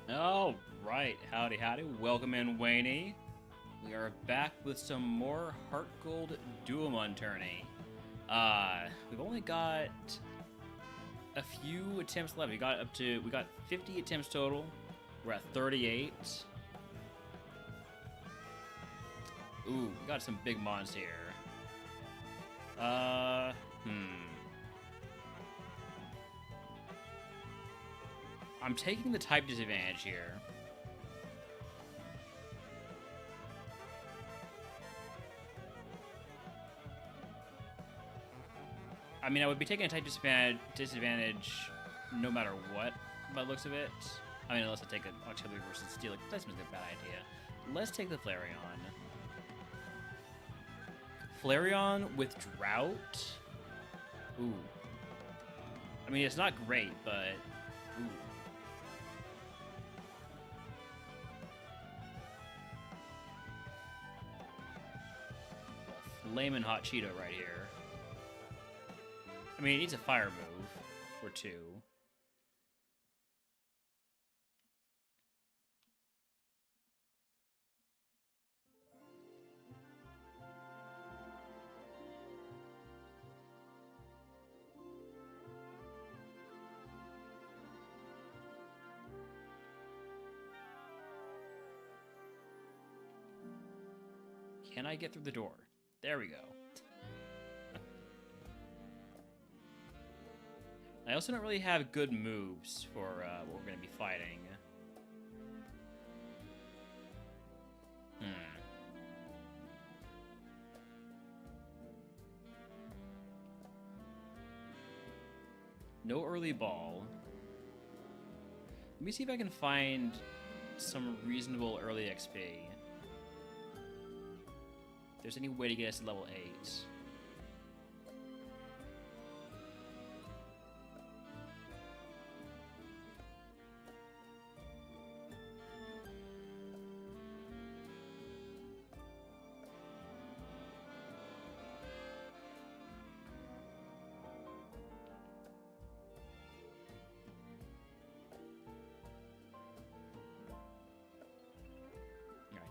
All right, howdy, howdy. Welcome in, Wayne. We are back with some more HeartGold DuoMon Tourney. We've only got a few attempts left. We got 50 attempts total. We're at 38. Ooh, we got some big mons here. I'm taking the type disadvantage here. I mean, I would be taking a type disadvantage no matter what, by the looks of it. I mean, unless I take an auxiliary versus steel. That seems like a bad idea. Let's take the Flareon. Flareon with Drought? Ooh. I mean, it's not great, but... Ooh. Flamin' Hot Cheeto right here. I mean, it needs a fire move or two. Can I get through the door? There we go. I also don't really have good moves for what we're going to be fighting. No early ball. Let me see if I can find some reasonable early XP. If there's any way to get us to level 8.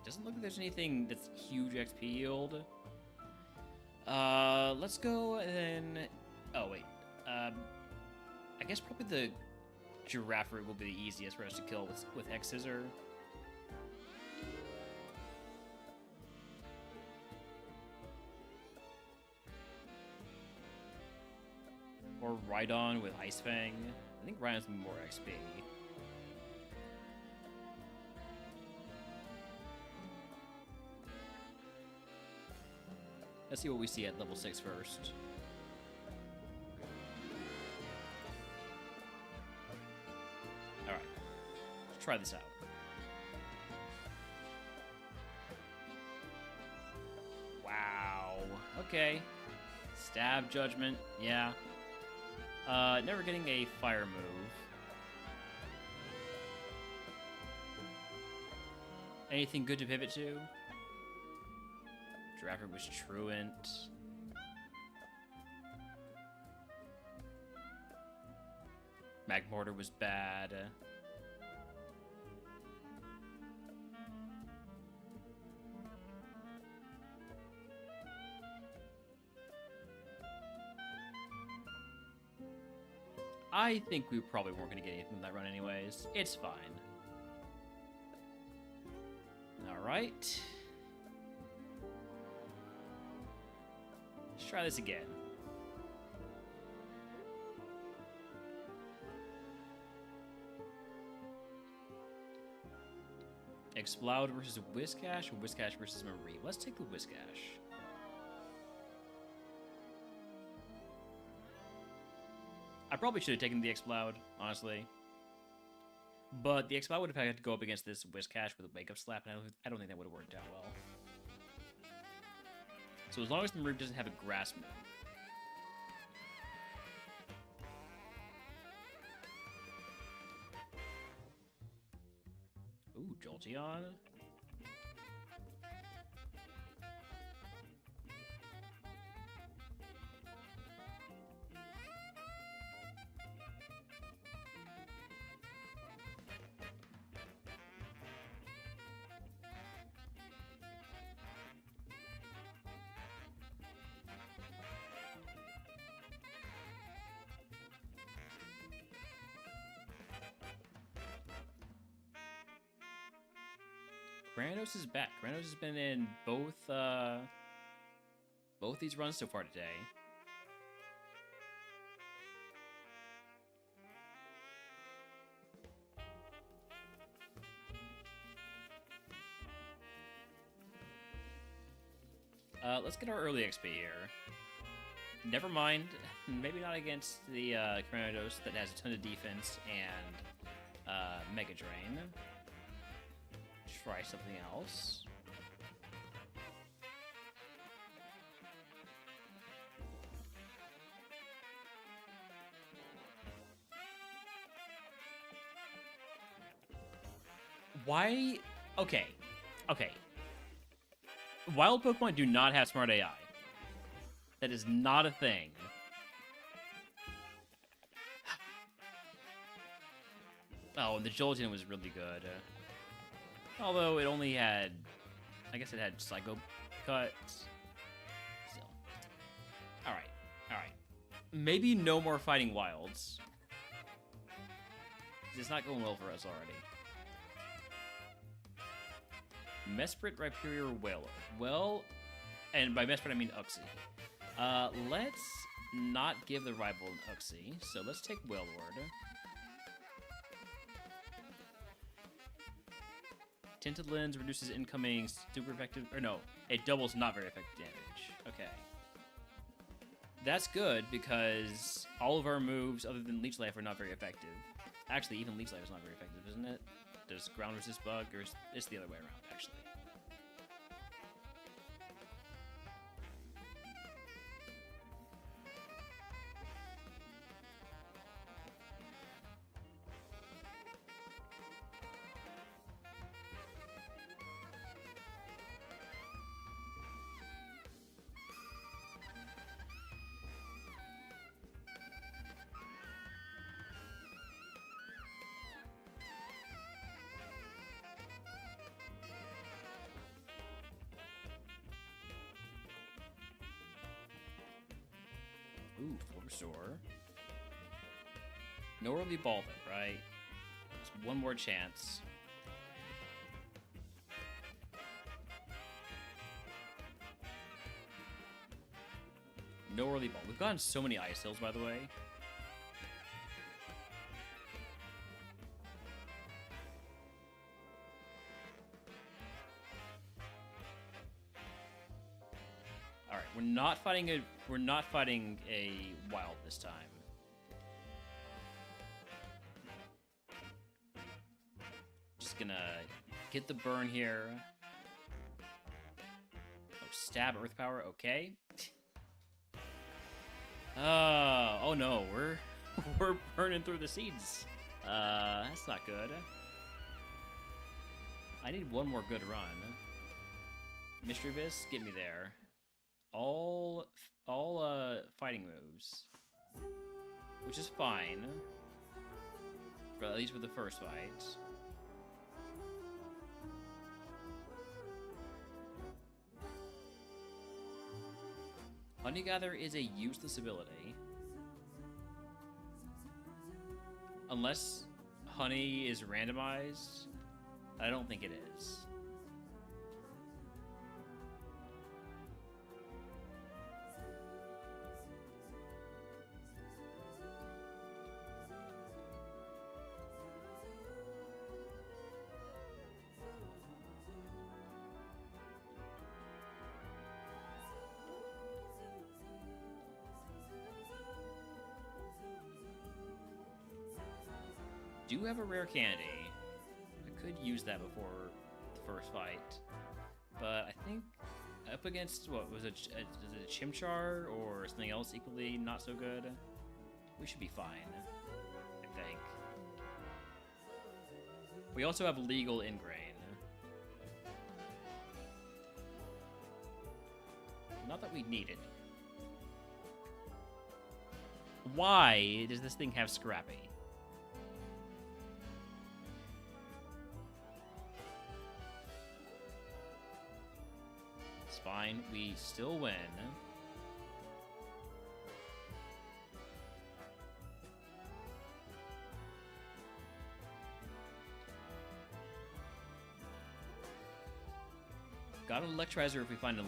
Doesn't look like there's anything that's huge XP yield. Let's go and then... Oh, wait. I guess probably the Giraffe route will be the easiest for us to kill with Hex Scissor. Or Rhydon with Ice Fang. I think Rhydon's more XP. Let's see what we see at level 6 first. Alright. Let's try this out. Wow. Okay. Stab Judgment. Yeah. Never getting a fire move. Anything good to pivot to? Giraffe was Truant. Magmortar was bad. I think we probably weren't going to get anything from that run anyways. It's fine. Alright. Let's try this again. Explode versus Whiscash or Whiscash versus Marie? Let's take the Whiscash. I probably should have taken the Explode, honestly. But the Explode would have had to go up against this Whiscash with a Wake Up Slap, and I don't think that would have worked out well. So as long as the Marie doesn't have a Grass move. Ooh, Jolteon. Granos is back. Granos has been in both these runs so far today. Let's get our early XP here. Never mind, maybe not against the Granos that has a ton of defense and Mega Drain. Try something else. Why? Okay. Okay. Wild Pokemon do not have smart AI. That is not a thing. Oh, and the Jolteon was really good. Although it only had... I guess it had Psycho Cuts. Still. Alright. Alright. Maybe no more fighting wilds. It's not going well for us already. Mesprit, Rhyperior, Whaler. Well, and by Mesprit I mean Uxie. Let's not give the rival an Uxie, so let's take Wailord. Tinted Lens reduces incoming super effective... Or no, it doubles not very effective damage. Okay. That's good, because all of our moves, other than Leech Life, are not very effective. Actually, even Leech Life is not very effective, isn't it? Does Ground Resist bug, or it's the other way around, actually? Ooh, full restore. No early ball though, right? Just one more chance. No early ball. We've gotten so many Ice Hills, by the way. All right, we're not fighting a wild this time. Just gonna get the burn here. Oh, stab Earth Power. Okay. Oh no, we're burning through the seeds. That's not good. I need one more good run. Mystery Abyss, get me there. All fighting moves, which is fine. But at least for the first fight. Honey Gather is a useless ability. Unless Honey is randomized, I don't think it is. Do have a rare candy. I could use that before the first fight, but I think up against what was it? Is it a Chimchar or something else equally not so good? We should be fine, I think. We also have legal Ingrain. Not that we need it. Why does this thing have Scrappy? Fine, we still win. got an Electrizer if we find an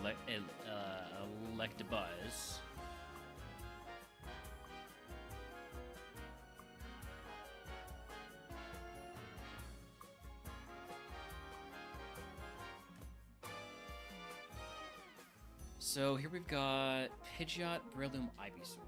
Electabuzz. So here we've got Pidgeot, Breloom, Ivysaur.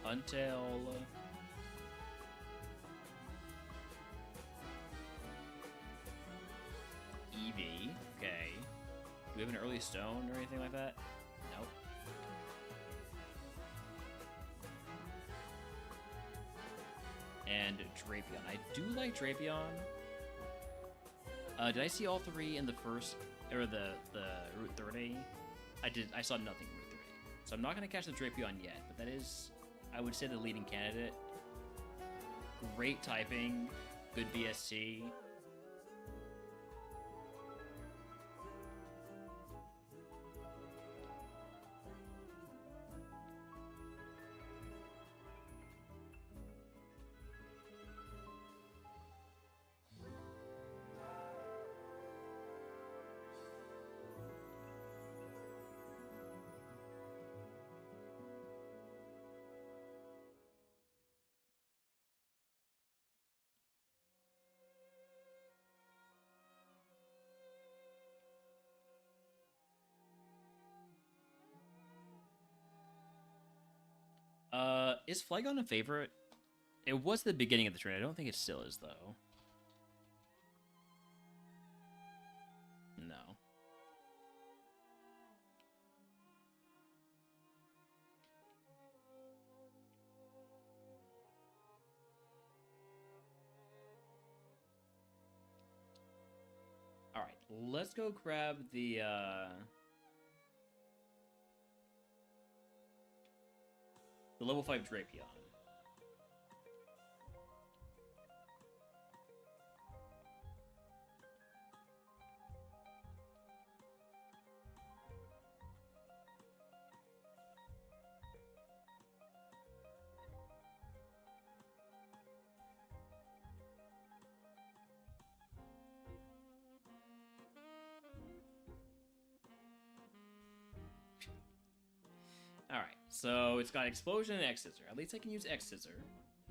Huntail. Eevee. Okay. Do we have an early stone or anything like that? Nope. And Drapion. I do like Drapion. Did I see all three in the first, or the Route 30? I did. I saw nothing in Route 30. So I'm not going to catch the Drapion yet, but that is, I would say, the leading candidate. Great typing, good BSC. Is Flygon a favorite? It was the beginning of the trend. I don't think it still is, though. No. Alright, let's go grab the level 5 Drapion. Alright, so it's got Explosion and X-Scissor. At least I can use X-Scissor.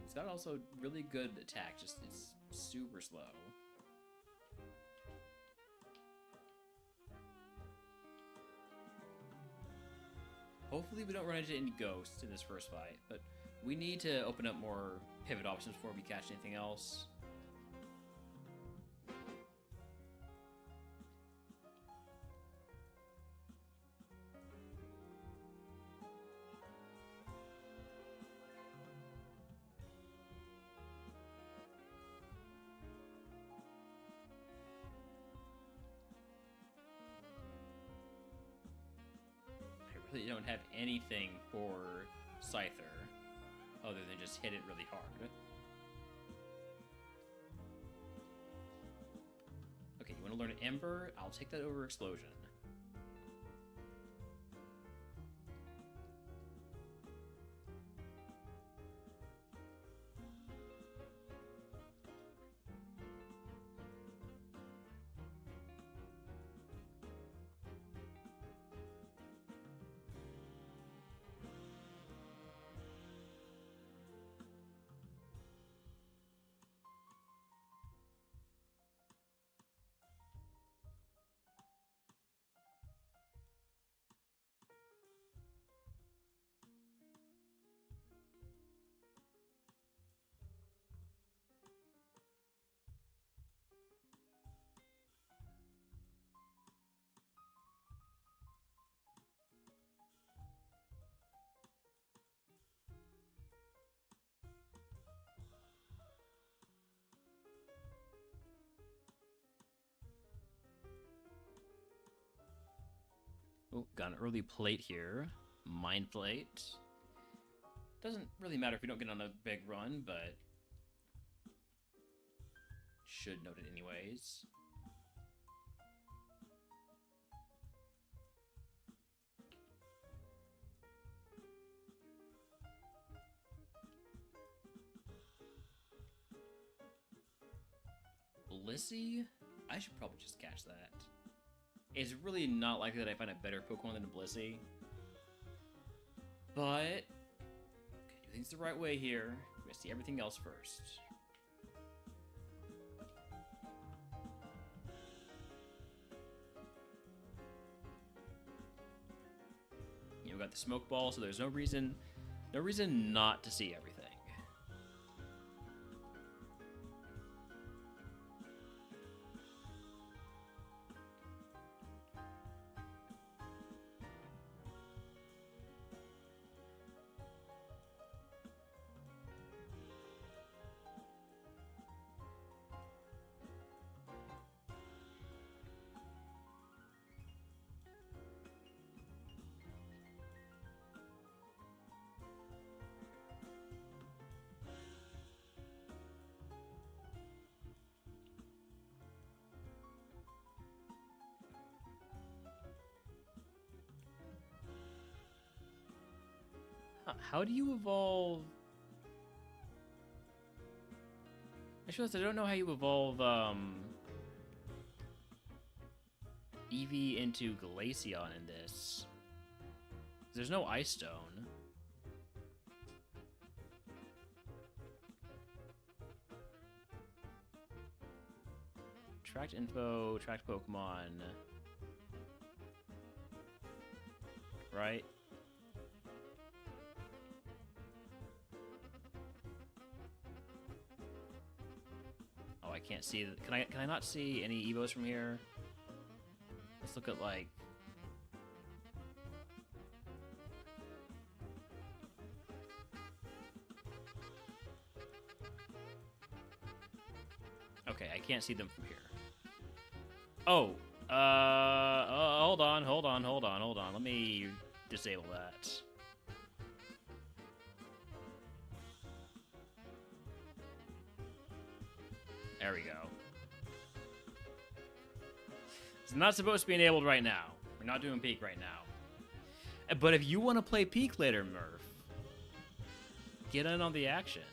It's got also really good attack, just it's super slow. Hopefully we don't run into any ghosts in this first fight, but we need to open up more pivot options before we catch anything else. Really don't have anything for Scyther other than just hit it really hard. Okay, you want to learn Ember? I'll take that over Explosion. Oh, got an early plate here. Mind Plate. Doesn't really matter if we don't get on a big run, but should note it anyways. Blissey? I should probably just catch that. It's really not likely that I find a better Pokemon than a Blissey. But, do things the right way here. I'm gonna see everything else first. You know, we got the smoke ball, so there's no reason not to see everything. How do you evolve? Actually, I don't know how you evolve Eevee into Glaceon in this. There's no Ice Stone. Tracked info, tracked Pokemon. Right? I can't see. Can I not see any Evos from here? Let's look at like. Okay, I can't see them from here. Oh, hold on. Let me disable that. There we go. It's not supposed to be enabled right now. We're not doing peak right now. But if you want to play peak later, Murph, get in on the action.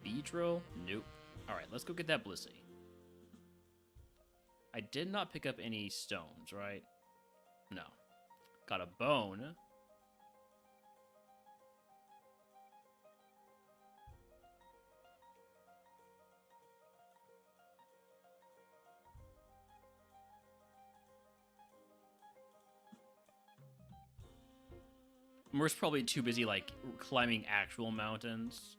Beedrill? Nope. Alright, let's go get that Blissey. I did not pick up any stones, right? No. Got a bone. We're probably too busy, like, climbing actual mountains.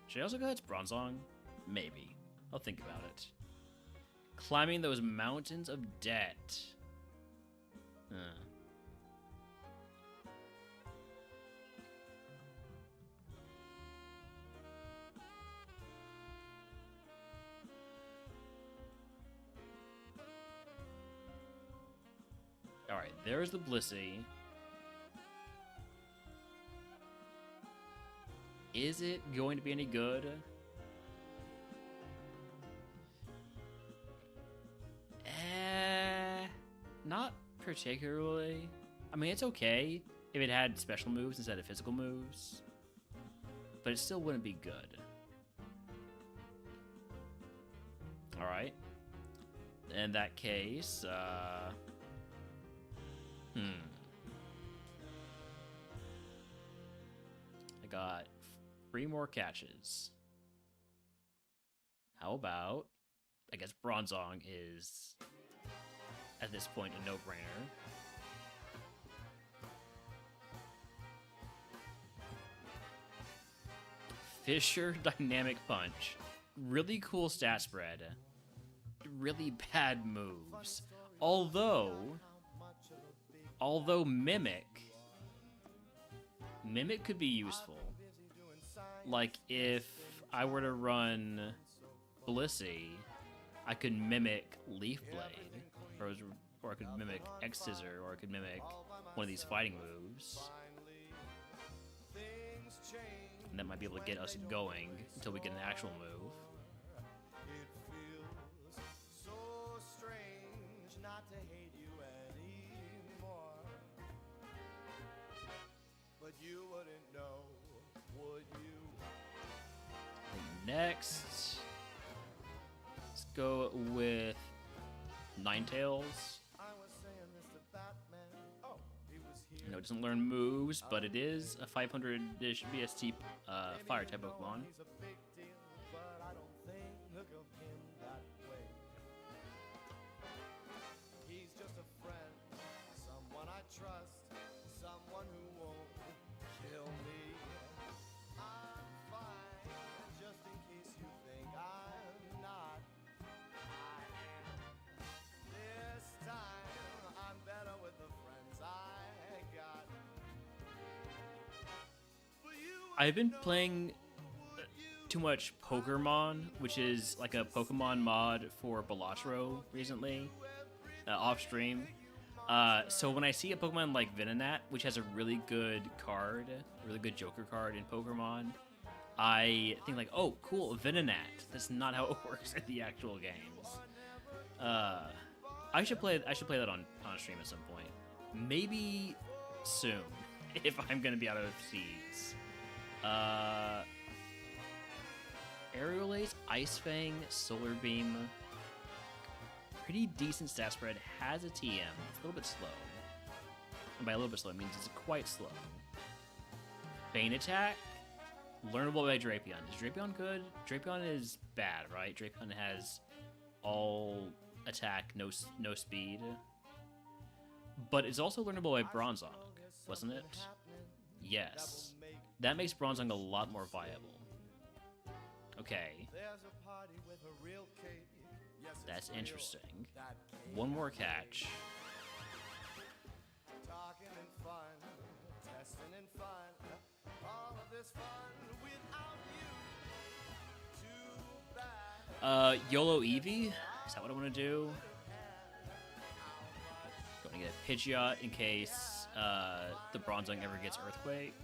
Should I also go ahead to Bronzong? Maybe. I'll think about it. Climbing those mountains of debt. Alright, there's the Blissey. Is it going to be any good? Not particularly. I mean, it's okay if it had special moves instead of physical moves, but it still wouldn't be good. Alright. In that case, I got 3 more catches. How about, I guess Bronzong is, at this point, a no-brainer. Fisher Dynamic Punch. Really cool stat spread. Really bad moves. Although Mimic could be useful. Like, if I were to run Blissey I could mimic Leaf Blade, or I could mimic X Scissor, or I could mimic one of these fighting moves. And that might be able to get us going until we get an actual move. It feels so strange not to hate you anymore. But you wouldn't know, would you? Next, let's go with Ninetales. I was saying this to Batman. Oh, he was here. I know it doesn't learn moves, but it is a 500-ish VST fire type Pokemon. He's a big deal, but I don't think of him that way. He's just a friend, someone I trust, someone who won't kill me. I'm fine, just in case you think I'm not. I am. This time, I'm better with the friends I got. But you I've been playing too much Pokemon, which is like a Pokemon mod for Balatro recently, off stream. So when I see a Pokemon like Venonat, which has a really good card, a really good Joker card in Pokemon, I think like, oh, cool, Venonat. That's not how it works in the actual games. I should play that on stream at some point. Maybe soon, if I'm gonna be out of seeds. Aerial Ace, Ice Fang, Solar Beam. Pretty decent stat spread, has a TM. It's a little bit slow. And by a little bit slow, it means it's quite slow. Bane Attack, learnable by Drapion. Is Drapion good? Drapion is bad, right? Drapion has all attack, no speed. But it's also learnable by Bronzong, wasn't it? Yes. That makes Bronzong a lot more viable. Okay. That's interesting. One more catch. Talking and fun, testing and fun, all of this fun without you. Too bad. YOLO Eevee? Is that what I want to do? Going to get a Pidgeot in case the Bronzong ever gets Earthquake.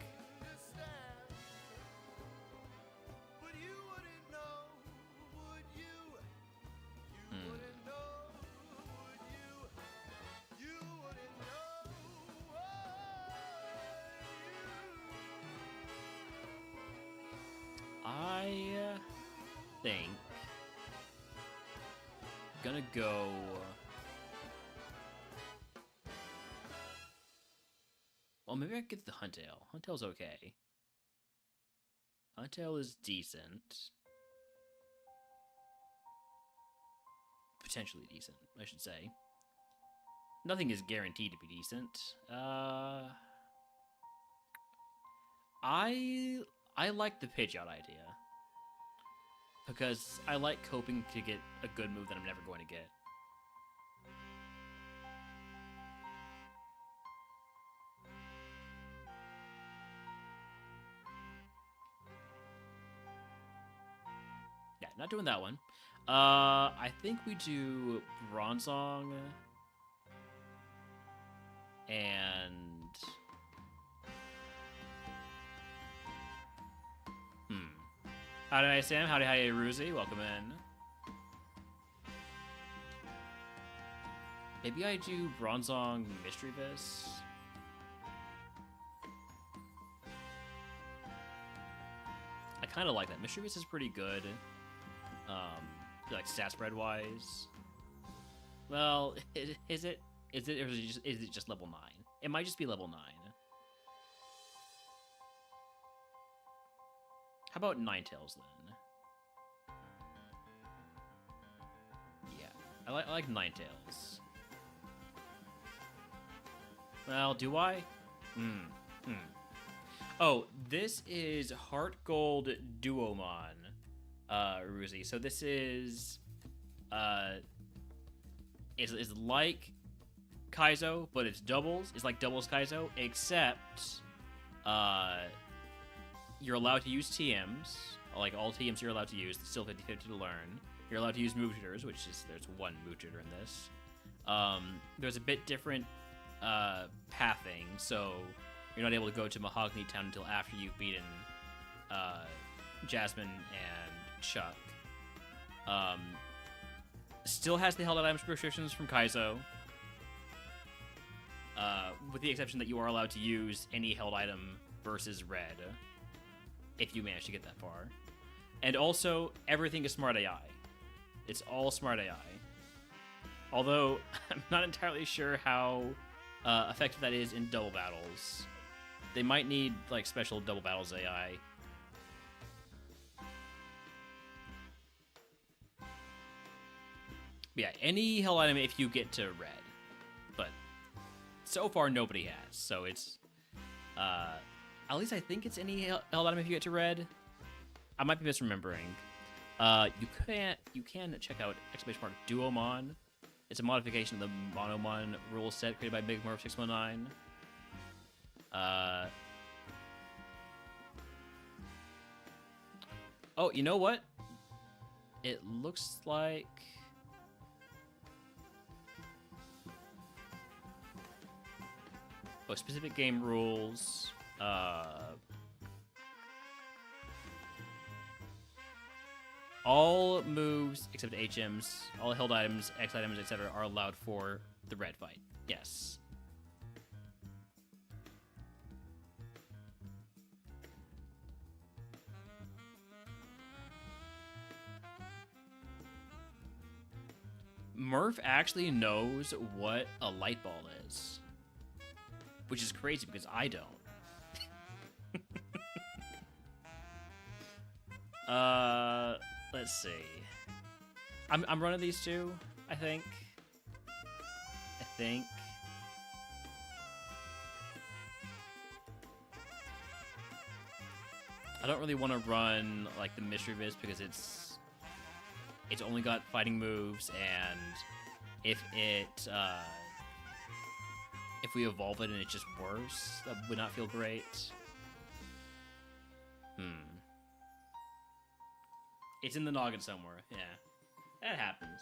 But you wouldn't know, would you? You wouldn't know, would you? You wouldn't know, I think gonna go. Well, maybe I could get the Huntail. Huntail's okay. Huntail is decent. Potentially decent, I should say. Nothing is guaranteed to be decent. I like the Pidgeot idea. Because I like coping to get a good move that I'm never going to get. Yeah, not doing that one. I think we do Bronzong and Howdy, hi, Sam. Howdy, hi, Ruzi. Welcome in. Maybe I do Bronzong Mischievous. I kind of like that. Mischievous is pretty good. Like stat spread wise. Well, is it, or is it just level 9? It might just be level 9. How about Ninetales then? Yeah, I like Ninetales. Well, do I? Oh, this is HeartGold DuoMon, Ruzi. So this is like Kaizo, but it's doubles. It's like doubles Kaizo, except you're allowed to use TMs. Like all TMs you're allowed to use. It's still 50-50 to learn. You're allowed to use move jitters, which is there's one move jitter in this. There's a bit different pathing, so you're not able to go to Mahogany Town until after you've beaten Jasmine and Chuck. Still has the held items restrictions from Kaizo, with the exception that you are allowed to use any held item versus red if you manage to get that far. And also, everything is smart AI. It's all smart AI. Although, I'm not entirely sure how effective that is in double battles. They might need, like, special double battles AI. But yeah, any hell item if you get to red. But so far, nobody has. So it's... at least I think it's any hell item if you get to red. I might be misremembering. You can check out !DuoMon. It's a modification of the Monomon rule set created by Big Murph 619. Oh, you know what? It looks like... Oh, specific game rules. All moves except HMs, all held items, X items, etc. are allowed for the red fight. Yes. Murph actually knows what a light ball is, which is crazy because I don't. Let's see. I'm running these two, I think. I don't really want to run like the Mystery Viz because it's only got fighting moves, and if we evolve it and it's just worse, that would not feel great. It's in the noggin somewhere, yeah. That happens.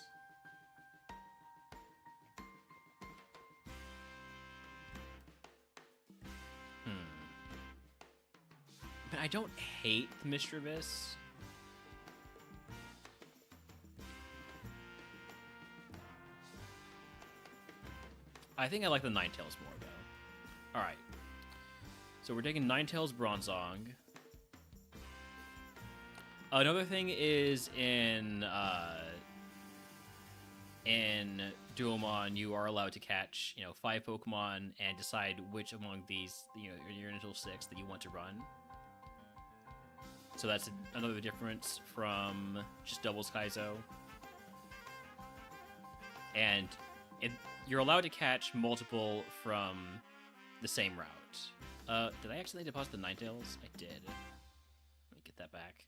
But I don't hate the Mischievous. I think I like the Ninetales more, though. Alright. So we're taking Ninetales Bronzong. Another thing is in Duomon, you are allowed to catch, 5 Pokemon and decide which among these, your initial 6 that you want to run. So that's another difference from just Doubles Kaizo. And you're allowed to catch multiple from the same route. Did I accidentally deposit the Ninetales? I did. Let me get that back.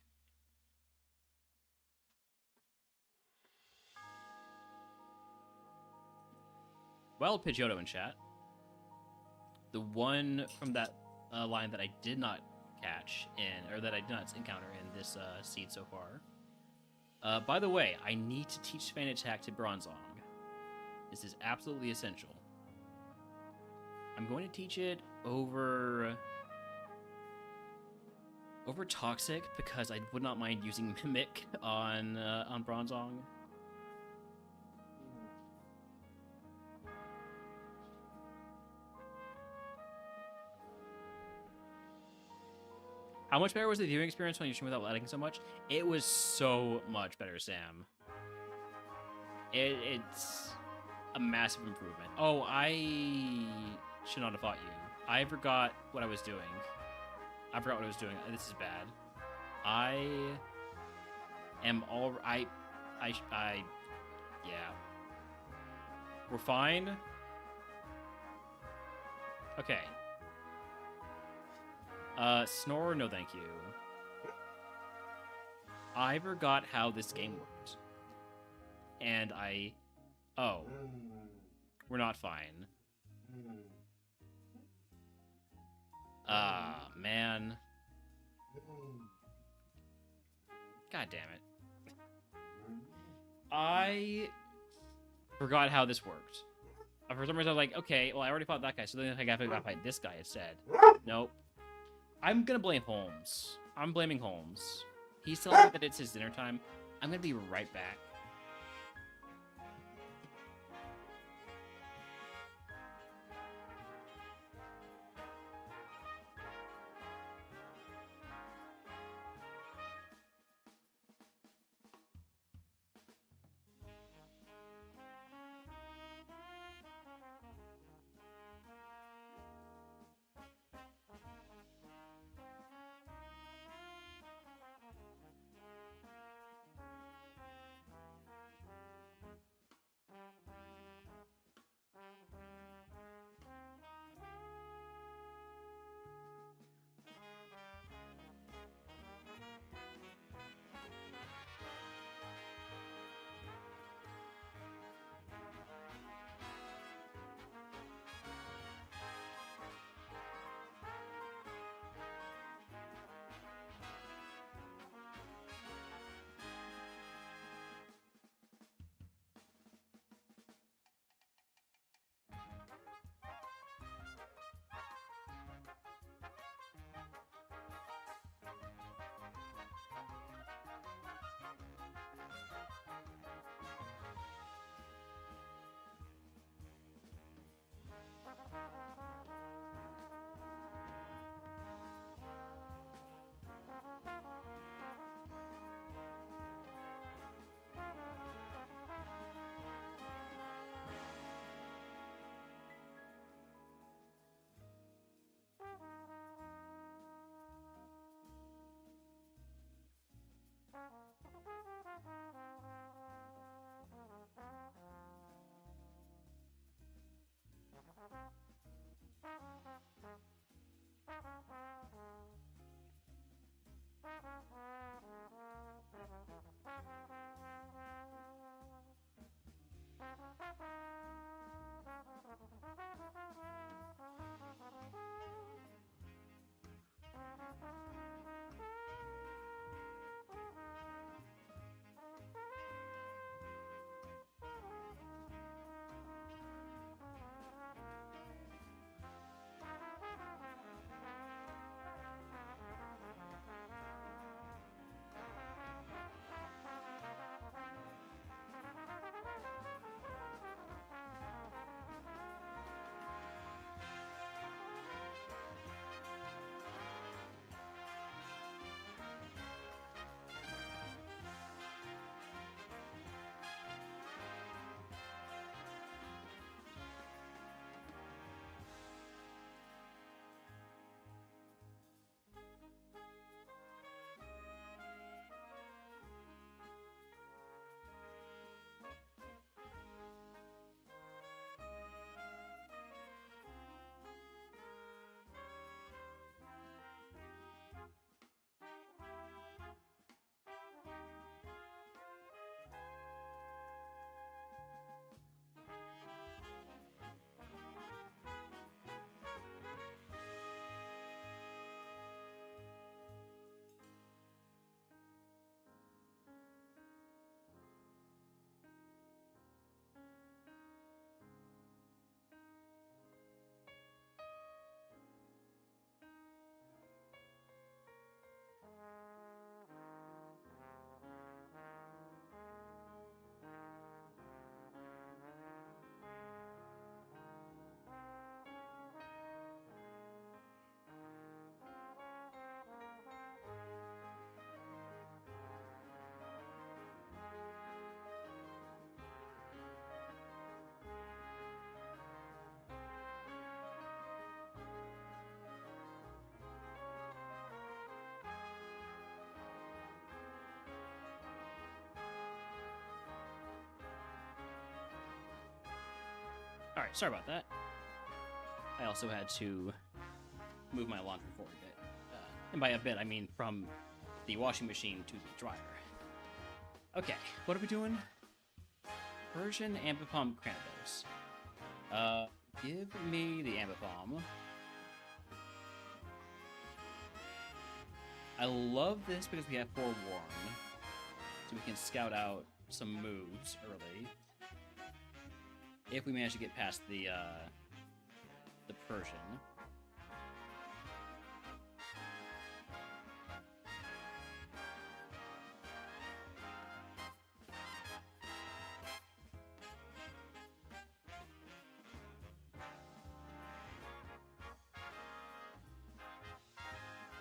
Well, Pidgeotto in chat. The one from that line that I did not catch or that I did not encounter in this seed so far. By the way, I need to teach Fan Attack to Bronzong. This is absolutely essential. I'm going to teach it over Toxic because I would not mind using Mimic on Bronzong. How much better was the viewing experience when you stream without lagging so much? It was so much better, Sam. It's a massive improvement. Oh, I should not have fought you. I forgot what I was doing. This is bad. I am all... yeah. We're fine. Okay. Snore, no thank you. I forgot how this game worked. And oh. We're not fine. Man. God damn it. I forgot how this worked. For some reason, I was like, okay, well, I already fought that guy, so then I gotta fight this guy instead. Nope. I'm gonna blame Holmes. I'm blaming Holmes. He's telling me that it's his dinner time. I'm gonna be right back. Alright, sorry about that. I also had to move my laundry forward a bit. And by a bit, I mean from the washing machine to the dryer. Okay, what are we doing? Persian Ambipom Cranberries. Give me the Ambipom. I love this because we have forewarn. So we can scout out some moves early. If we manage to get past the Persian.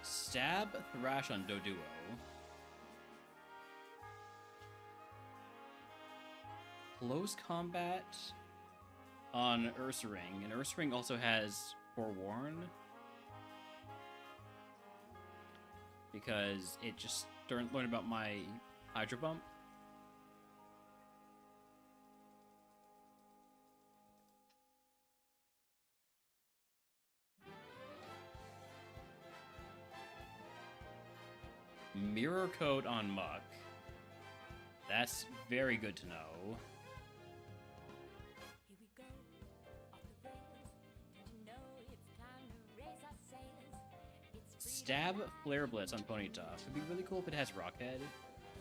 Stab, thrash on Doduo. Close combat on Ursaring, and Ursaring also has Forewarn because it just learned about my Hydro Bump. Mirror Coat on Muck. That's very good to know. Stab Flare Blitz on Ponyta. It'd be really cool if it has Rockhead.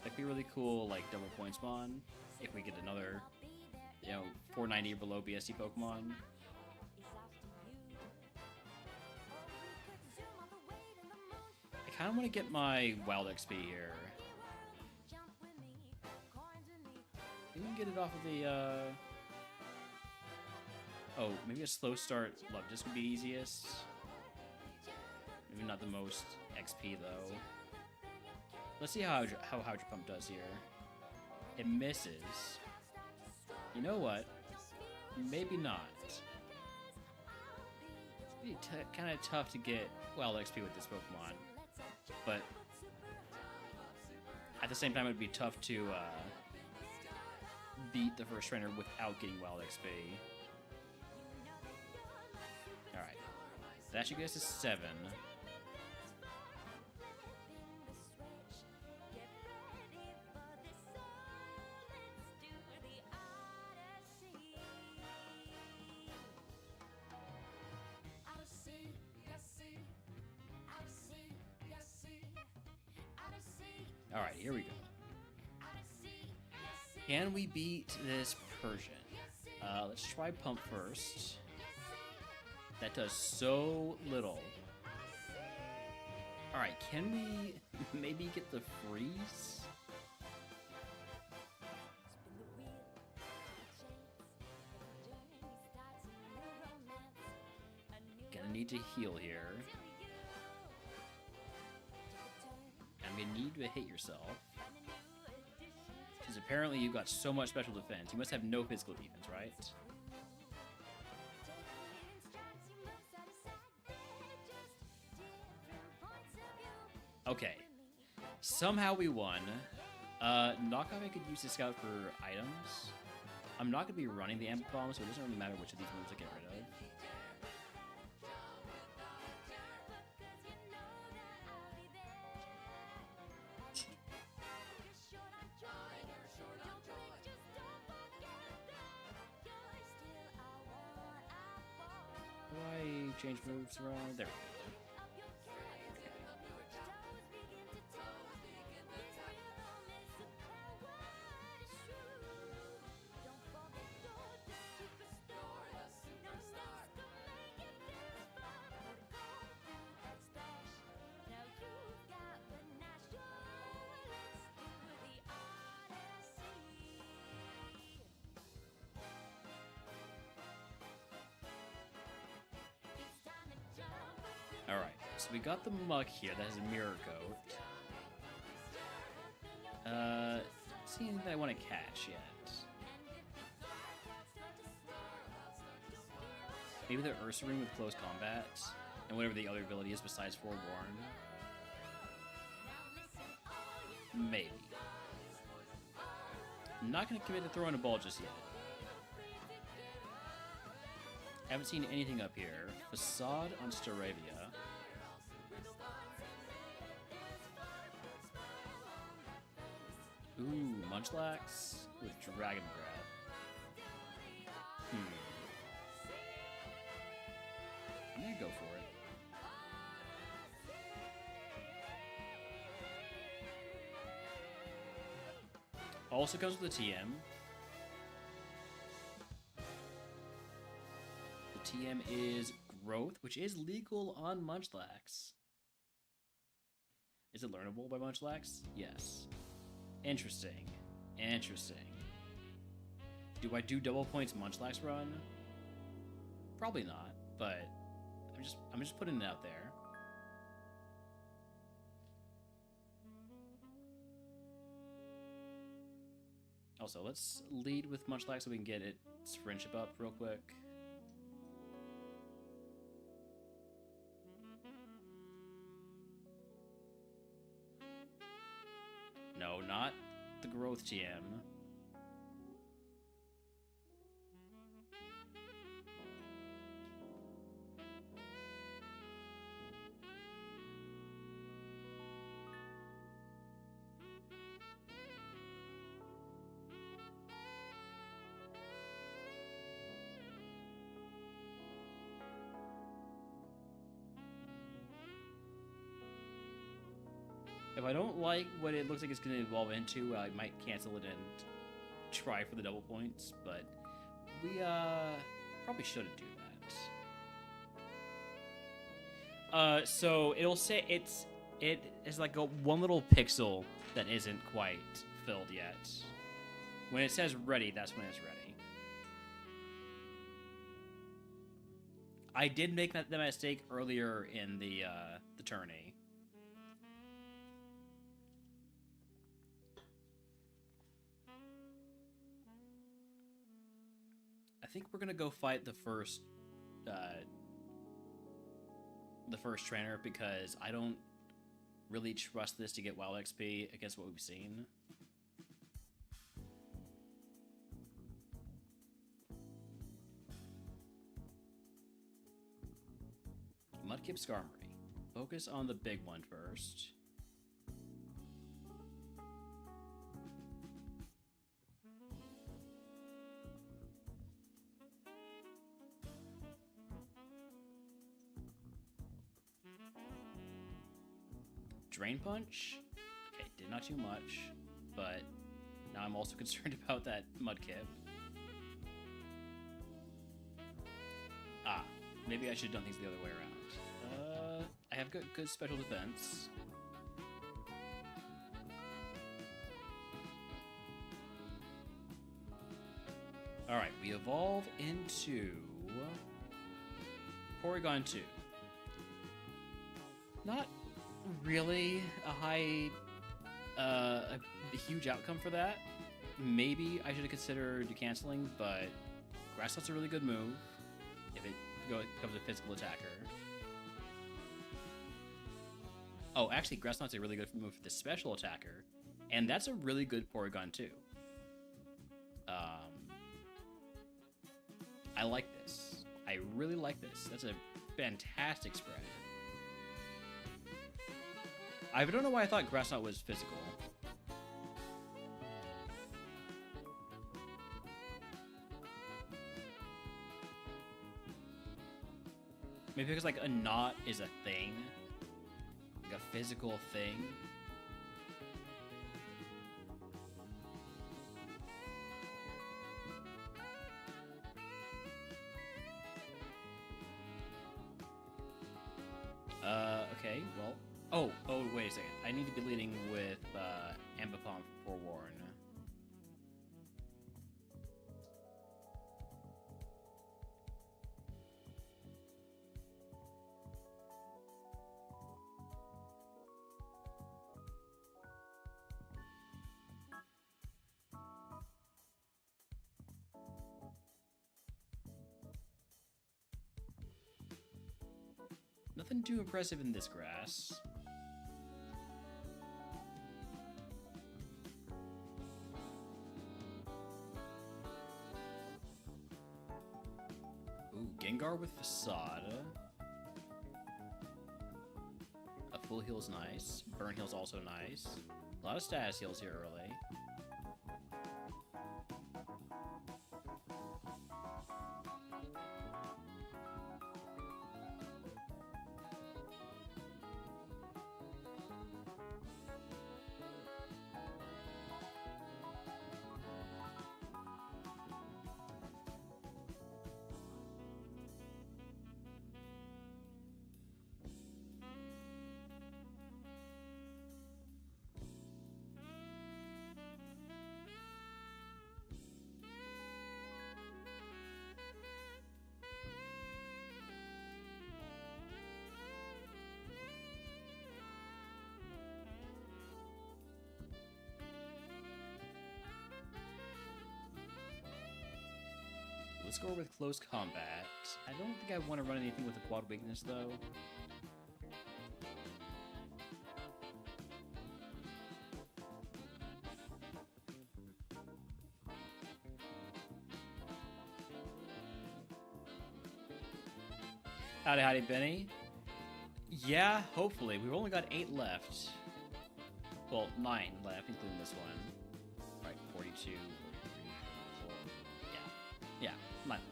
That'd be really cool, like double point spawn. If we get another, 490 or below BSD Pokemon. I kind of want to get my Wild XP here. You can get it off of the. Oh, maybe a slow start. Love Disc would be easiest. Maybe not the most XP though. Let's see how Hydro Pump does here. It misses. You know what? Maybe not. It's kind of tough to get Wild XP with this Pokemon, but at the same time, it'd be tough to beat the first trainer without getting Wild XP. All right, that should get us to 7. Alright, here we go. Can we beat this Persian? Let's try Pump first. That does so little. Alright, can we maybe get the freeze? Gonna need to heal here. I'm gonna need to hit yourself. Because apparently you've got so much special defense. You must have no physical defense, right? Okay. Somehow we won. Knockoff I could use to scout for items. I'm not gonna be running the Amp Bomb, so it doesn't really matter which of these moves I get rid of. Change moves around. There we go. Alright, so we got the Muck here that has a Mirror Coat. See anything that I want to catch yet? Maybe the Ursaring with Close Combat, and whatever the other ability is besides Forewarn. Maybe. I'm not going to commit to throwing a ball just yet. Haven't seen anything up here. Facade on Staravia. Ooh, Munchlax with Dragon Breath. I'm gonna go for it. Also comes with a TM. The TM is Growth, which is legal on Munchlax. Is it learnable by Munchlax? Yes. Interesting. Interesting. Do I do double points Munchlax run? Probably not, but I'm just putting it out there. Also, let's lead with Munchlax so we can get its friendship up real quick. No, not the growth TM. If I don't like what it looks like it's going to evolve into, I might cancel it and try for the double points, but we probably shouldn't do that. So it'll say it is like one little pixel that isn't quite filled yet. When it says ready, that's when it's ready. I did make that mistake earlier in the tourney. I think we're gonna go fight the first trainer because I don't really trust this to get wild XP against what we've seen. Mudkip Skarmory. Focus on the big one first. Drain Punch? Okay, did not too much, but now I'm also concerned about that Mudkip. Ah, maybe I should have done things the other way around. I have good special defense. Alright, we evolve into Porygon 2. Not really a huge outcome for that. Maybe I should have considered canceling, but Grass Knot's a really good move if it becomes a physical attacker. Oh, actually, Grass Knot's a really good move for the special attacker, and that's a really good Porygon too. I like this. I really like this. That's a fantastic spread. I don't know why I thought Grass Knot was physical. Maybe because like a knot is a thing. Like a physical thing. Okay, well... Oh, wait a second. I need to be leading with Ambipom for Warren. Nothing too impressive in this grass. Ooh, Gengar with Facade. A full heal's nice. Burn heal's also nice. A lot of status heals here early. Let's go with close combat. I don't think I want to run anything with a quad weakness, though. Howdy, howdy, Benny. Yeah, hopefully. We've only got 8 left. Well, 9 left, including this one. Right, 42, 43, 44. Yeah, 9 left.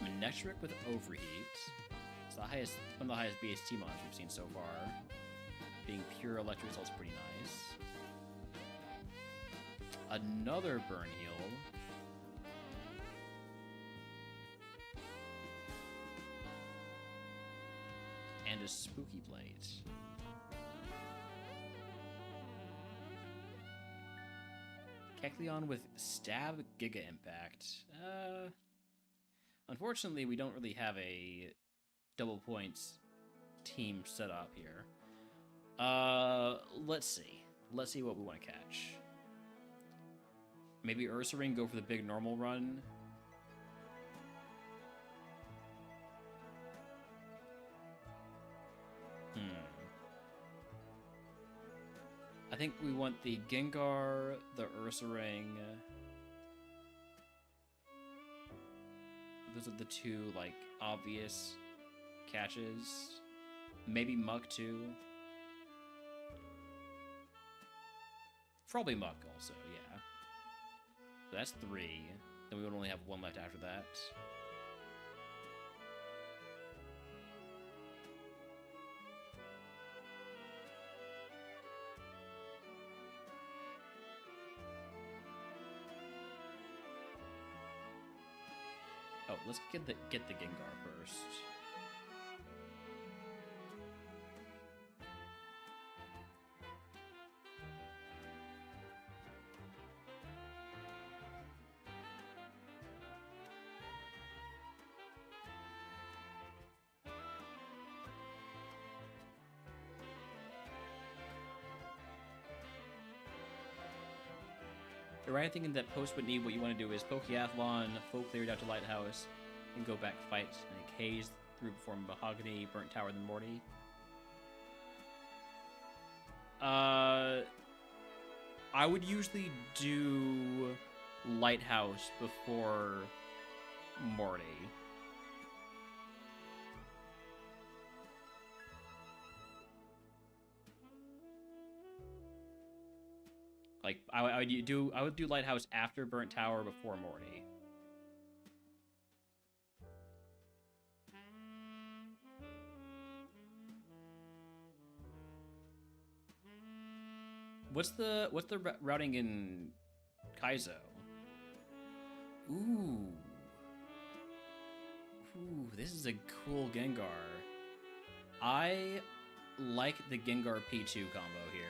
Manectric with Overheat. It's the highest, one of the highest BST mods we've seen so far. Being pure electric is also pretty nice. Another burn heal. And a spooky plate. Kecleon with Stab Giga Impact. Unfortunately, we don't really have a double points team set up here. Let's see. Let's see what we want to catch. Maybe Ursaring, go for the big normal run. I think we want the Gengar, the Ursaring. Those are the two, like, obvious catches. Maybe Muck, too. Probably Muck, also, yeah. So that's 3. Then we would only have 1 left after that. Oh, let's get the Gengar first. The right thing in that post would need, what you want to do is Pokeathlon, full cleared out to Lighthouse, and go back fight and Haze through before Mahogany, Burnt Tower, then Morty. I would usually do Lighthouse before Morty. Like, I would do Lighthouse after Burnt Tower, before Morty. What's the routing in Kaizo? Ooh, this is a cool Gengar. I like the Gengar P2 combo here.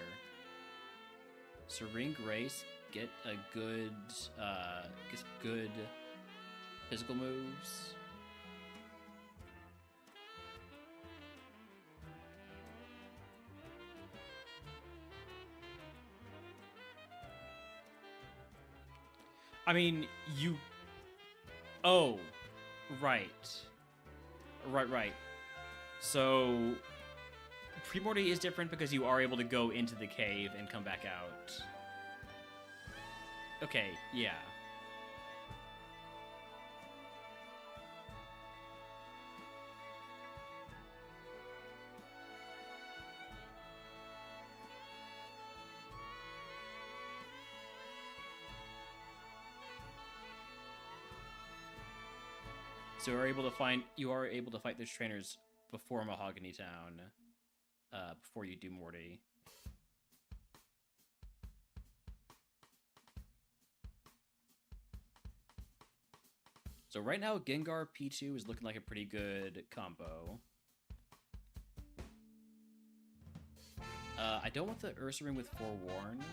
Serene Grace, get a good, gets good physical moves. I mean, you... Oh, right. Right. So, Pre-Morty is different because you are able to go into the cave and come back out. Okay, yeah. So you are able to fight those trainers before Mahogany Town, before you do Morty. So right now, Gengar P2 is looking like a pretty good combo. I don't want the Ursaring with Forewarn,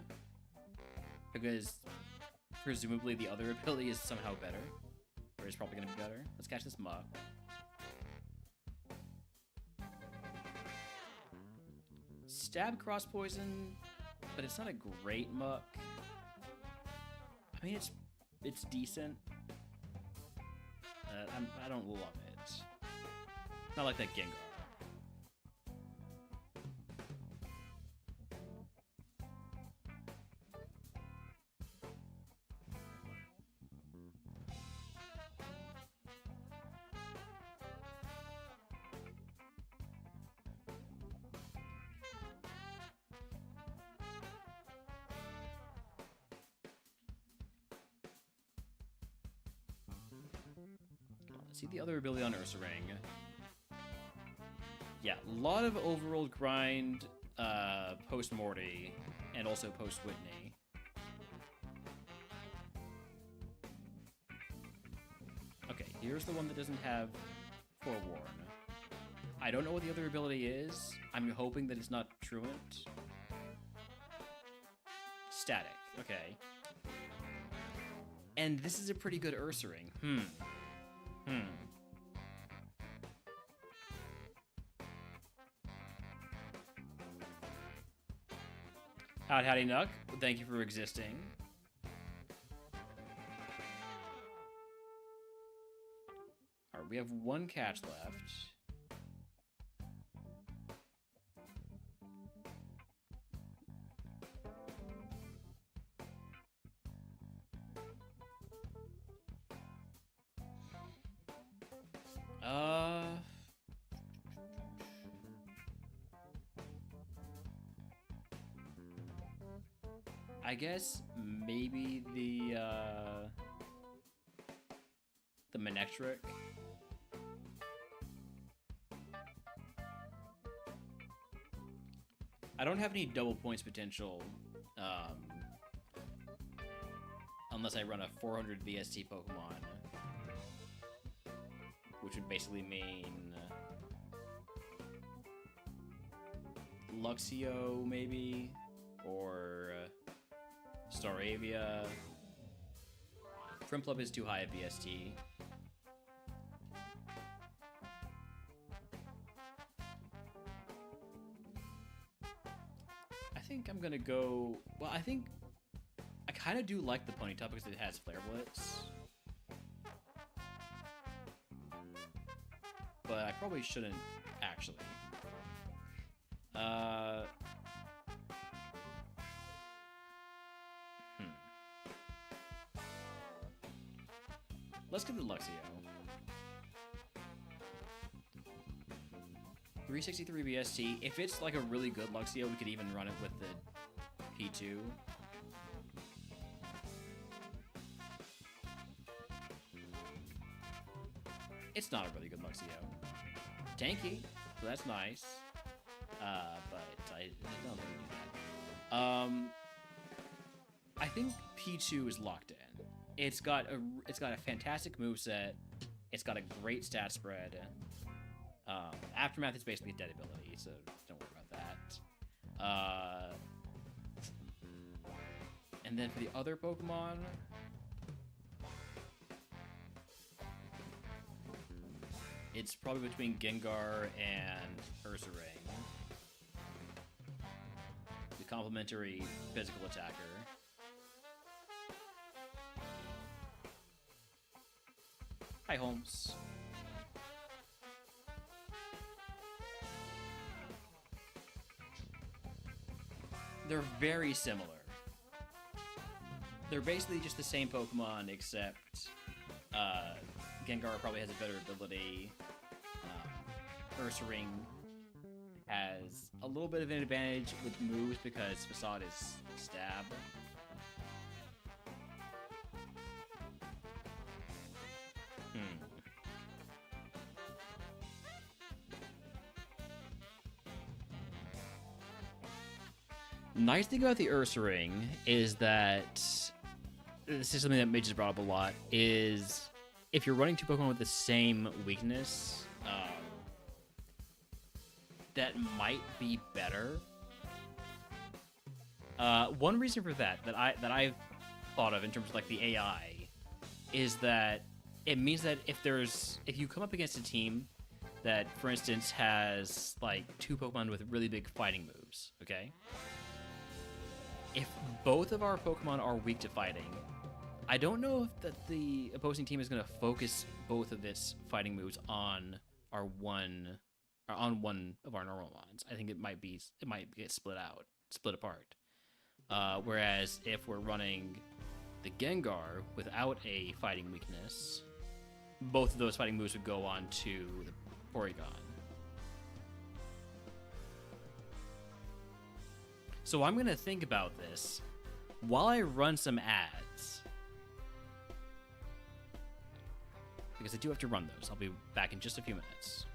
because presumably the other ability is somehow better. Or is probably going to be better. Let's catch this Muck. Stab cross poison, but it's not a great muck. I mean, it's decent. I don't love it. Not like that Gengar. See the other ability on Ursaring. Yeah, a lot of overworld grind post Morty and also post Whitney. Okay, here's the one that doesn't have Forewarn. I don't know what the other ability is. I'm hoping that it's not Truant. Static, okay. And this is a pretty good Ursaring. Howdy Nuck, thank you for existing. Alright, we have one catch left. I guess maybe the Manectric. I don't have any double points potential unless I run a 400 VST Pokemon, which would basically mean Luxio maybe, or Staravia. Prinplup is too high a VST. I think I'm gonna go... Well, I think... I kind of do like the Ponyta because it has Flare Blitz. But I probably shouldn't, actually. Let's get the Luxio. 363 VST. If it's like a really good Luxio, we could even run it with the P2. It's not a really good Luxio. Tanky, so that's nice. But I don't really do that. I think P2 is locked in. It's got a fantastic moveset. It's got a great stat spread. Aftermath is basically a dead ability, so don't worry about that. And then for the other Pokemon, it's probably between Gengar and Ursaring, the complementary physical attacker. Hi, Holmes. They're very similar. They're basically just the same Pokemon, except Gengar probably has a better ability. Ursaring has a little bit of an advantage with moves because Facade is Stab. Nice thing about the Ursaring is that, this is something that Midge has brought up a lot, is if you're running two Pokemon with the same weakness, that might be better. One reason for that I've thought of in terms of like the AI is that it means that if you come up against a team that, for instance, has like two Pokemon with really big fighting moves, okay? Okay. If both of our Pokemon are weak to fighting, I don't know if that the opposing team is going to focus both of its fighting moves on one of our normal ones. I think it might get split apart. Whereas if we're running the Gengar without a fighting weakness, both of those fighting moves would go on to the Porygon. So I'm going to think about this while I run some ads. Because I do have to run those. I'll be back in just a few minutes.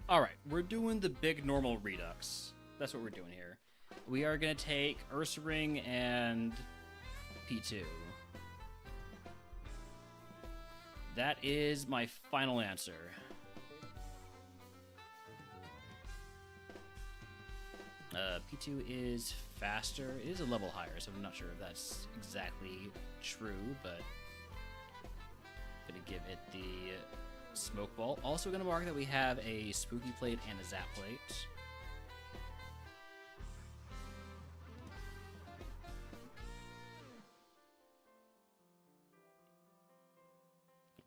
Alright, we're doing the big normal redux. That's what we're doing here. We are going to take Ursaring and P2. That is my final answer. P2 is faster. It is a level higher, so I'm not sure if that's exactly true, but gonna give it the Smoke Ball. Also gonna mark that we have a Spooky Plate and a Zap Plate.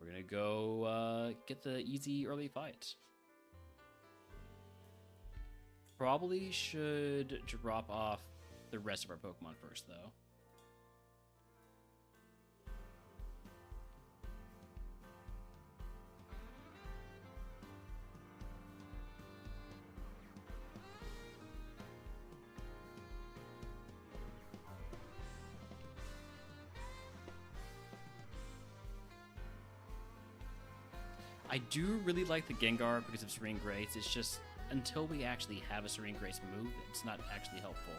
We're gonna go get the easy early fight. Probably should drop off the rest of our Pokemon first, though. I do really like the Gengar because of Serene Grace. It's just, until we actually have a Serene Grace move, it's not actually helpful.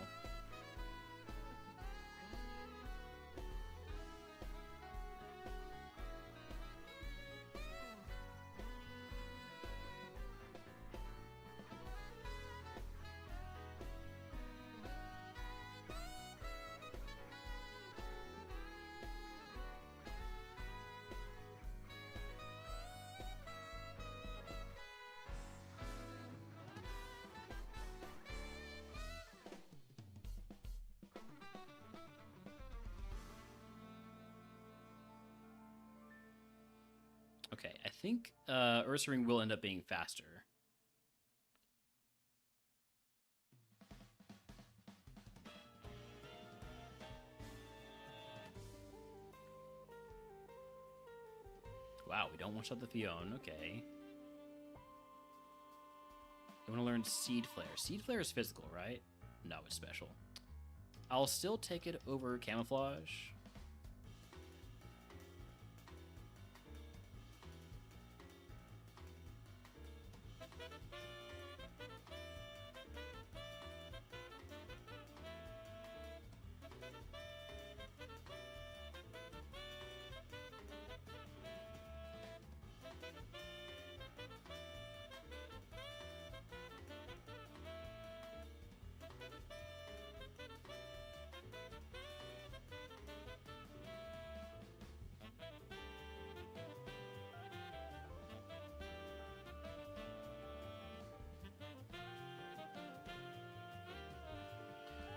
Okay, I think Ursaring will end up being faster. Wow, we don't one-shot the Fion. Okay. You want to learn Seed Flare. Seed Flare is physical, right? No, it's special. I'll still take it over Camouflage.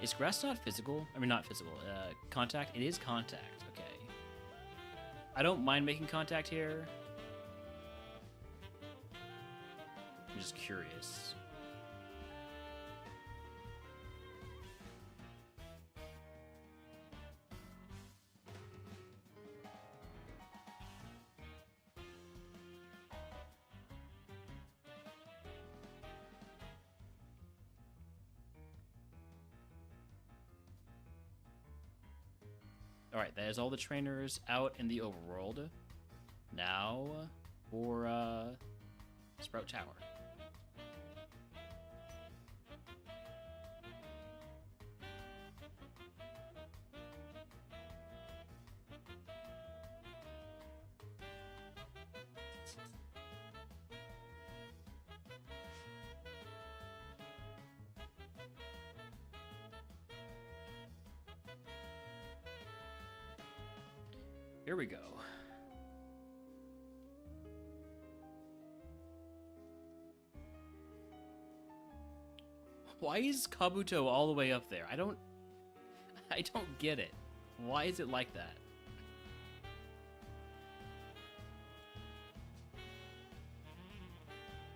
Is grass not physical? I mean, not physical. Contact? It is contact. Okay. I don't mind making contact here. I'm just curious. Alright, that is all the trainers out in the overworld. Now for Sprout Tower. Here we go. Why is Kabuto all the way up there? I don't get it. Why is it like that?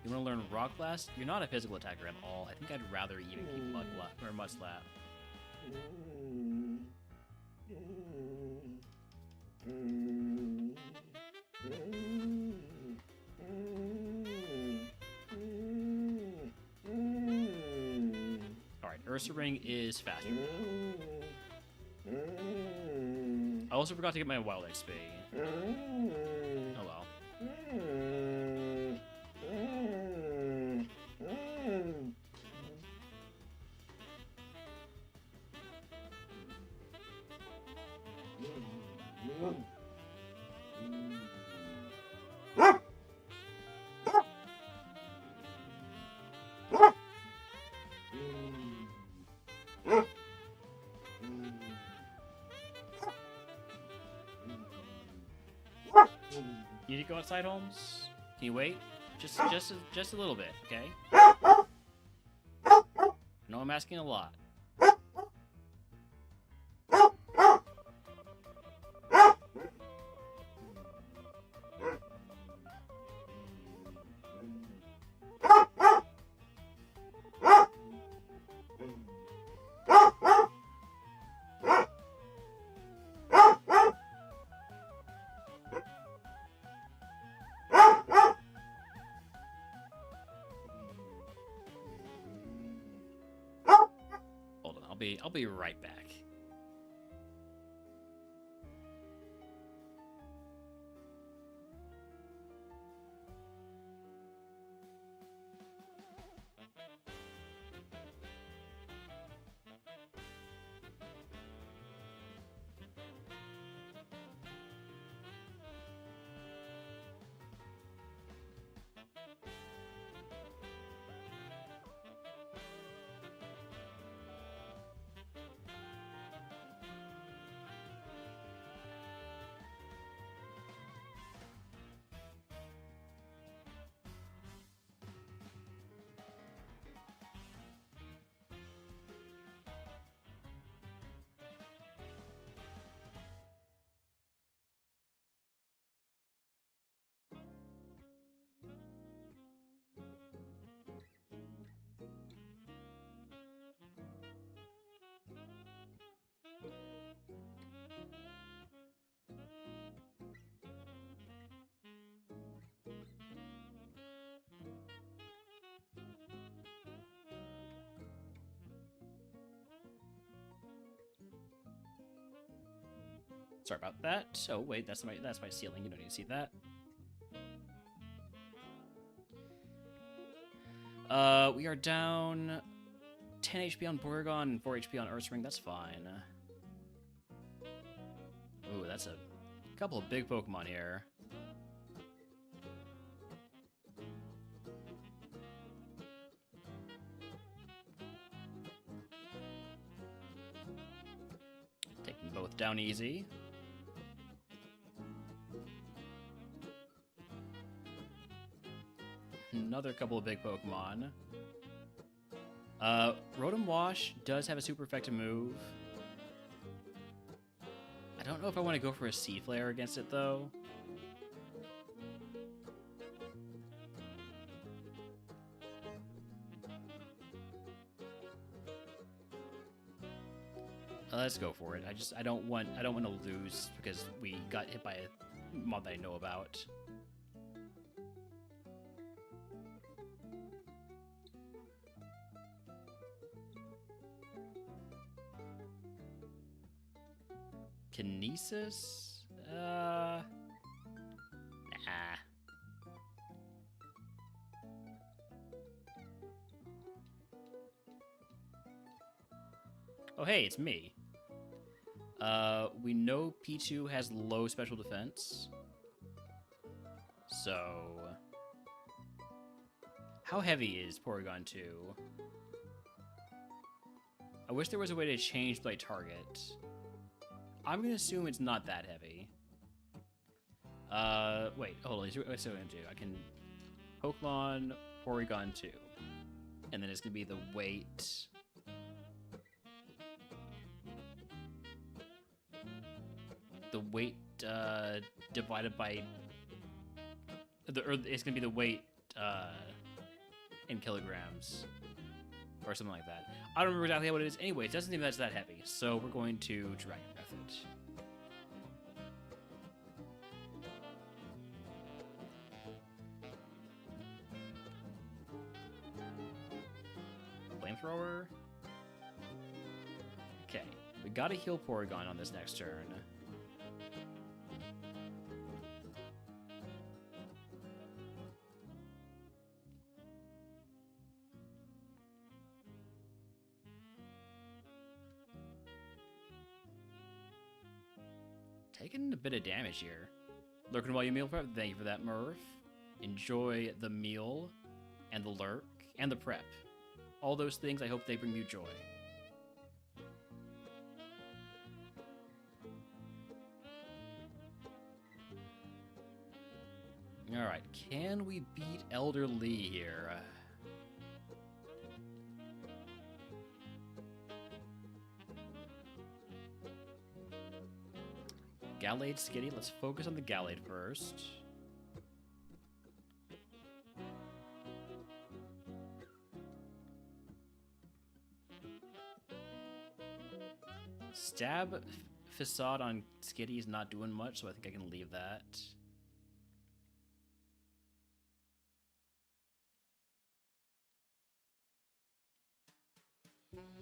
You want to learn Rock Blast? You're not a physical attacker at all. I think I'd rather even keep Mud Slap. Alright, Ursaring is faster. I also forgot to get my wild XP. Oh well. You need to go outside, Holmes? Can you wait? Just a little bit, okay? I know I'm asking a lot. I'll be right back. Sorry about that. Oh wait, that's my ceiling. You don't need to see that. We are down 10 HP on Porygon and 4 HP on Earthspring. That's fine. Ooh, that's a couple of big Pokemon here. Taking both down easy. Another couple of big Pokemon. Rotom Wash does have a super effective move. I don't know if I want to go for a Sea Flare against it, though. Let's go for it. I don't want to lose because we got hit by a mob that I know about. Kinesis? Nah. Oh, hey, it's me. We know P2 has low special defense. So... how heavy is Porygon 2? I wish there was a way to change the target. I'm gonna assume it's not that heavy. Wait, hold on. What's what I'm gonna do? I can Pokemon Porygon 2. And then it's gonna be the weight. The weight divided by it's gonna be the weight in kilograms or something like that. I don't remember exactly what it is. Anyway, it doesn't seem that's that heavy, so we're going to Dragon Breath it. Flamethrower. Okay, we gotta heal Porygon on this next turn. Taking a bit of damage here. Lurking while you meal prep. Thank you for that, Murph. Enjoy the meal and the lurk and the prep. All those things, I hope they bring you joy. Alright, can we beat Elder Lee here? Gallade Skitty. Let's focus on the Gallade first. Stab Facade on Skitty is not doing much, so I think I can leave that.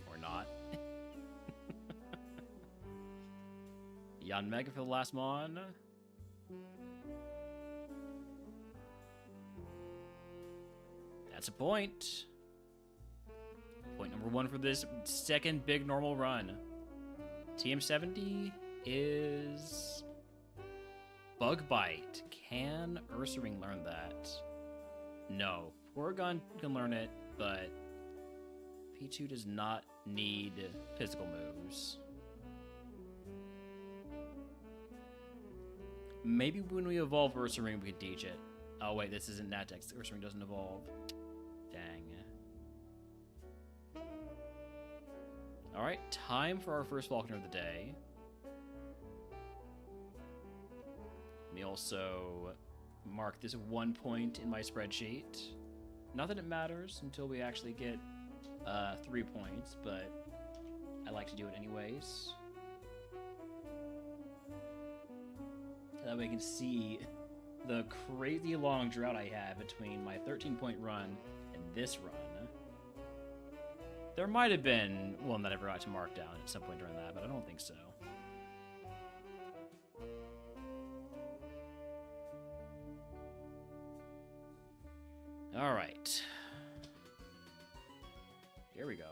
Or not. Jan Mega for the last mon. That's a point. Point number 1 for this second big normal run. TM70 is Bug Bite. Can Ursaring learn that? No. Porygon can learn it, but P2 does not need physical moves. Maybe when we evolve Ursaring, we could teach it. Oh wait, this isn't Natex. Ursaring doesn't evolve. Dang. Alright, time for our first Falconer of the day. Let me also mark this 1 point in my spreadsheet. Not that it matters until we actually get 3 points, but I like to do it anyways. That way I can see the crazy long drought I have between my 13-point run and this run. There might have been one that I forgot to mark down at some point during that, but I don't think so. Alright. Here we go.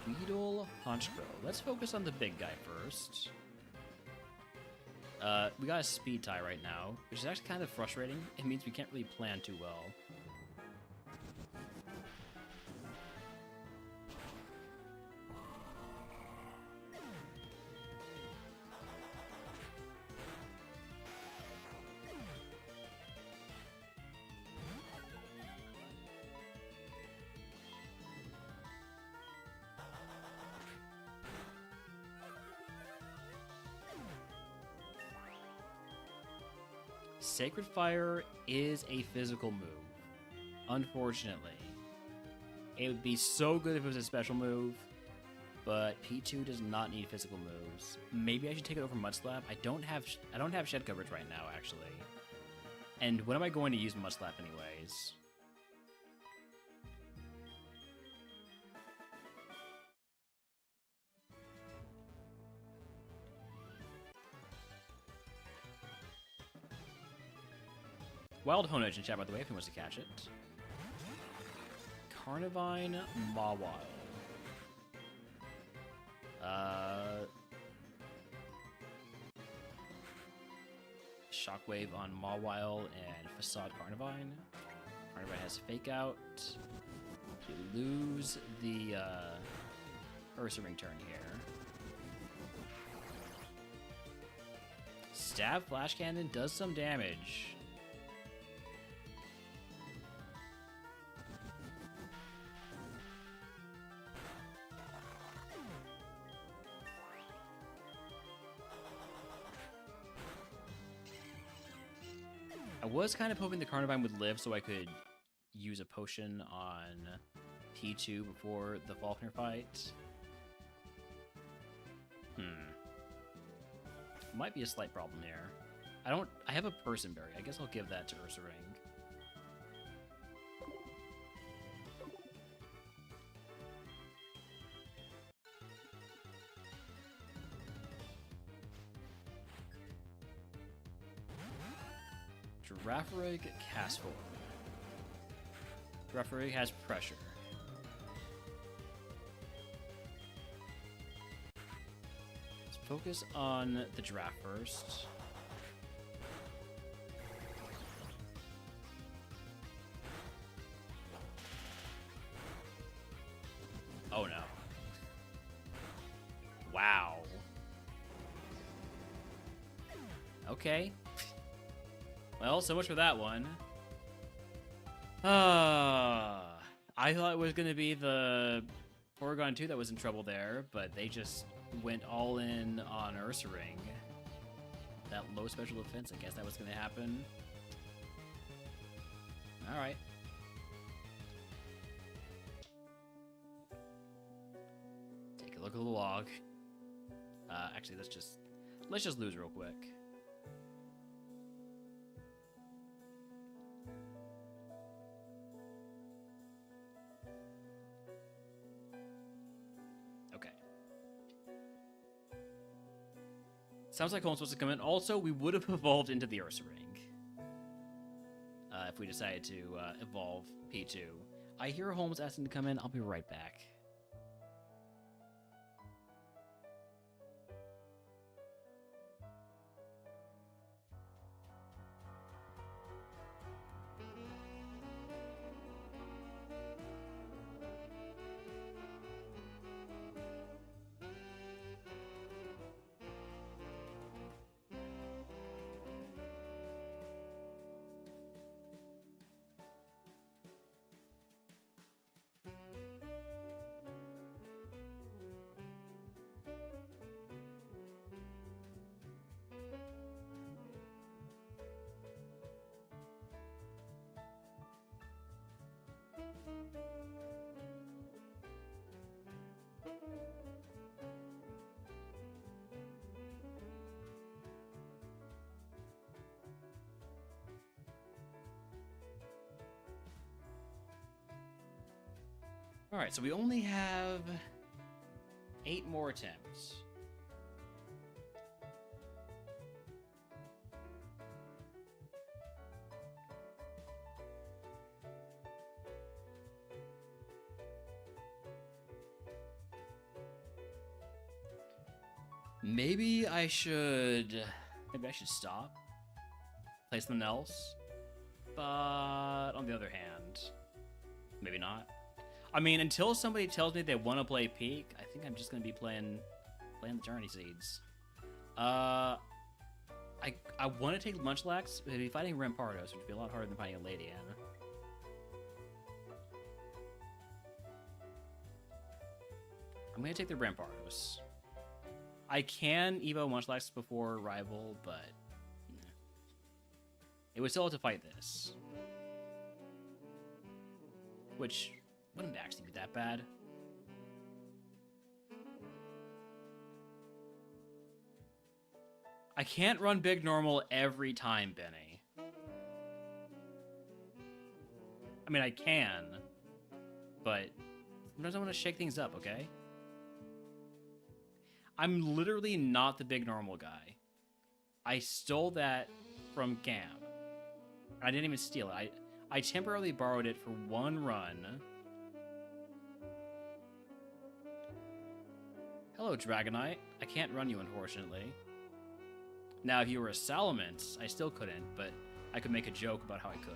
Weedle Honchkrow. Let's focus on the big guy first. We got a speed tie right now, which is actually kind of frustrating. It means we can't really plan too well. Sacred Fire is a physical move, unfortunately. It would be so good if it was a special move, but P2 does not need physical moves. Maybe I should take it over Mud Slap. I don't have shed coverage right now, actually. And when am I going to use Mud Slap anyways? Wild Honedge in chat, by the way, if he wants to catch it. Carnivine Mawile. Shockwave on Mawile and Facade Carnivine. Carnivine has Fake Out. You lose the Ursaring turn here. Stab Flash Cannon does some damage. I was kind of hoping the Carnivine would live so I could use a potion on P2 before the Falconer fight. Might be a slight problem here. I have a Person Berry. I guess I'll give that to Ursaring. Girafarig Castform. Girafarig has pressure. Let's focus on the giraffe first. Oh no. Wow. Okay. Well, so much for that one. I thought it was going to be the Porygon 2 that was in trouble there, but they just went all in on Ursaring. That low special defense, I guess that was going to happen. Alright. Take a look at the log. Actually, let's just lose real quick. Sounds like Home's supposed to come in. Also, we would have evolved into the Ursa Ring. If we decided to evolve P2. I hear Holmes asking to come in. I'll be right back. Alright, so we only have 8 more attempts. Maybe I should stop, play something else, but on the other hand, maybe not. I mean, until somebody tells me they want to play Peak, I think I'm just going to be playing the Journey Seeds. I want to take Munchlax, but it'd be fighting Rampardos, which would be a lot harder than fighting a Ladian. I'm going to take the Rampardos. I can Evo Munchlax before Rival, but it would still have to fight this. Which wouldn't actually be that bad. I can't run big normal every time, Benny. I mean, I can, but sometimes I want to shake things up, okay? I'm literally not the big normal guy. I stole that from Cam. I didn't even steal it. I temporarily borrowed it for one run. Hello, Dragonite. I can't run you, unfortunately. Now, if you were a Salamence, I still couldn't, but I could make a joke about how I could.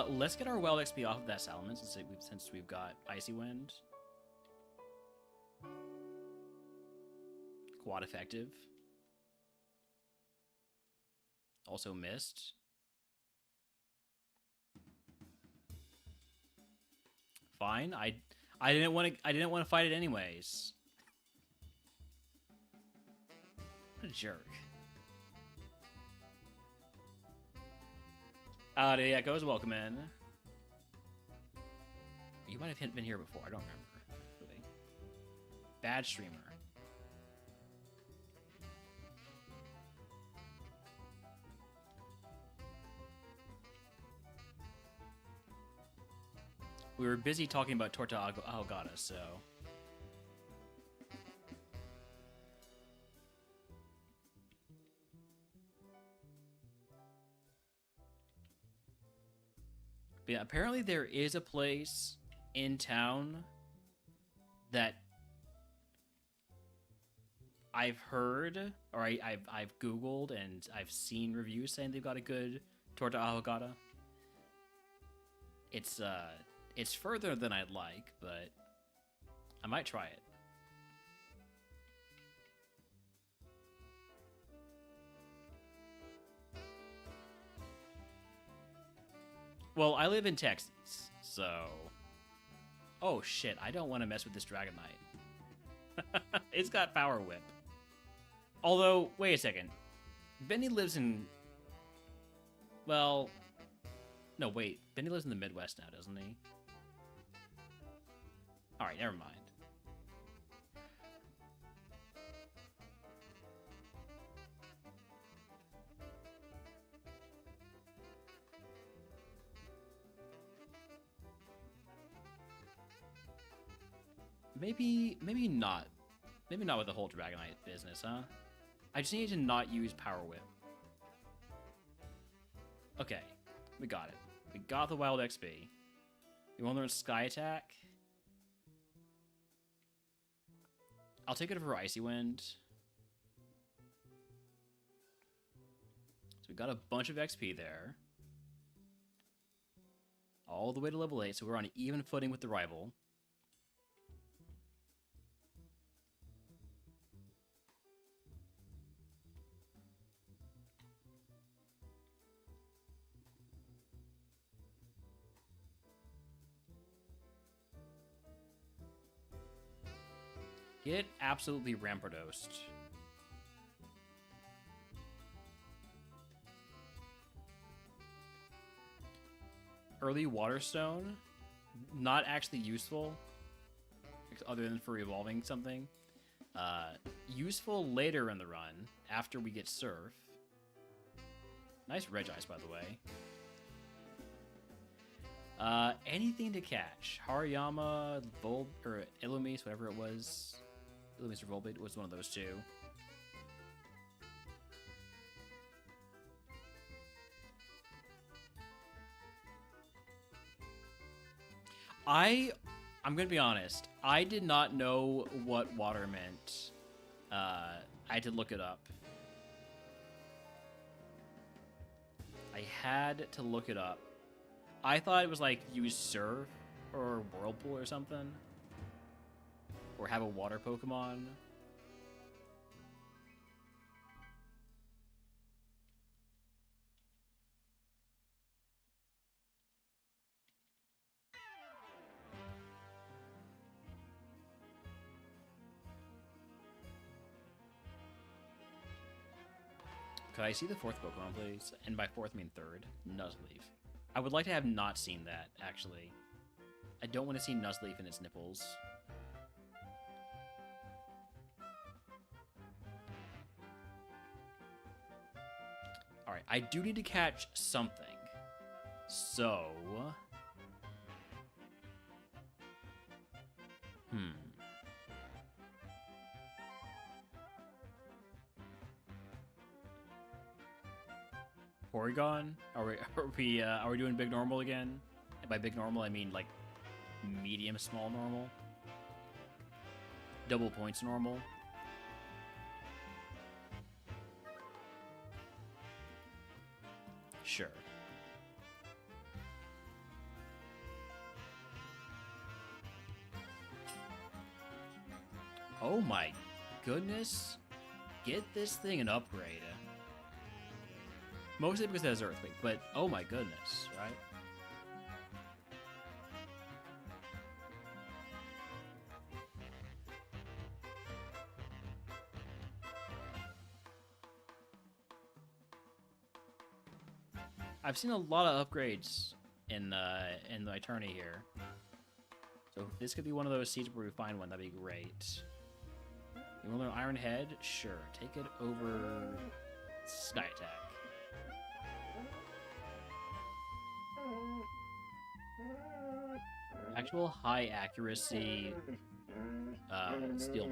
Let's get our Wild XP off of that Salamence since we've got Icy Wind. Quad effective. Also missed. Fine. I didn't want to fight it anyways. What a jerk. Howdy, Echoes. Welcome in. You might have been here before. I don't remember. Really. Bad streamer. We were busy talking about Torta Ahogada, so... But yeah, apparently there is a place in town that I've heard, or I've Googled, and I've seen reviews saying they've got a good Torta Ahogada. It's further than I'd like, but I might try it. Well, I live in Texas, so... Oh, shit, I don't want to mess with this Dragonite. It's got Power Whip. Although, wait a second. Benny lives in... Well... No, wait. Benny lives in the Midwest now, doesn't he? Alright, never mind. Maybe not. Maybe not with the whole Dragonite business, huh? I just need to not use Power Whip. Okay, we got it. We got the Wild XP. You want to learn Sky Attack? I'll take it over Icy Wind. So we got a bunch of XP there. All the way to level 8, so we're on an even footing with the rival. Get absolutely Rampardosed. Early Waterstone, not actually useful, other than for evolving something. Useful later in the run, after we get Surf. Nice Regice, by the way. Anything to catch. Hariyama, or Illumise, whatever it was. Illumise or Volbeat was one of those two. I'm gonna be honest. I did not know what water meant. I had to look it up. I had to look it up. I thought it was like use Surf or Whirlpool or something. Or have a water Pokemon. Could I see the fourth Pokemon, please? And by fourth, I mean third. Nuzleaf. I would like to have not seen that, actually. I don't want to see Nuzleaf in its nipples. Alright, I do need to catch something. So... Porygon? Are we doing big normal again? And by big normal, I mean like medium small normal. Double points normal. Sure. Oh my goodness. Get this thing an upgrade. Mostly because it has Earthquake, but oh my goodness, right? I've seen a lot of upgrades in my tourney here. So if this could be one of those seeds where we find one, that'd be great. You want to learn Iron Head? Sure. Take it over Sky Attack. Actual high accuracy Steel.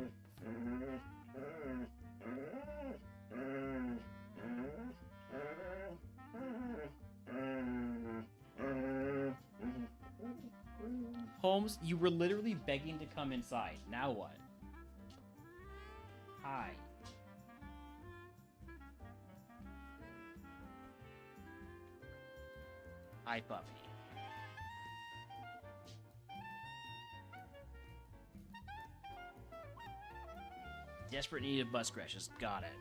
Holmes, you were literally begging to come inside. Now what? Hi. Hi, puppy. Desperate need of butt scratches. Got it.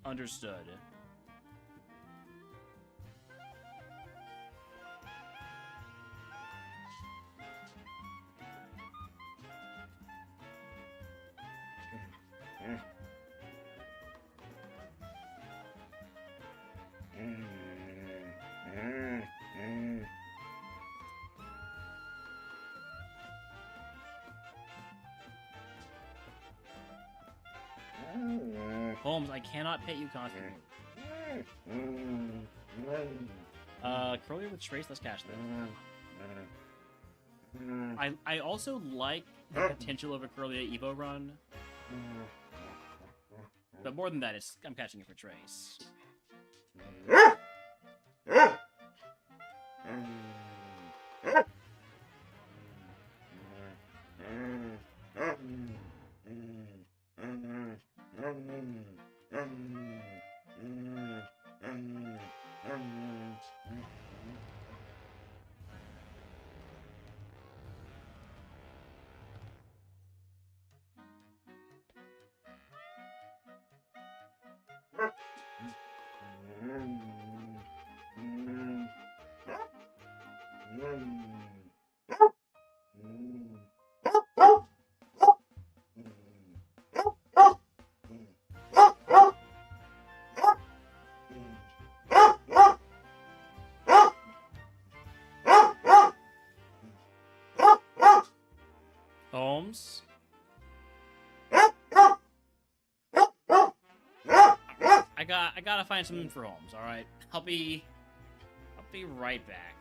Understood. Holmes, I cannot pet you constantly. Curlier with Trace, let's catch them. I also like the potential of a Curlia Evo run. But more than that, I'm catching it for Trace. Holmes? I gotta find something for Holmes, alright? I'll be right back.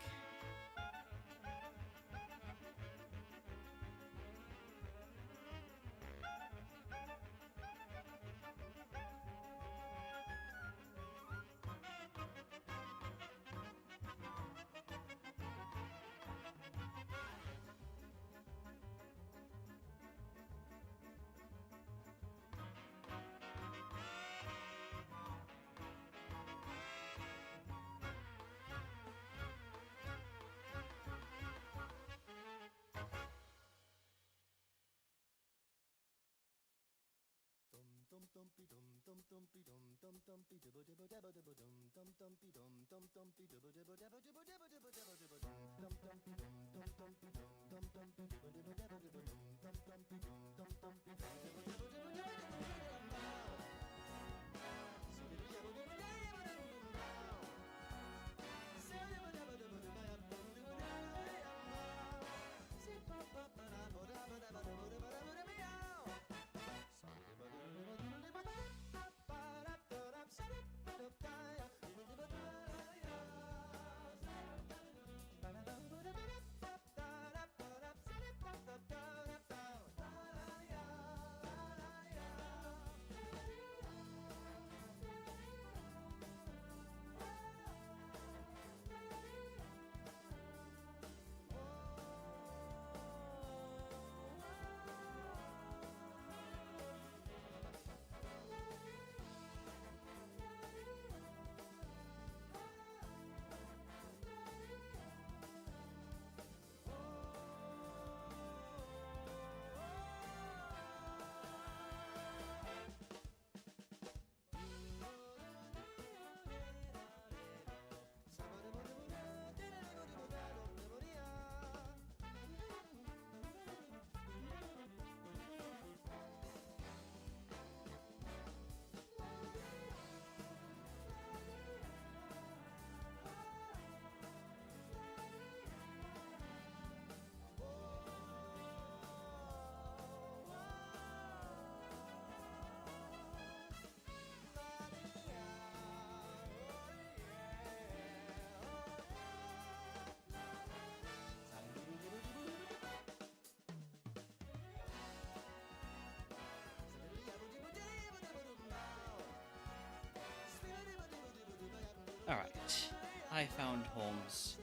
Alright, I found Holmes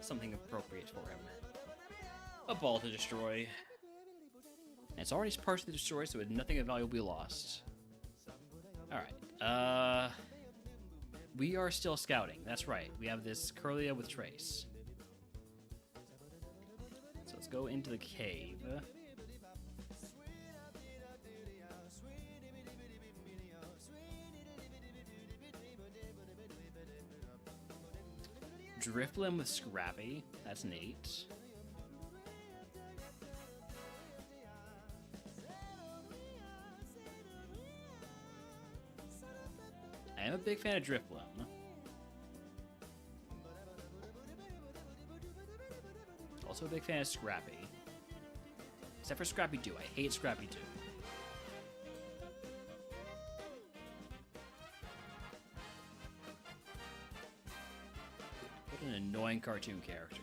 something appropriate for him. A ball to destroy. And it's already partially destroyed, so nothing of value will be lost. Alright, we are still scouting. That's right, we have this Curlia with Trace. So let's go into the cave. Drifblim with Scrappy. That's neat. I am a big fan of Drifblim. Also a big fan of Scrappy. Except for Scrappy 2. I hate Scrappy 2. What an annoying cartoon character.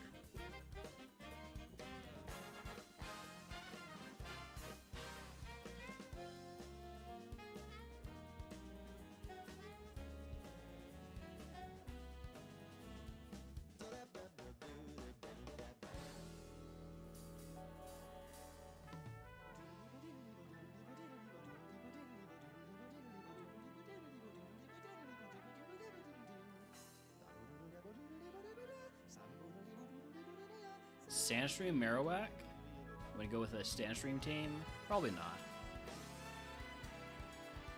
Sandstream Marowak? I'm gonna go with a Sandstream team? Probably not.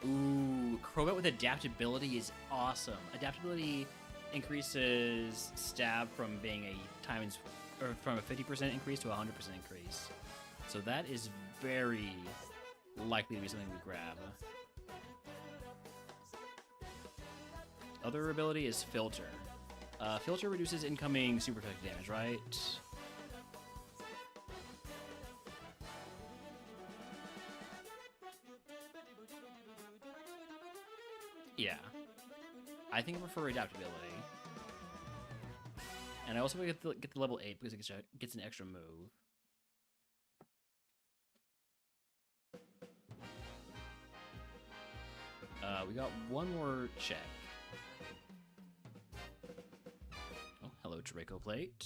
Ooh, Crobat with adaptability is awesome. Adaptability increases stab from being from a 50% increase to a 100% increase. So that is very likely to be something we grab. Other ability is Filter. Filter reduces incoming super effective damage, right? Yeah. I think I prefer adaptability. And I also get the level 8 because it gets an extra move. We got one more check. Oh, hello, Draco Plate.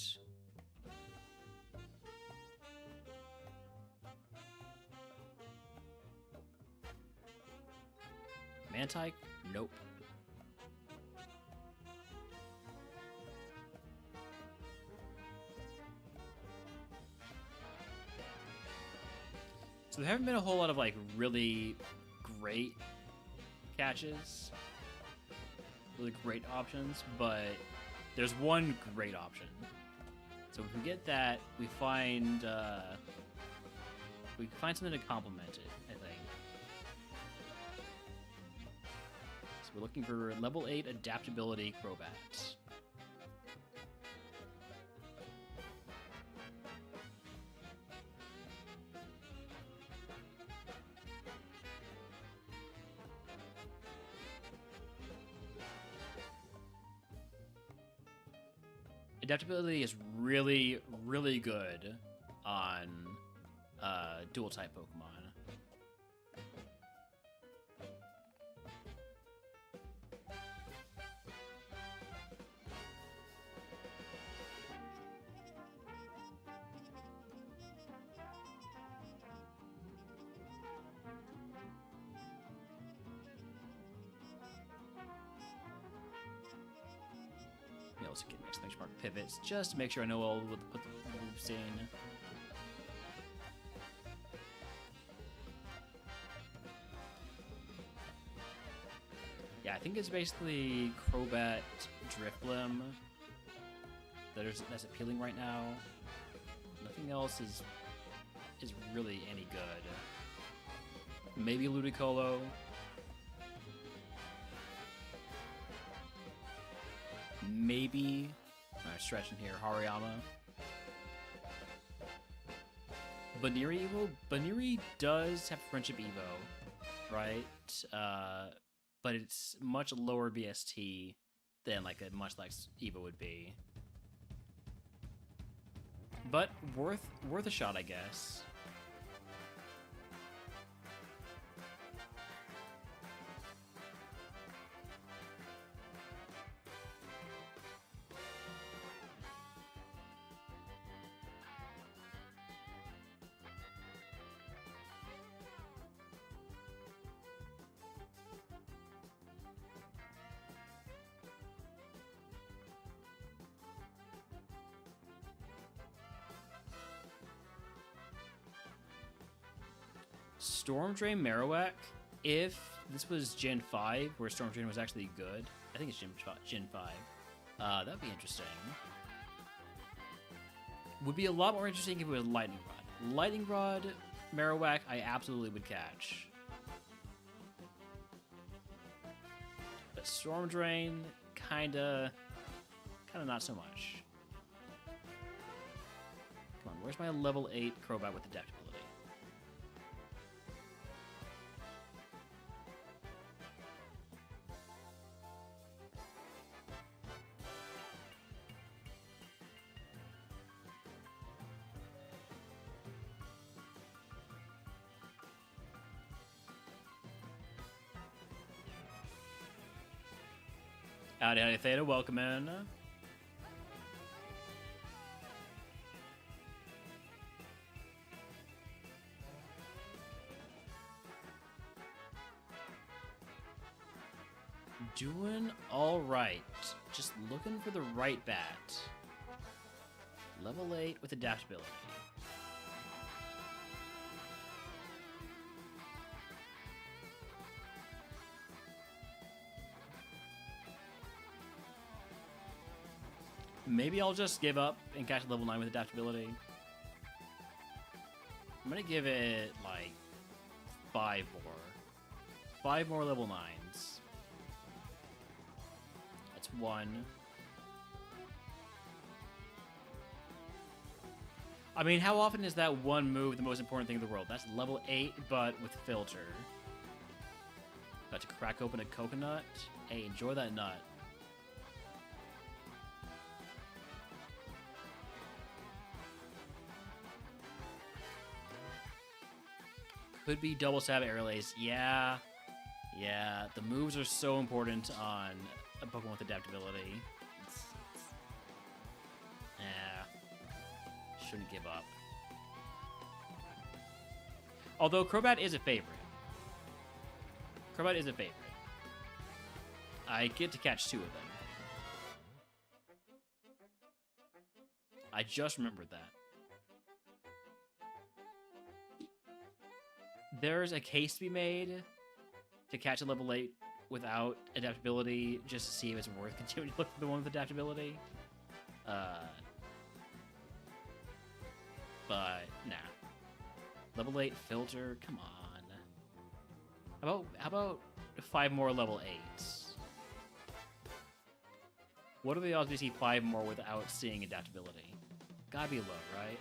Mantike? Nope. So there haven't been a whole lot of like really great catches, really great options, but there's one great option. So if we get that, we find something to complement it, I think. So we're looking for level 8 adaptability Crobat. Adaptability is really, really good on dual type Pokemon. We also get exclamation mark pivots just to make sure I know all what to put the moves in. Yeah, I think it's basically Crobat Drifblim that's appealing right now. Nothing else is really any good. Maybe Ludicolo. Maybe, I'm stretching here, Hariyama. Baniri Evo? Baniri does have Friendship Evo, right? But it's much lower BST than like a much like Evo would be. But worth a shot, I guess. Storm Drain Marowak, if this was Gen 5, where Storm Drain was actually good, I think it's Gen 5, that'd be interesting. Would be a lot more interesting if it was Lightning Rod. Lightning Rod Marowak, I absolutely would catch. But Storm Drain, kinda not so much. Come on, where's my level 8 Crobat with adaptability? Howdy, Theta, welcome in. Doing all right. Just looking for the right bat. Level 8 with adaptability. Maybe I'll just give up and catch level 9 with adaptability. I'm gonna give it, like, 5 more. 5 more level 9s. That's 1. I mean, how often is that one move the most important thing in the world? That's level 8, but with filter. About to crack open a coconut. Hey, enjoy that nut. Could be double stab airlays. Yeah. Yeah, the moves are so important on a Pokemon with adaptability. Shouldn't give up. Although Crobat is a favorite. Crobat is a favorite. I get to catch 2 of them. I just remembered that. There's a case to be made to catch a level 8 without adaptability, just to see if it's worth continuing to look for the one with adaptability. But nah. Level 8 filter, come on. How about 5 more level 8s? What are the odds we see 5 more without seeing adaptability? Gotta be low, right?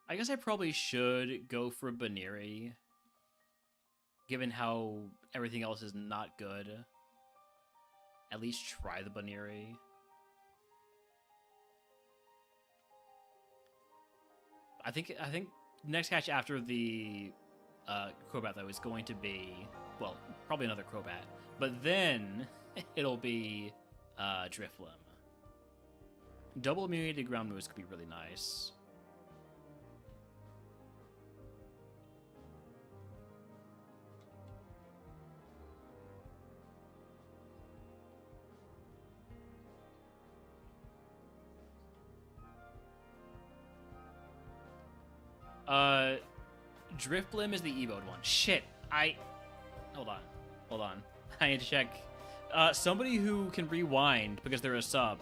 I guess I probably should go for Baneri, given how everything else is not good. At least try the Baneri. I think next catch after the Crobat though is going to be, well, probably another Crobat, but then it'll be Drifloom. Double immunity to ground moves could be really nice. Drifblim is the Evoed one. Shit, hold on. I need to check. Somebody who can rewind because they're a sub.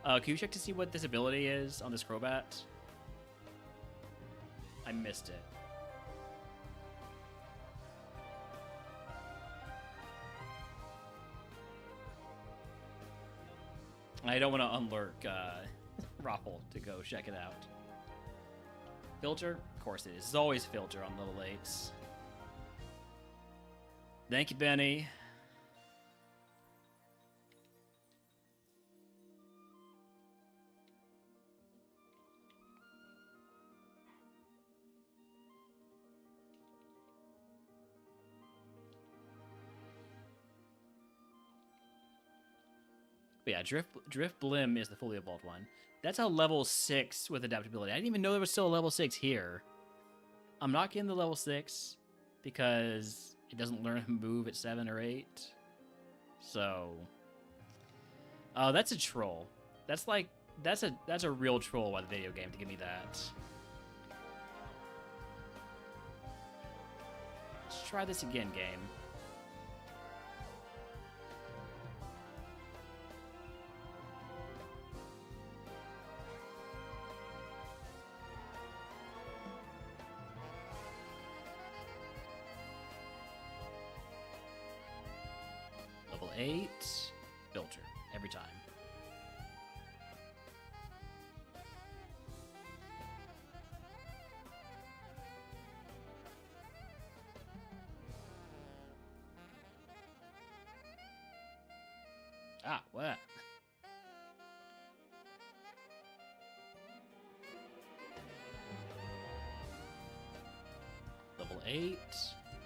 Can you check to see what this ability is on this Crobat? I missed it. I don't want to unlurk Raffle to go check it out. Filter? Of course it is. It's always filter on level 8s. Thank you, Benny. But yeah, Drifblim is the fully evolved one. That's a level 6 with adaptability. I didn't even know there was still a level 6 here. I'm not getting the level 6 because it doesn't learn a move at 7 or 8. So, oh, that's a troll. That's a real troll by the video game to give me that. Let's try this again, game. Level 8, filter, every time. Level 8.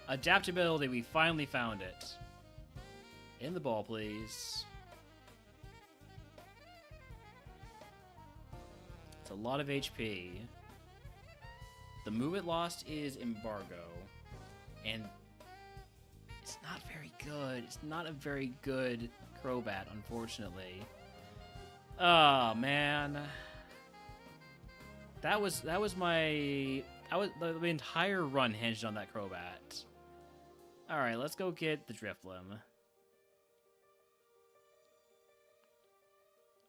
Adaptability, we finally found it. In the ball, please. It's a lot of HP. The move it lost is Embargo. And it's not very good. It's not a very good Crobat, unfortunately. Oh, man. The entire run hinged on that Crobat. Alright, let's go get the Drifblim.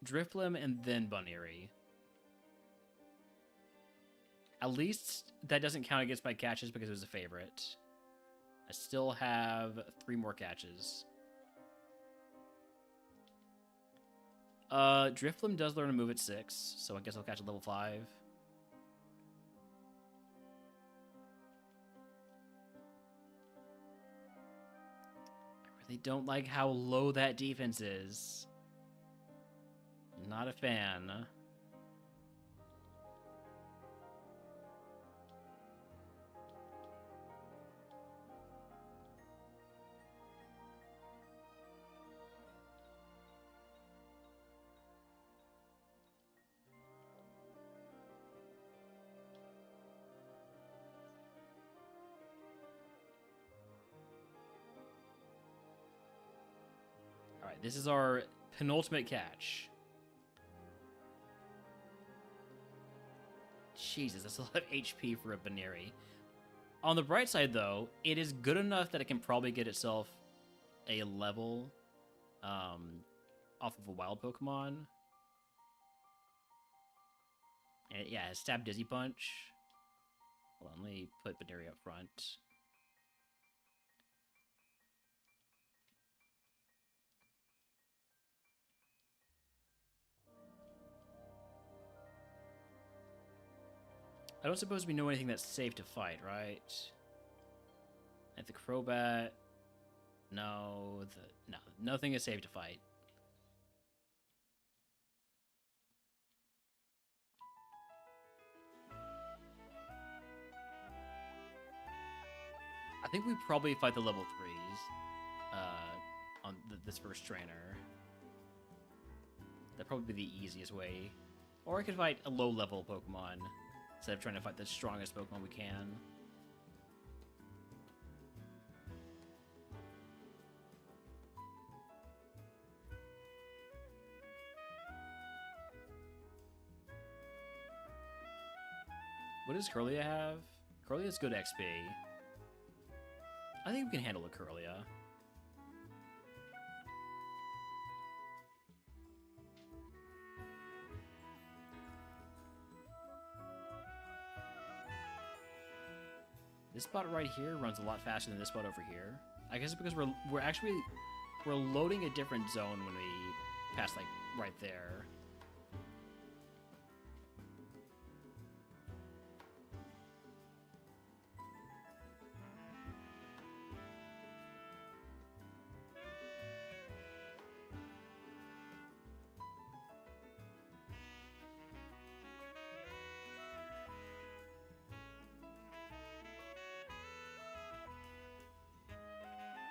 Drifblim and then Buneary. At least that doesn't count against my catches because it was a favorite. I still have 3 more catches. Drifblim does learn a move at 6, so I guess I'll catch at level 5. I really don't like how low that defense is. Not a fan. Alright, this is our penultimate catch. Jesus, that's a lot of HP for a Buneary. On the bright side, though, it is good enough that it can probably get itself a level off of a wild Pokemon. And yeah, it Stab Dizzy Punch. Hold on, let me put Buneary up front. I don't suppose we know anything that's safe to fight, right? Like the Crobat. No, nothing is safe to fight. I think we probably fight the level 3s on this first trainer. That'd probably be the easiest way. Or I could fight a low-level Pokemon instead of trying to fight the strongest Pokemon we can. What does Kirlia have? Kirlia's good XP. I think we can handle a Kirlia. This spot right here runs a lot faster than this spot over here. I guess it's because we're loading a different zone when we pass like right there.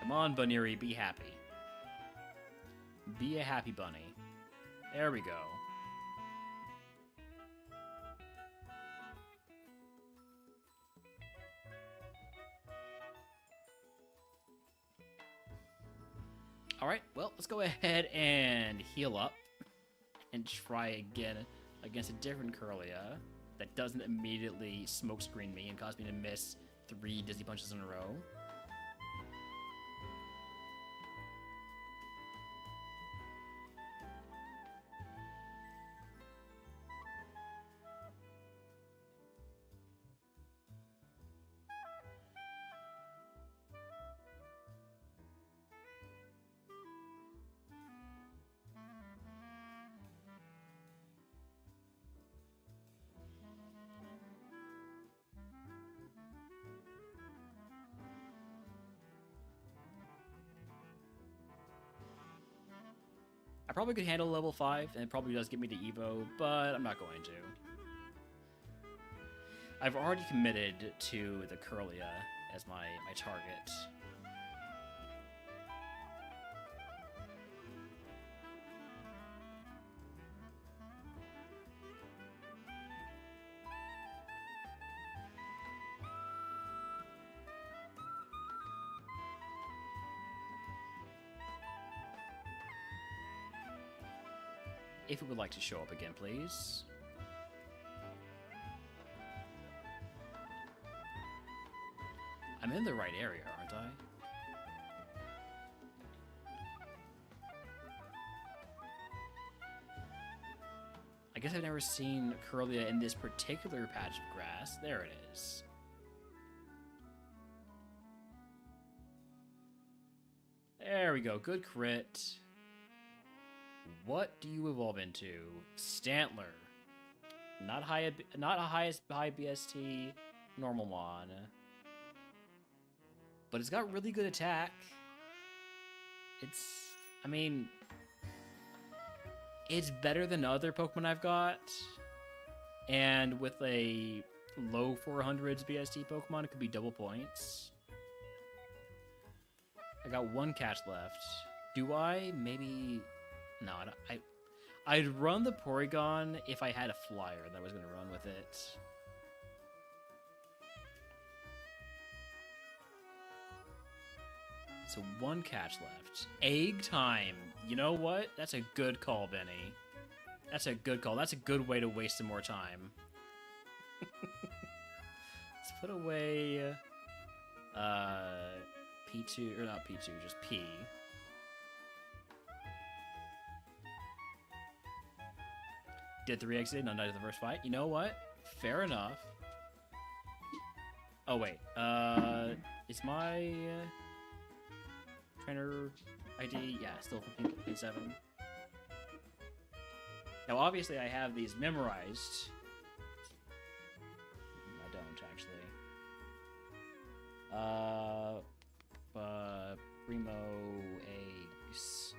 Come on, Buneary, be happy. Be a happy bunny. There we go. Alright, well, let's go ahead and heal up. And try again against a different Kirlia that doesn't immediately smokescreen me and cause me to miss 3 Dizzy Punches in a row. I probably could handle level 5, and it probably does get me to Evo, but I'm not going to. I've already committed to the Curlia as my target. If it would like to show up again, please. I'm in the right area, aren't I? I guess I've never seen Curlia in this particular patch of grass. There it is. There we go. Good crit. What do you evolve into? Stantler. Not high BST Normalmon. But it's got really good attack. I mean, it's better than other Pokemon I've got. And with a low 400s BST Pokemon, it could be double points. I got one catch left. Do I? Maybe... No, I'd run the Porygon if I had a flyer that was going to run with it. So one catch left. Egg time. You know what? That's a good call, Benny. That's a good call. That's a good way to waste some more time. Let's put away P2, or not P2, just P. Did 3 exited, none died in the first fight. You know what? Fair enough. Oh, wait. Is my trainer ID? Yeah, still 15.7. Now, obviously, I have these memorized. I don't, actually. Primo eggs.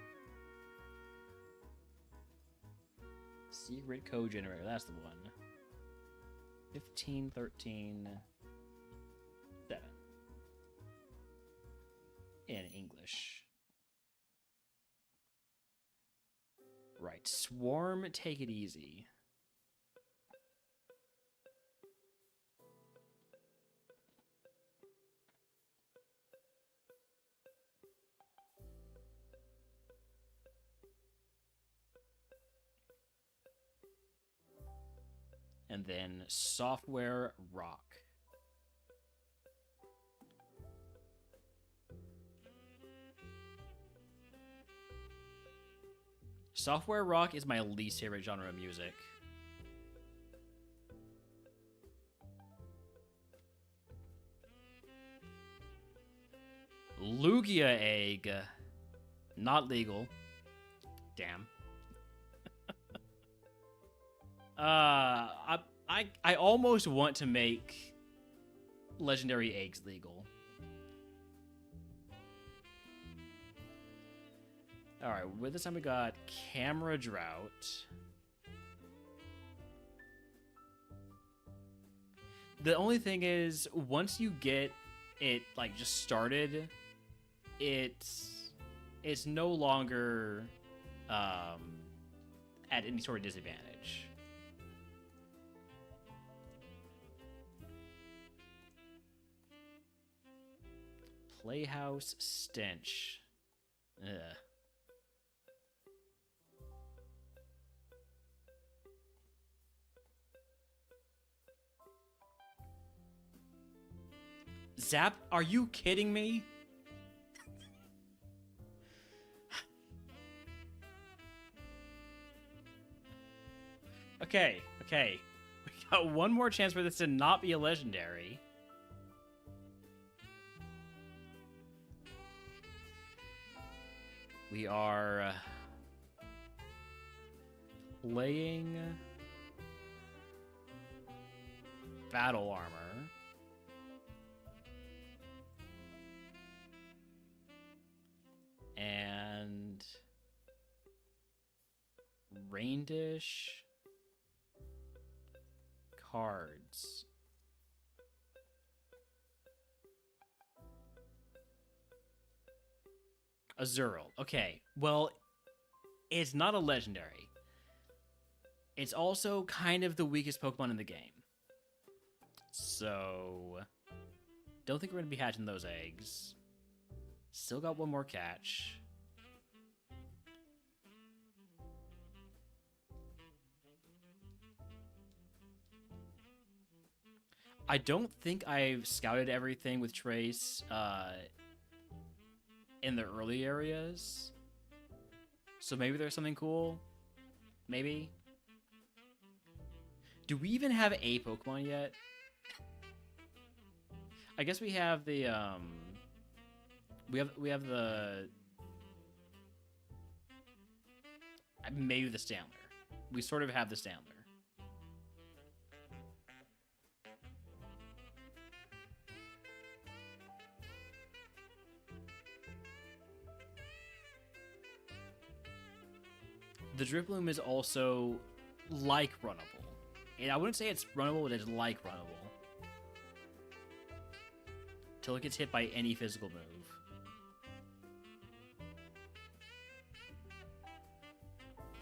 Secret code generator, that's the one. 15, 13, 7. In English. Right, Swarm, take it easy. And then Software Rock. Software Rock is my least favorite genre of music. Lugia egg. Not legal. Damn. I almost want to make legendary eggs legal. Alright, with this time we got Camera Drought. The only thing is, once you get it, like, just started, it's no longer at any sort of disadvantage. Playhouse Stench. Ugh. Zap, are you kidding me? Okay. We got one more chance for this to not be a legendary. We are playing Battle Armor. And Rain Dish cards. Azurill. Okay, well, it's not a legendary. It's also kind of the weakest Pokemon in the game. So, don't think we're going to be hatching those eggs. Still got one more catch. I don't think I've scouted everything with Trace in the early areas. So maybe there's something cool. Maybe. Do we even have a Pokemon yet? I guess we have the we have the maybe the Stantler. We sort of have the Stantler. The Driploom is also like runnable. And I wouldn't say it's runnable, but it's like runnable. Till it gets hit by any physical move.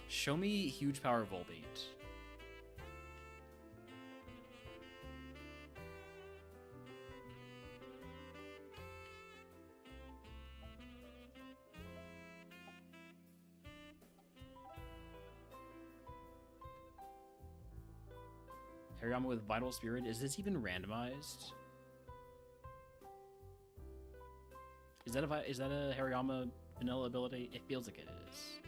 Show me huge power Volbeat. Hariyama with Vital Spirit. Is this even randomized? Is that a Hariyama vanilla ability? It feels like it is.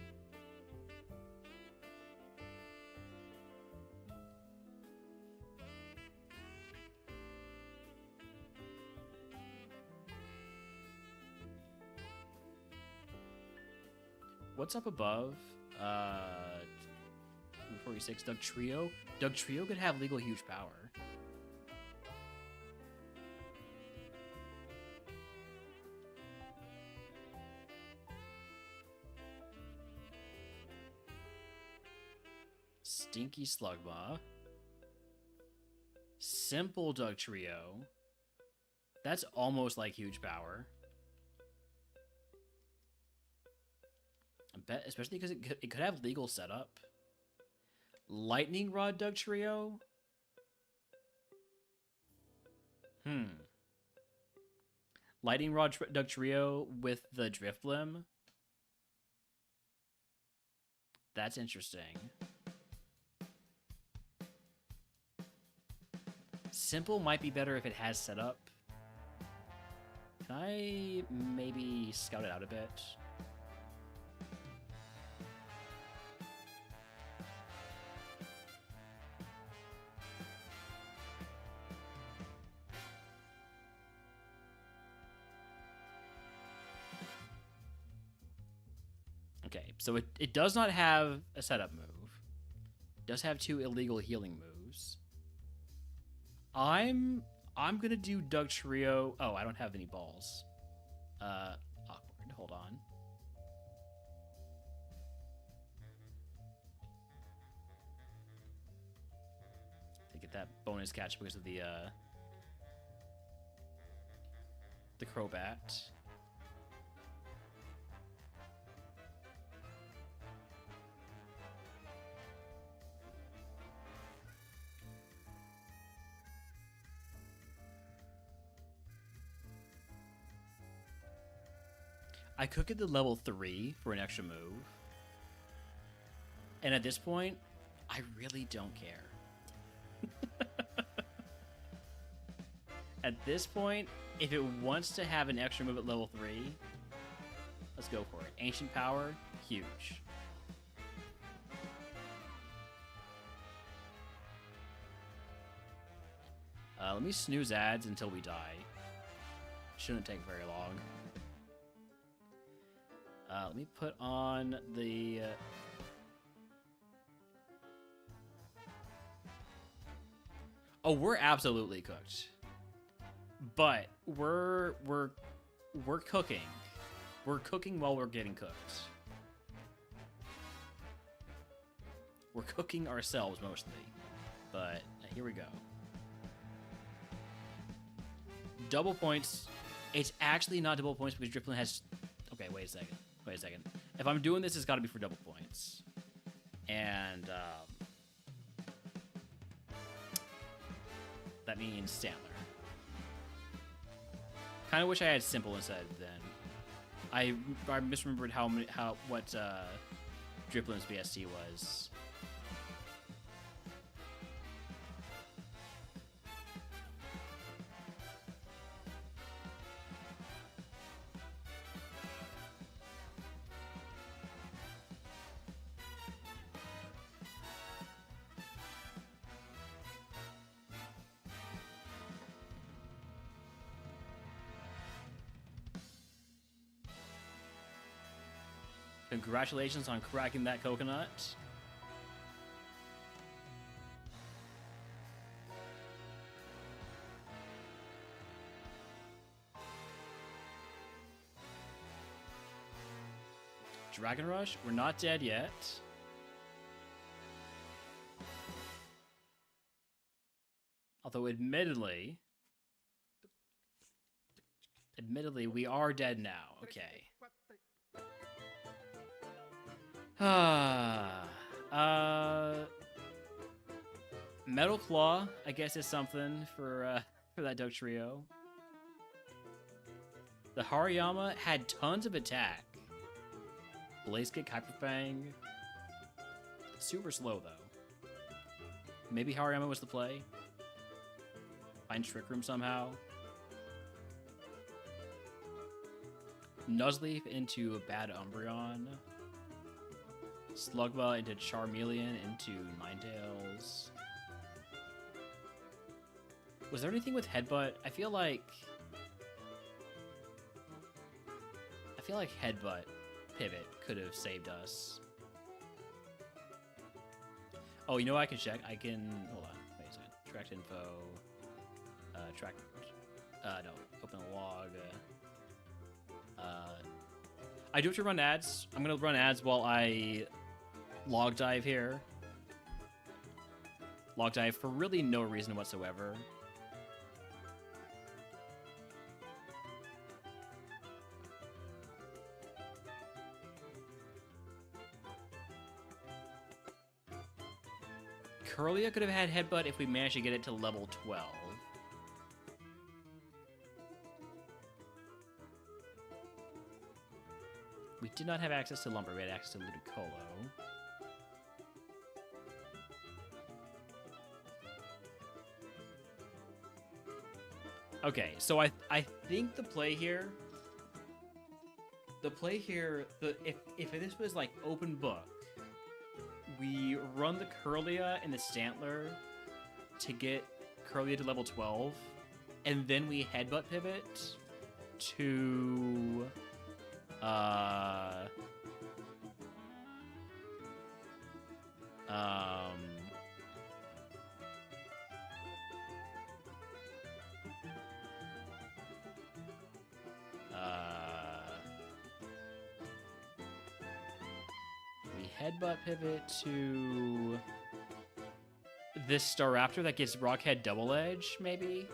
What's up above? 46 Doug Trio. Doug Trio could have legal huge power. Stinky Slugma. Simple Doug Trio. That's almost like huge power. I bet, especially because it could have legal setup. Lightning Rod Doug Trio? Lightning Rod Doug Trio with the Drifblim? That's interesting. Simple might be better if it has setup. Can I maybe scout it out a bit? Okay, so it does not have a setup move. It does have 2 illegal healing moves. I'm gonna do Doug Trio. Oh, I don't have any balls. Awkward. Hold on. To get that bonus catch because of the Crobat. I could get the level 3 for an extra move. And at this point, I really don't care. At this point, if it wants to have an extra move at level 3, let's go for it. Ancient Power, huge. Let me snooze ads until we die. Shouldn't take very long. Let me put on the... Oh, we're absolutely cooked. But we're cooking. We're cooking while we're getting cooked. We're cooking ourselves mostly. But here we go. Double points. It's actually not double points because Dripplin has... Okay, Okay, wait a second. Wait a second. If I'm doing this, it's got to be for double points. And that means Stantler. Kind of wish I had simple instead. Then I misremembered what Driplin's BST was. Congratulations on cracking that coconut. Dragon Rush? We're not dead yet. Although admittedly, we are dead now. Okay. Metal Claw, I guess, is something for that Doug Trio. The Hariyama had tons of attack. Blaze Kick, Hyper Fang. Super slow though. Maybe Hariyama was the play. Find Trick Room somehow. Nuzleaf into Bad Umbreon. Slugma into Charmeleon into Ninetales. Was there anything with Headbutt? I feel like Headbutt Pivot could have saved us. Oh, you know what I can check? I can hold on. Wait a second. Tracked info. No. Open a log. I do have to run ads. I'm gonna run ads while I log dive here. Log dive for really no reason whatsoever. Curlia could have had Headbutt if we managed to get it to level 12. We did not have access to Lumber, we had access to Ludicolo. Okay, so I think the play here, if this was like open book, we run the Curlia and the Stantler to get Curlia to level 12, and then we Headbutt pivot to we Headbutt pivot to this Staraptor that gets Rockhead Double Edge, maybe?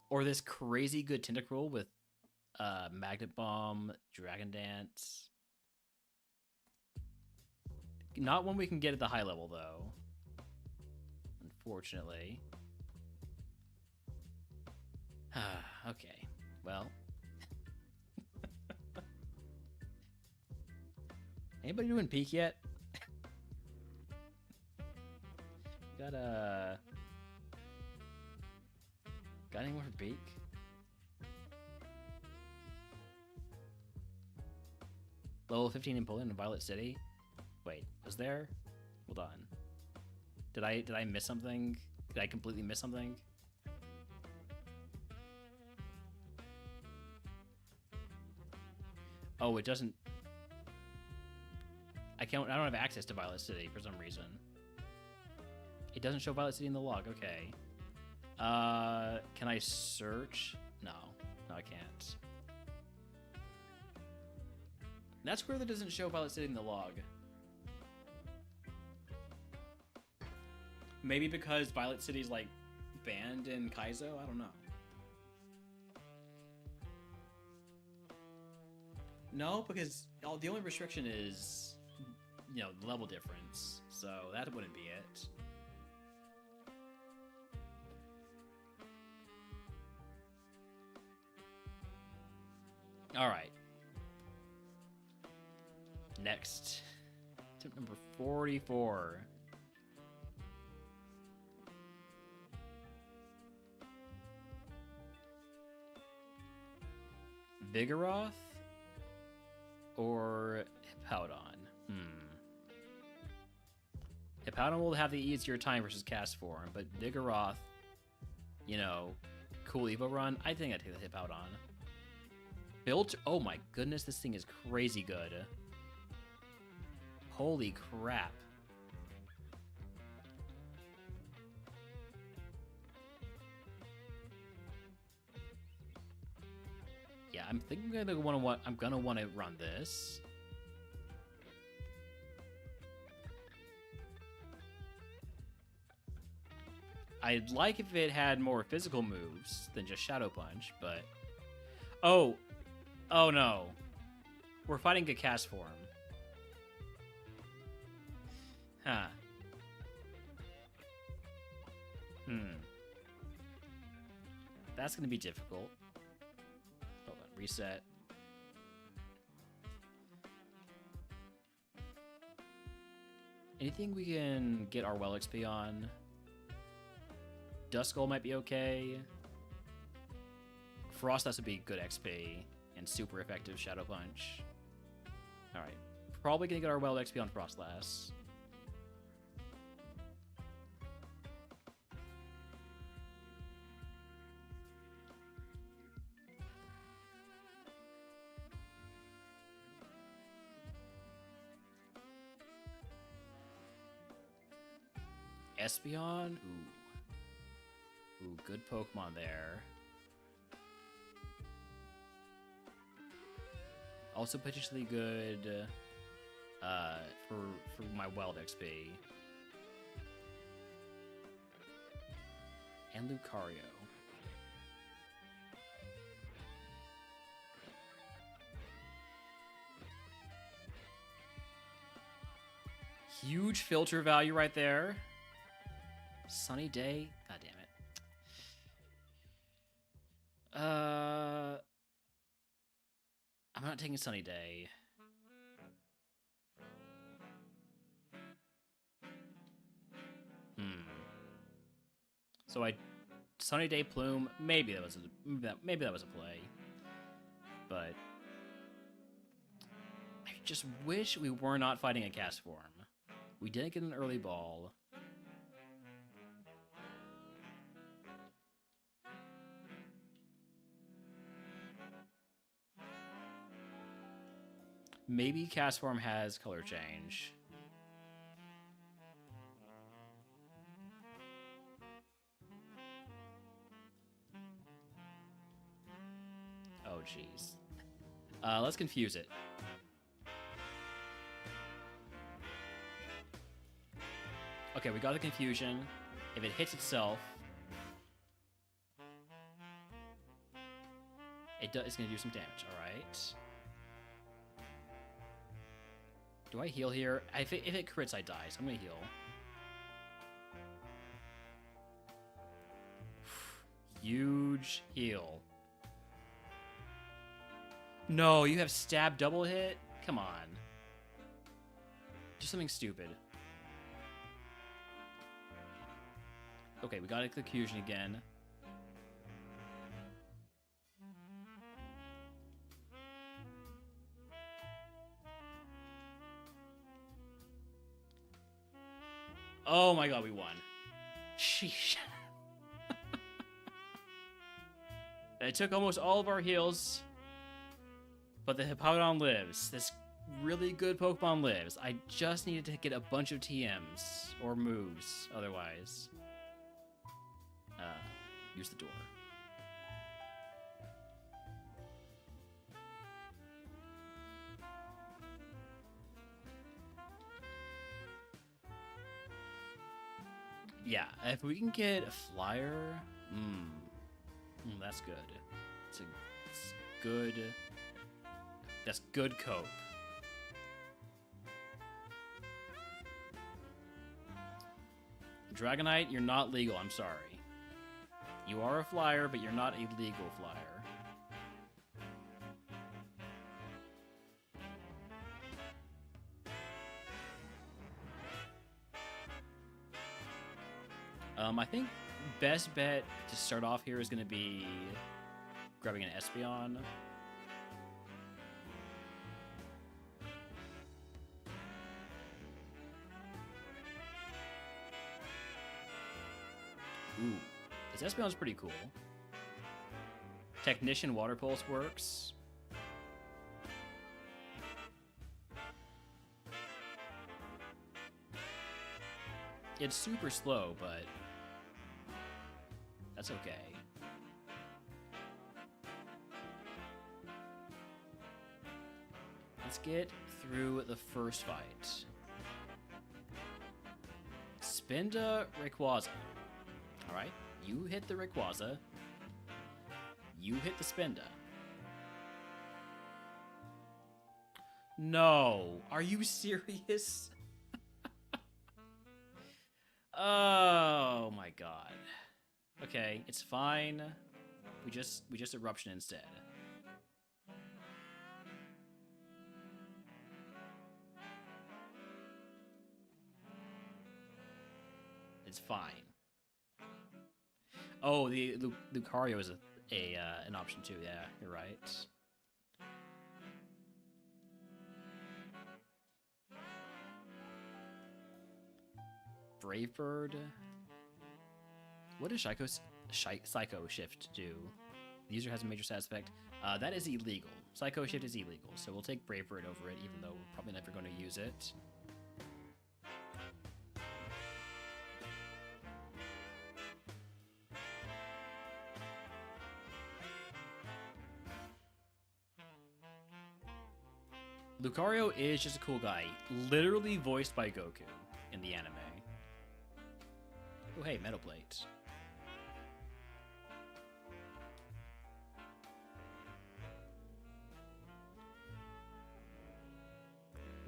Or this crazy good Tentacruel with Magnet Bomb, Dragon Dance. Not one we can get at the high level, though. Unfortunately. Okay, well. Anybody doing peak yet? Got any more for peak? Level 15 in Poland and Violet City? Wait, was there? Hold on. Did I miss something? Did I completely miss something? Oh, it doesn't. I don't have access to Violet City for some reason. It doesn't show Violet City in the log. Okay. Can I search? No, I can't. That's weird that doesn't show Violet City in the log. Maybe because Violet City's like banned in Kaizo? I don't know. No, because the only restriction is, you know, the level difference. So that wouldn't be it. All right. Next. Tip number 44. Vigoroth or Hippowdon? Hippowdon will have the easier time versus cast form, but Vigoroth, you know, cool Evo run. I think I'd take the Hippowdon. Built. Oh my goodness, this thing is crazy good. Holy crap. Yeah, I'm thinking I'm gonna want to run this. I'd like if it had more physical moves than just Shadow Punch, but oh no, we're fighting a cast form. Huh. That's gonna be difficult. Hold on, reset. Anything we can get our well XP on? Duskull might be okay. Frostlass would be good XP and super effective Shadow Punch. Alright. Probably gonna get our well XP on Frostlass. Espeon? Ooh, good Pokemon there. Also potentially good for my Wild XP. And Lucario. Huge filter value right there. Sunny Day? God damn it. I'm not taking Sunny Day. So Sunny Day Plume, maybe that was a play. But I just wish we were not fighting a cast form. We didn't get an early ball. Maybe cast form has color change. Oh, jeez. Let's confuse it. Okay, we got the confusion. If it hits itself, it's gonna do some damage. All right. Do I heal here? If it crits, I die, so I'm gonna heal. Huge heal. No, you have stab double hit? Come on. Do something stupid. Okay, we got a confusion again. Oh my god, we won. Sheesh. It took almost all of our heals, but the Hippowdon lives. This really good Pokemon lives. I just needed to get a bunch of TMs or moves otherwise. Use the door. Yeah, if we can get a flyer, that's good. It's good. That's good cope. Dragonite, you're not legal. I'm sorry. You are a flyer, but you're not a legal flyer. I think best bet to start off here is going to be grabbing an Espeon. Ooh, this Espeon's pretty cool. Technician Water Pulse works. It's super slow, but that's okay. Let's get through the first fight. Spinda Rayquaza. Alright, you hit the Rayquaza. You hit the Spinda. No, are you serious? Oh my god. Okay, it's fine. We just eruption instead. It's fine. Oh, the Lucario is an option too. Yeah, you're right. Brave Bird. What does Psycho Shift do? The user has a major status effect. That is illegal. Psycho Shift is illegal, so we'll take Brave Bird over it, even though we're probably never going to use it. Lucario is just a cool guy, literally voiced by Goku in the anime. Oh hey, Metal Plate.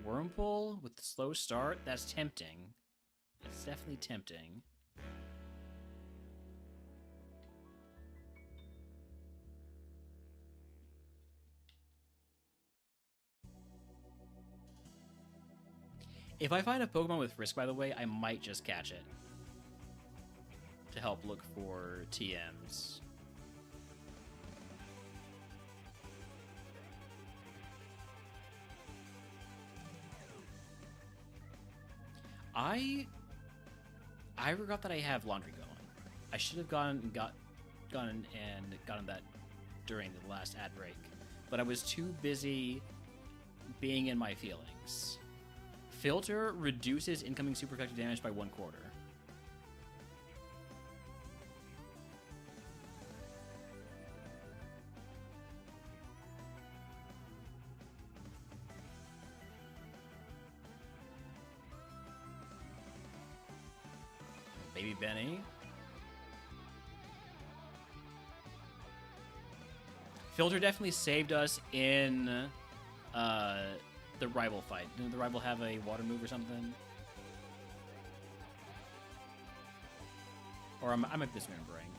Wurmple with the slow start, that's tempting. It's definitely tempting. If I find a Pokemon with Risk, by the way, I might just catch it to help look for TMs. I forgot that I have laundry going. I should have gone and gotten that during the last ad break, but I was too busy being in my feelings. Filter reduces incoming super effective damage by 1/4. Baby Benny. Filter definitely saved us in the rival fight. Didn't the rival have a water move or something? Or I might be misremembering.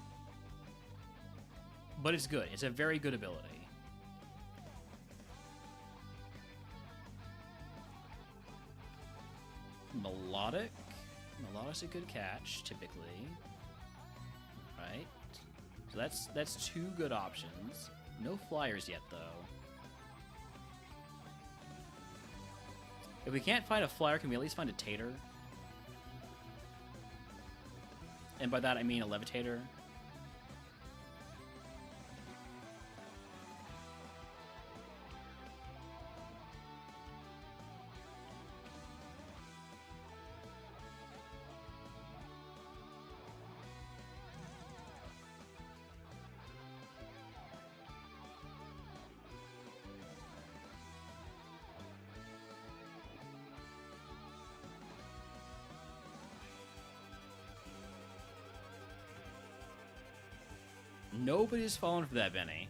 But it's good. It's a very good ability. Melodic. Melodic's a good catch, typically. Right. So that's two good options. No flyers yet, though. If we can't find a flyer, can we at least find a tater? And by that I mean a levitator. Nobody's falling for that, Benny.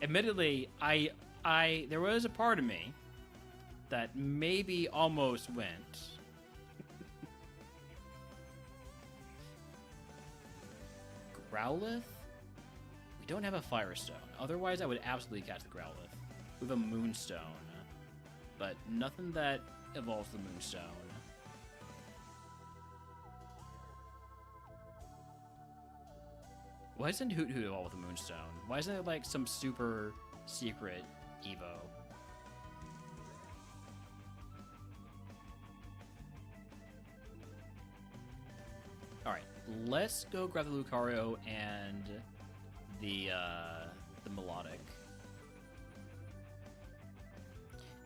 Admittedly, there was a part of me that maybe almost went. Growlithe? We don't have a Firestone. Otherwise, I would absolutely catch the Growlithe. We have a Moonstone, but nothing that evolves the Moonstone. Why doesn't Hoot Hoot evolve with the Moonstone? Why isn't it like some super secret Evo? Alright, let's go grab the Lucario and the Melodic.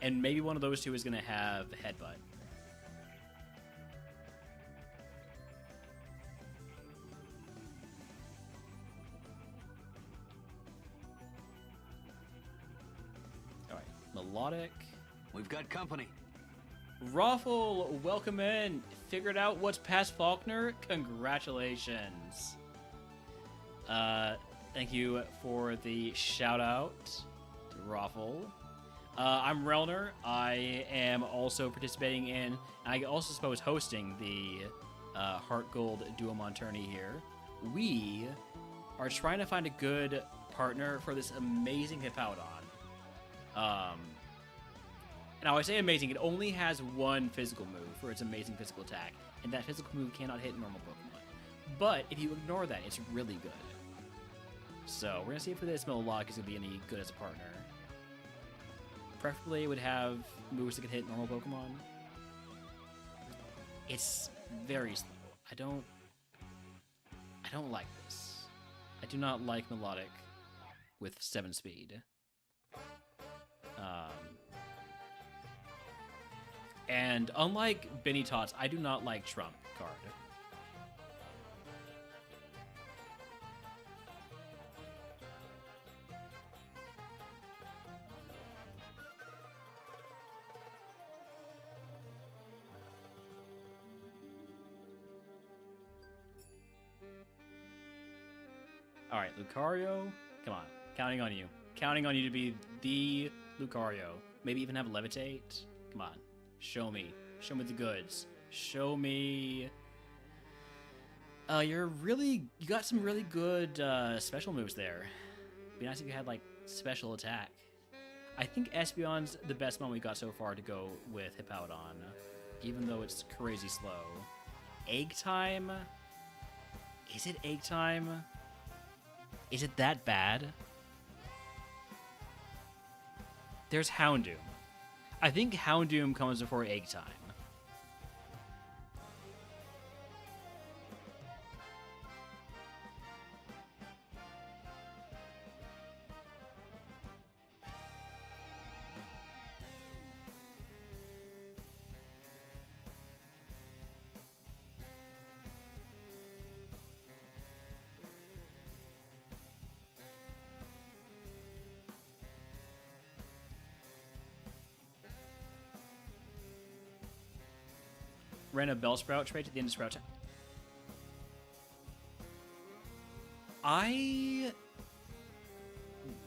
And maybe one of those two is going to have Headbutt. Alright, Melodic. We've got company. Raffle, welcome in. Figured out what's past Faulkner? Congratulations. Thank you for the shout out to Raffle. I'm Relner. I am also participating in, and I also suppose hosting the HeartGold DuoMon Tourney here. We are trying to find a good partner for this amazing Hippowdon. Now, I say amazing, it only has one physical move for its amazing physical attack, and that physical move cannot hit normal Pokemon. But if you ignore that, it's really good. So, we're going to see if this Melodic is going to be any good as a partner. Preferably, it would have moves that can hit normal Pokemon. It's very slow. I don't like this. I do not like Melodic with 7 speed. And unlike Benny Tots, I do not like Trump card. Alright, Lucario. Come on. Counting on you. Counting on you to be the Lucario. Maybe even have Levitate. Come on. Show me. Show me the goods. Show me... you got some really good special moves there. Be nice if you had, like, special attack. I think Espeon's the best one we got so far to go with Hippowdon, even though it's crazy slow. Egg Time? Is it Egg Time? Is it that bad? There's Houndoom. I think Houndoom comes before Egg Time. Ran a Bellsprout trade to the end of Sprout time.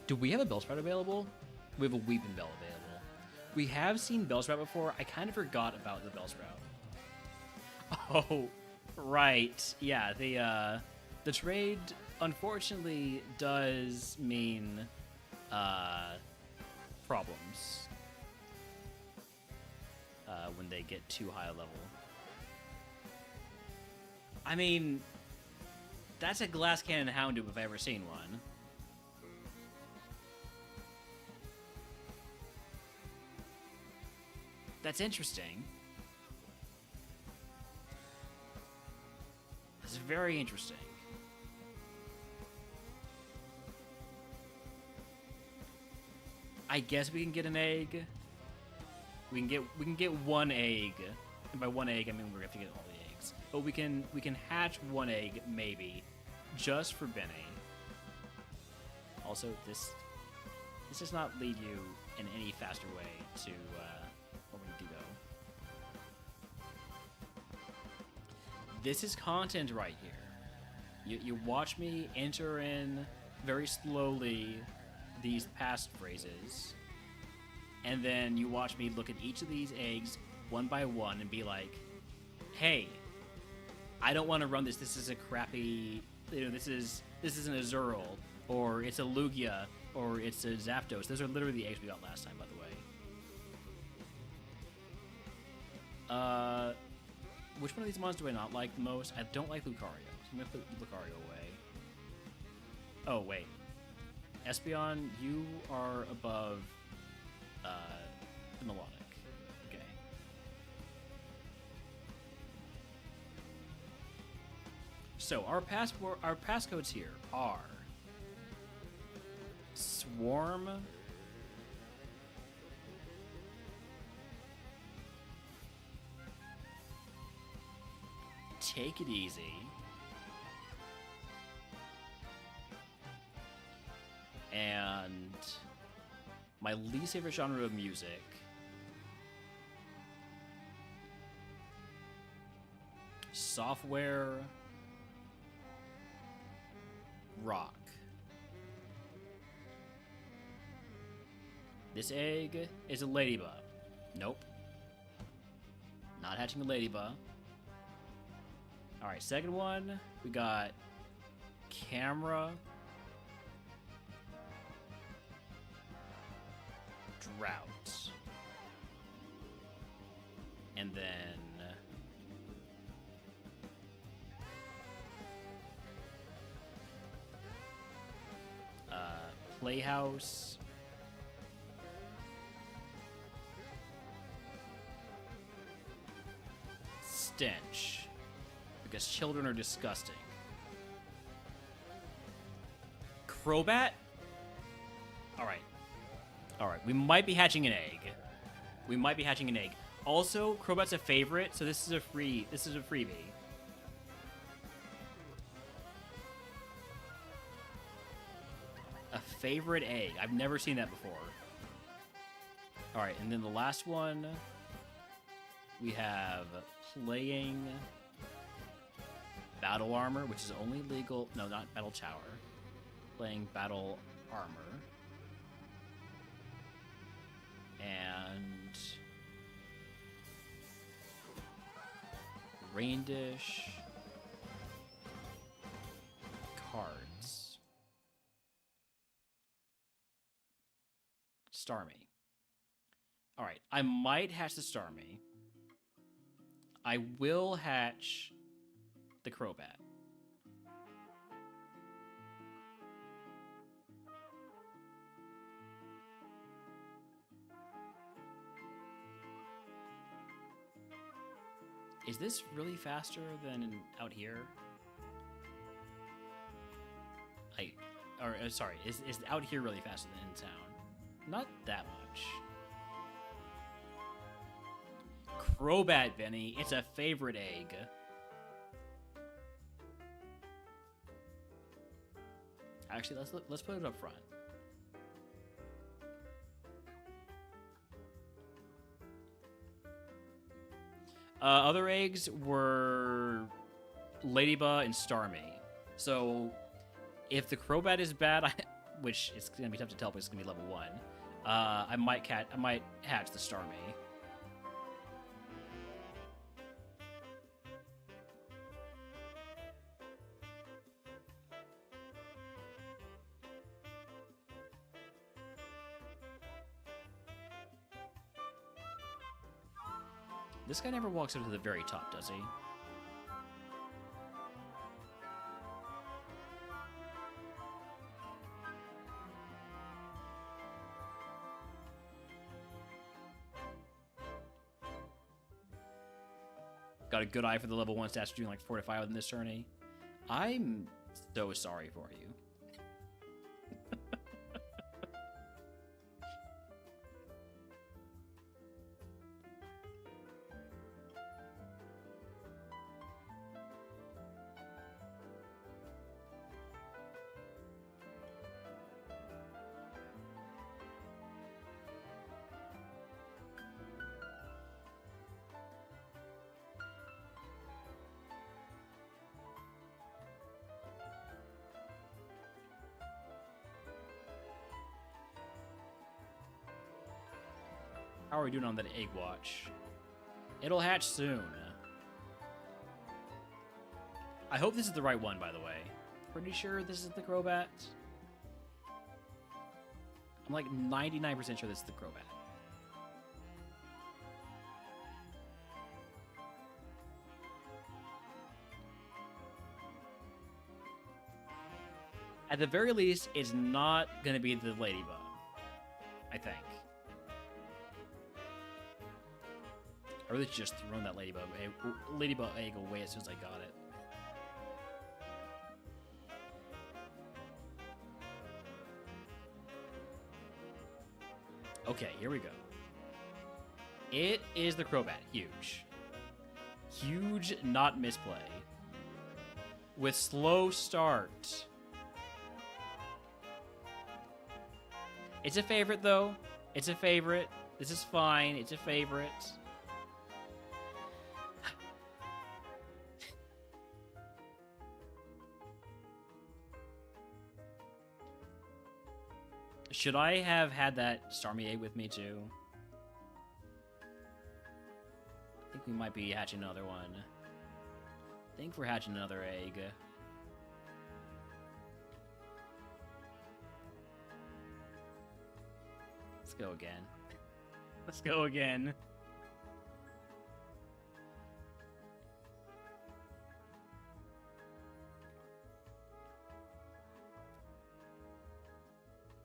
Do we have a Bellsprout available? We have a Weeping Bell available. We have seen Bellsprout before. I kind of forgot about the Bellsprout. Oh, right. Yeah, the trade unfortunately does mean problems when they get too high a level. I mean, that's a Glass Cannon Houndoom if I've ever seen one. That's interesting. That's very interesting. I guess we can get an egg. We can get one egg. And by one egg, I mean we're gonna have to get all the eggs. But we can hatch one egg, maybe, just for Benny. Also, this this does not lead you in any faster way to where we need to go. This is content right here. You watch me enter in very slowly these past phrases, and then you watch me look at each of these eggs one by one and be like, hey, I don't want to run this. This is a crappy, this isn't a Zerl, or it's a Lugia, or it's a Zapdos. Those are literally the eggs we got last time, by the way. Which one of these mons do I not like the most? I don't like Lucario. So I'm going to put Lucario away. Oh, wait. Espeon, you are above the Melodic. Okay. So, our passcodes here are Swarm, Take It Easy, and my least favorite genre of music, software rock. This egg is a ladybug. Nope. Not hatching a ladybug. Alright, second one, we got camera, drought, and then playhouse, stench, because children are disgusting. Crobat? Alright. Alright, we might be hatching an egg. Also, Crobat's a favorite, so this is a freebie. A favorite egg. I've never seen that before. Alright, and then the last one, we have playing battle armor, which is only legal. No, not battle tower. Playing battle armor. And rain dish. Cards. Starmie. Alright, I might hatch the Starmie. I will hatch the Crobat. Is this really faster than out here? Sorry, is out here really faster than in town? Not that much. Crobat, Benny. It's a favorite egg. Actually, let's put it up front. Other eggs were Ladybug and Starmie. So if the Crobat is bad, which it's gonna be tough to tell, but it's gonna be level 1. I might hatch the Starmie. This guy never walks up to the very top, does he? Got a good eye for the level 1 stats, doing like 4 to 5 within this tourney. I'm so sorry for you. How are we doing on that egg watch? It'll hatch soon. I hope this is the right one, by the way. Pretty sure this is the Crobat. I'm like 99% sure this is the Crobat. At the very least, it's not going to be the Ladybug, I think. I really just thrown that Ladybug egg away as soon as I got it. Okay, here we go. It is the Crobat. Huge. Huge not misplay. With slow start. It's a favorite, though. It's a favorite. This is fine. It's a favorite. Should I have had that Starmie egg with me, too? I think we might be hatching another one. I think we're hatching another egg. Let's go again. Let's go again.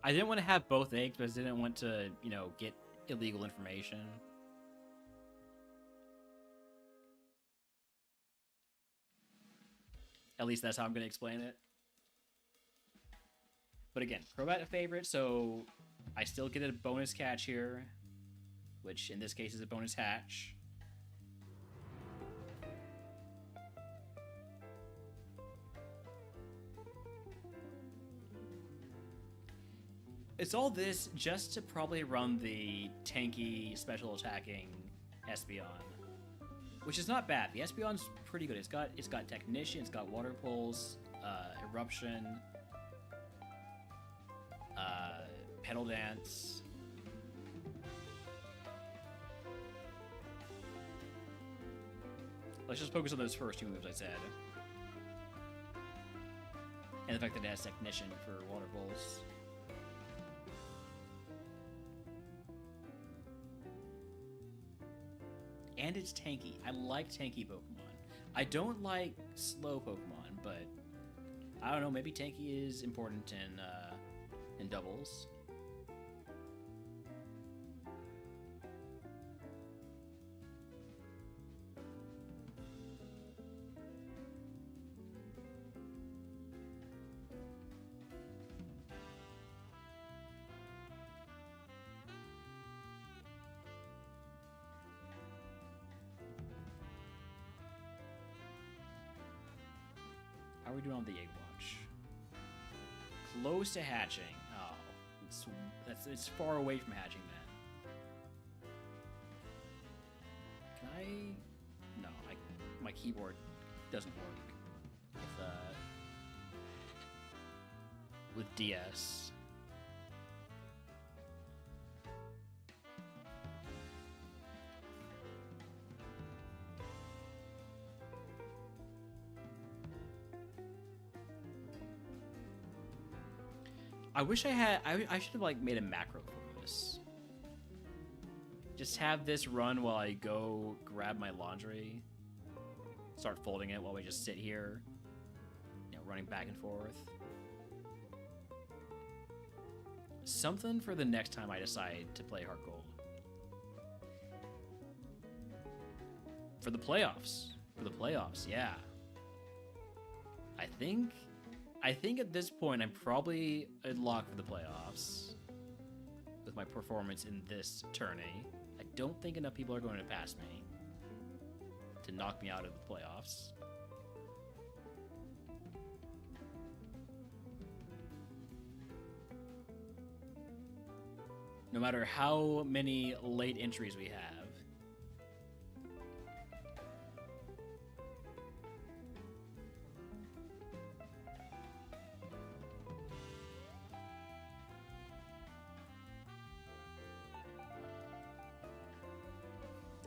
I didn't want to have both eggs, but I didn't want to, you know, get illegal information. At least that's how I'm going to explain it. But again, Crobat a favorite, so I still get a bonus catch here, which in this case is a bonus hatch. It's all this just to probably run the tanky special attacking Espeon, which is not bad. The Espeon's pretty good. It's got Technician, it's got Water Pulse, Eruption, Petal Dance. Let's just focus on those first two moves I said. And the fact that it has Technician for Water Pulse. And it's tanky. I like tanky Pokemon. I don't like slow Pokemon, but I don't know, maybe tanky is important in doubles. How are we doing on the egg watch? Close to hatching. Oh, it's far away from hatching then. Can I? No, my keyboard doesn't work with DS. I wish I had. I should have like made a macro for this. Just have this run while I go grab my laundry. Start folding it while we just sit here, you know, running back and forth. Something for the next time I decide to play HeartGold. For the playoffs. For the playoffs, yeah. I think at this point, I'm probably in lock for the playoffs with my performance in this tourney. I don't think enough people are going to pass me to knock me out of the playoffs. No matter how many late entries we have.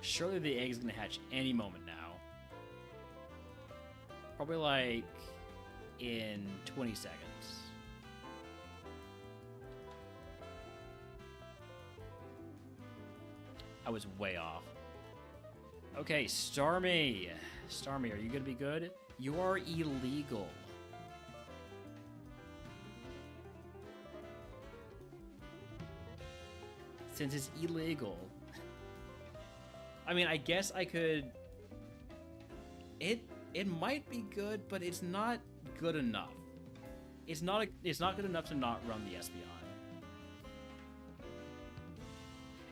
Surely the egg's gonna hatch any moment now. Probably like in 20 seconds. I was way off. Okay, Starmie. Starmie, are you gonna be good? You are illegal. Since it's illegal. I mean, I guess I could... It might be good, but it's not good enough. It's not good enough to not run the Espeon.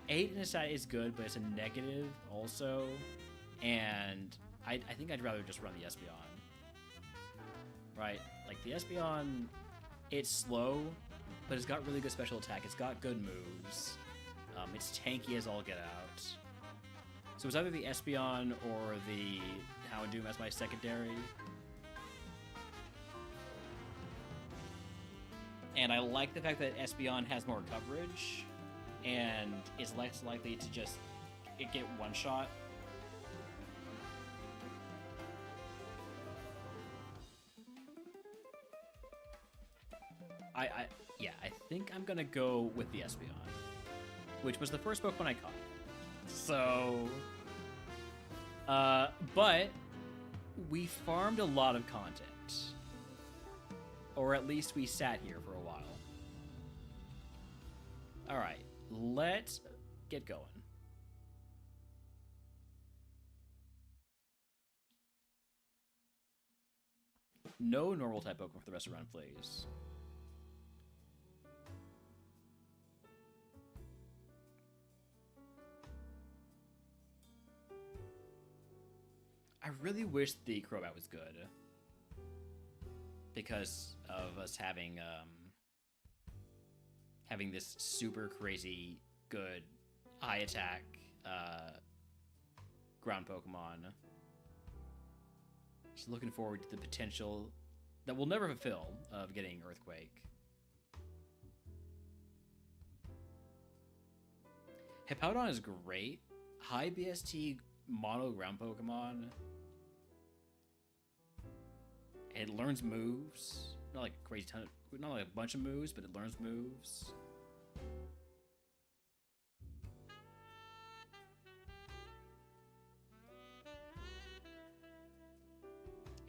8 in a stat is good, but it's a negative also. And I think I'd rather just run the Espeon. Right? Like, the Espeon, it's slow, but it's got really good special attack. It's got good moves. It's tanky as all get out. So it's either the Espeon or the Houndoom as my secondary. And I like the fact that Espeon has more coverage and is less likely to just get one shot. I think I'm gonna go with the Espeon, which was the first Pokemon I caught. So, but we farmed a lot of content, or at least we sat here for a while. All right, let's get going. No normal type Pokemon for the rest of the run, please. I really wish the Crobat was good because of us having this super crazy good high attack ground Pokemon. Just looking forward to the potential that we'll never fulfill of getting Earthquake. Hippowdon is great. High BST mono ground Pokemon. It learns moves. Not like a crazy ton of, not like a bunch of moves, but it learns moves.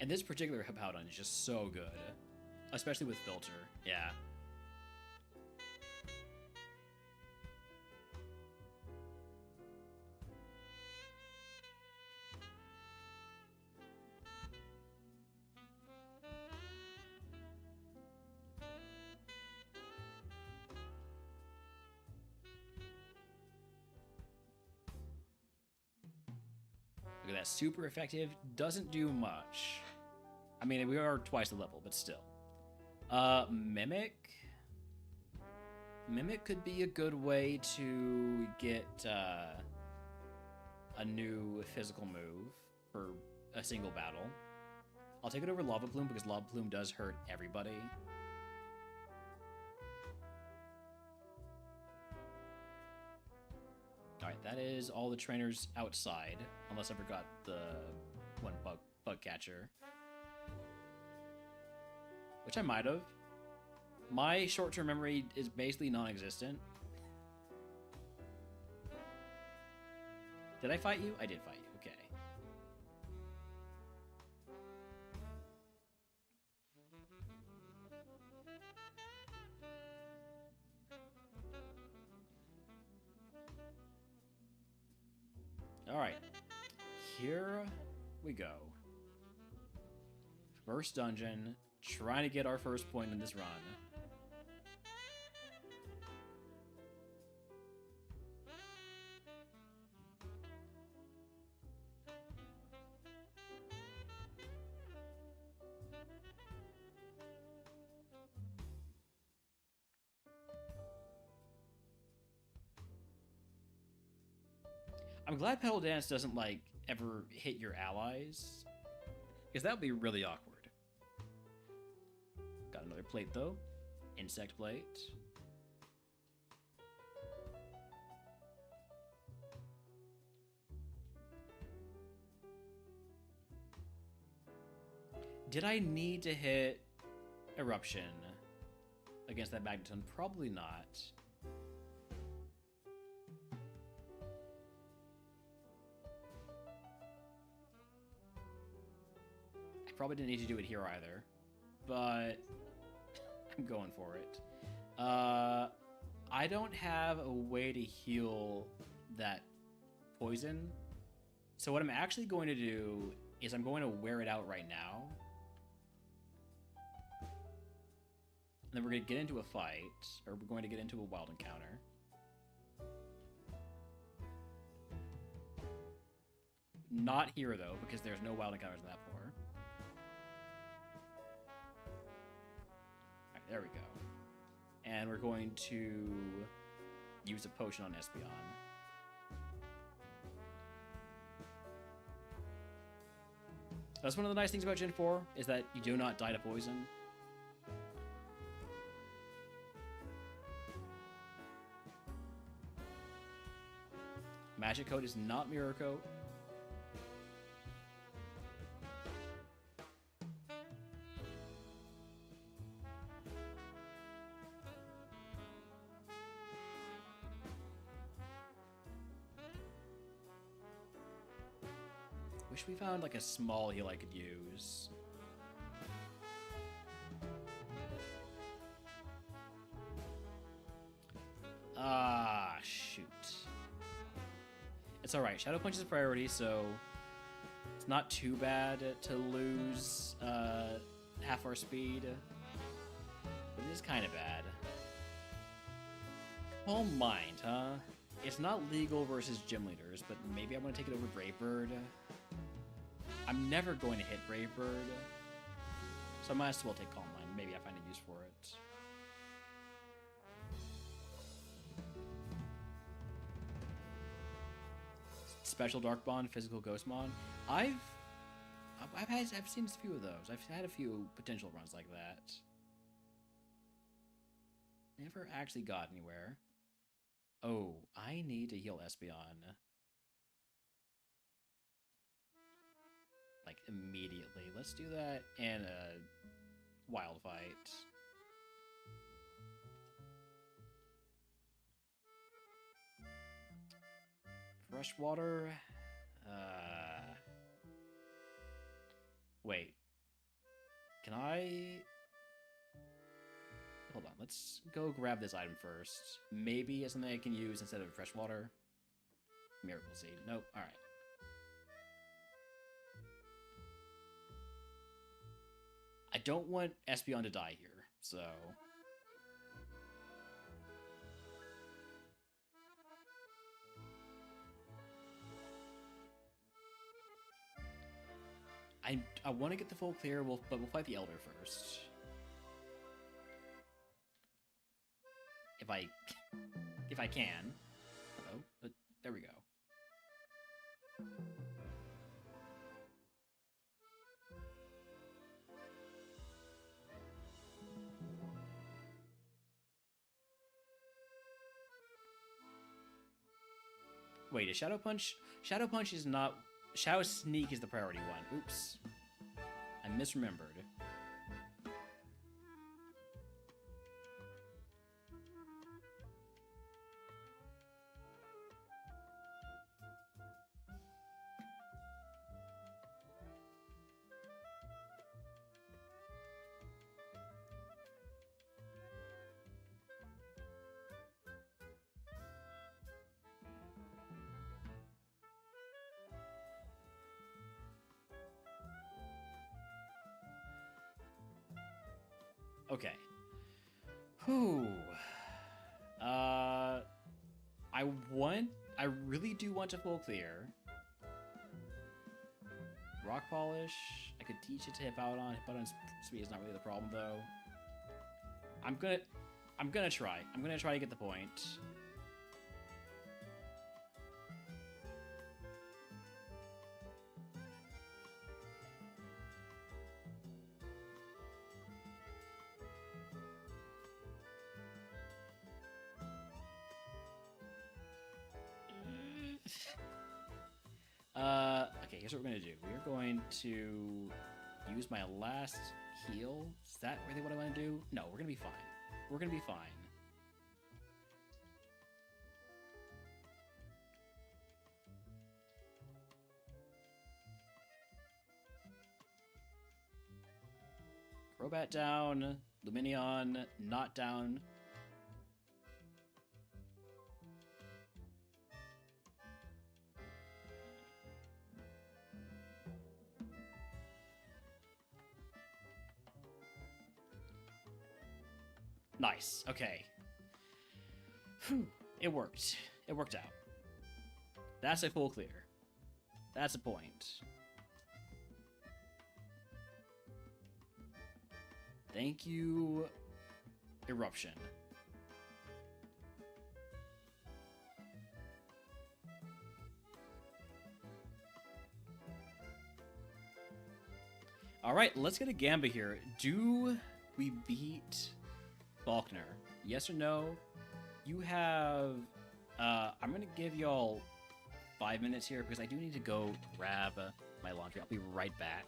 And this particular Hippowdon is just so good. Especially with Filter. Yeah. Look at that, super effective, doesn't do much. I mean, we are twice the level, but still. Mimic? Mimic could be a good way to get a new physical move for a single battle. I'll take it over Lava Plume because Lava Plume does hurt everybody. Alright, that is all the trainers outside, unless I forgot the one bug catcher. Which I might have. My short-term memory is basically non-existent. Did I fight you? I did fight you, okay. Alright, here we go. First dungeon, trying to get our first point in this run. I'm glad Pedal Dance doesn't, like, ever hit your allies, because that would be really awkward. Got another plate, though. Insect plate. Did I need to hit Eruption against that Magneton? Probably not. I probably didn't need to do it here either, but I'm going for it. I don't have a way to heal that poison, so what I'm actually going to do is I'm going to wear it out right now. And then we're going to get into a fight, or we're going to get into a wild encounter. Not here, though, because there's no wild encounters in that floor. Alright, there we go. And we're going to use a potion on Espeon. That's one of the nice things about Gen 4, is that you do not die to poison. Magic Coat is not Mirror Coat. Wish we found like a small heal I could use. Ah, shoot. It's alright. Shadow Punch is priority, so it's not too bad to lose half our speed. But it is kind of bad. Calm Mind, huh? It's not legal versus gym leaders, but maybe I want to take it over Brave Bird. I'm never going to hit Brave Bird, so I might as well take Calm Mind. Maybe I find a use for it. Special Dark Bond, Physical Ghost Mon. I've seen a few of those. I've had a few potential runs like that. Never actually got anywhere. Oh, I need to heal Espeon. Like, immediately. Let's do that in a wild fight. Freshwater. Wait. Can I... Hold on, let's go grab this item first. Maybe it's something I can use instead of freshwater. Miracle Seed. Nope, alright. I don't want Espeon to die here, so... I want to get the full clear, but we'll fight the Elder first. If I can. Hello? But there we go. Wait, is Shadow Punch? Shadow Punch is not... Shadow Sneak is the priority one. Oops. I misremembered. Okay. Whew. I really do want to full clear. Rock Polish. I could teach it to hip out on. Hip out on speed is not really the problem though. I'm gonna try. I'm gonna try to get the point. Okay, here's what we're gonna do. We're going to use my last heal? Is that really what I want to do? No, we're gonna be fine. We're gonna be fine. Crobat down, Luminion not down. Nice. Okay. Whew. It worked. It worked out. That's a full clear. That's a point. Thank you, Eruption. All right, let's get a Gamba here. Do we beat Faulkner? Yes or no? You have... I'm going to give y'all 5 minutes here because I do need to go grab my laundry. I'll be right back.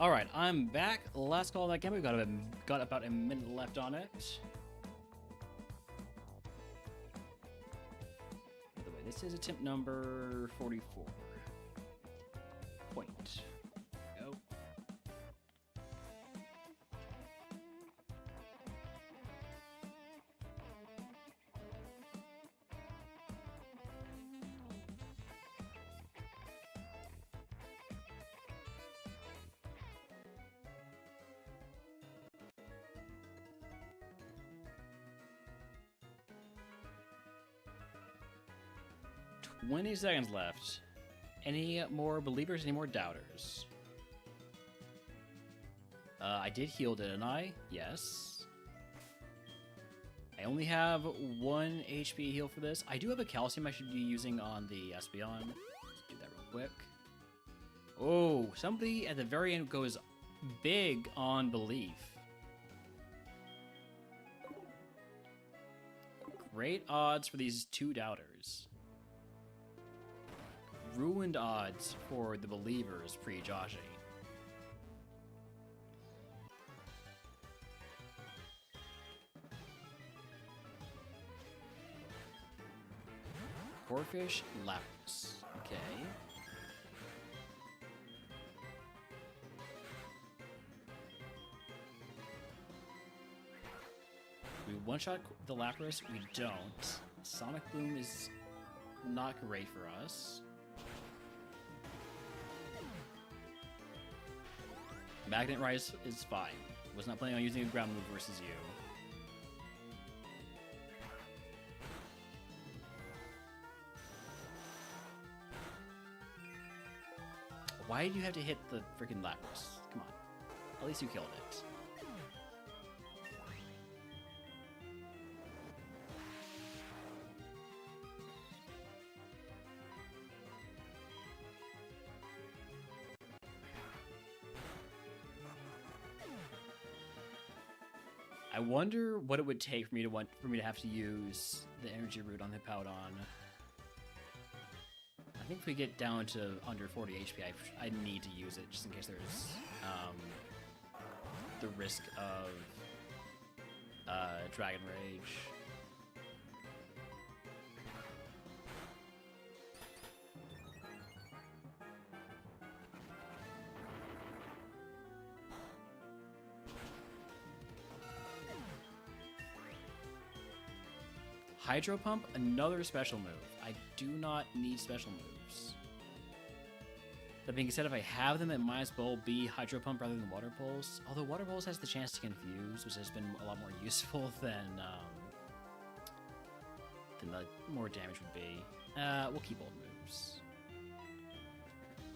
Alright, I'm back. Last call of that game. We've got about a minute left on it. By the way, this is attempt number 44. Point. Go. $20 seconds left. Any more believers, any more doubters? I did heal, didn't I? Yes. I only have 1 HP heal for this. I do have a calcium I should be using on the Espeon. Let's do that real quick. Oh, somebody at the very end goes big on belief. Great odds for these 2 doubters. Ruined odds for the believers pre-Joshi. Corfish, Lapis. Okay. We one-shot the Lapras? We don't. Sonic Boom is not great for us. Magnet Rise is fine. Was not planning on using a ground move versus you. Why did you have to hit the freaking Lapras? Come on. At least you killed it. I wonder what it would take for me to have to use the energy root on Hippowdon. I think if we get down to under 40 HP, I need to use it just in case there's the risk of Dragon Rage. Hydro Pump, another special move. I do not need special moves. That being said, if I have them, it might as well be Hydro Pump rather than Water Pulse. Although Water Pulse has the chance to confuse, which has been a lot more useful than the more damage would be. We'll keep old moves.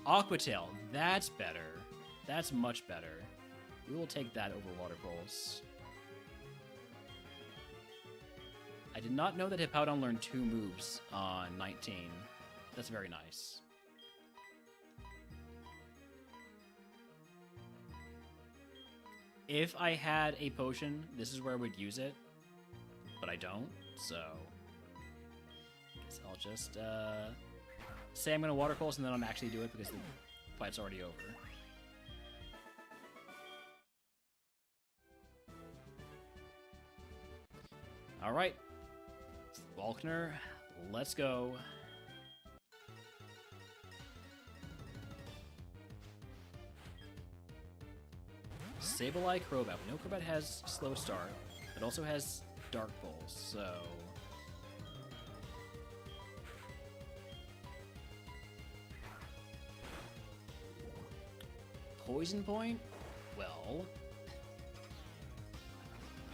Aqua Tail, that's better. That's much better. We will take that over Water Pulse. I did not know that Hippowdon learned 2 moves on 19. That's very nice. If I had a potion, this is where I would use it, but I don't, so I guess I'll just say I'm going to Water Pulse and then I'll actually do it because the fight's already over. All right. Volkner, let's go. Sableye, Crobat. We know Crobat has slow start. It also has Dark Pulse, so Poison Point? Well,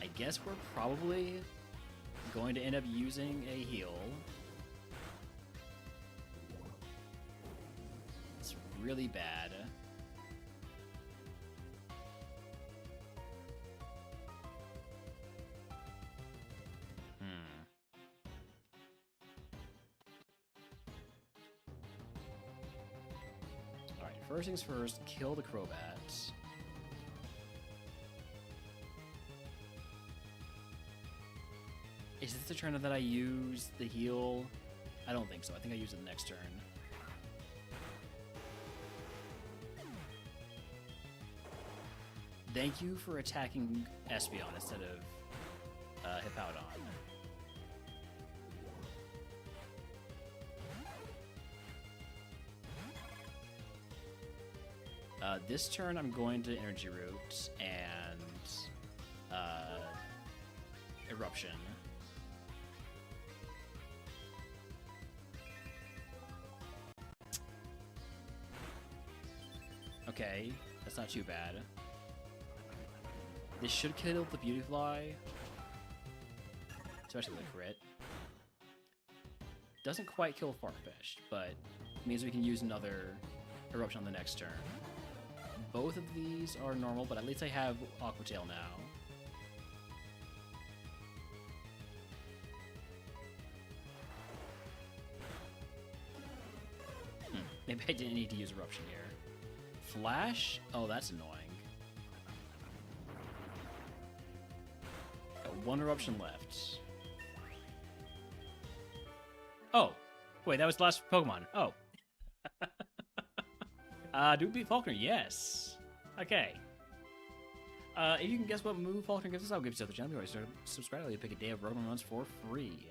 I guess we're probably going to end up using a heal. It's really bad. Alright, first things first, kill the Crobat. Is this the turn that I use the heal? I don't think so. I think I use it the next turn. Thank you for attacking Espeon instead of Hippowdon. This turn I'm going to Energy Root and Eruption. Okay, that's not too bad. This should kill the Beautyfly, especially the crit. Doesn't quite kill Farfetch'd, but means we can use another Eruption on the next turn. Both of these are normal, but at least I have Aqua Tail now. Maybe I didn't need to use Eruption here. Flash? Oh, that's annoying. Got one Eruption left. Oh, wait, that was the last Pokemon. Oh. Do we beat Faulkner? Yes. Okay. If you can guess what move Faulkner gives us, I'll give you the channel. Subscribe, you pick a day of Rotom runs for free.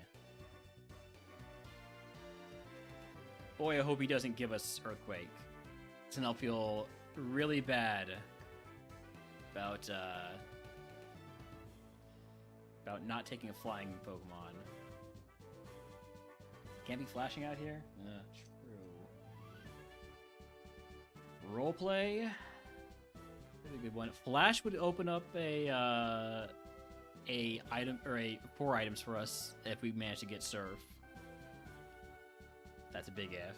Boy, I hope he doesn't give us Earthquake. Then I'll feel really bad about not taking a flying Pokemon. Can't be flashing out here? True. Roleplay. Really good one. Flash would open up a item or 4 items for us if we manage to get Surf. That's a big if.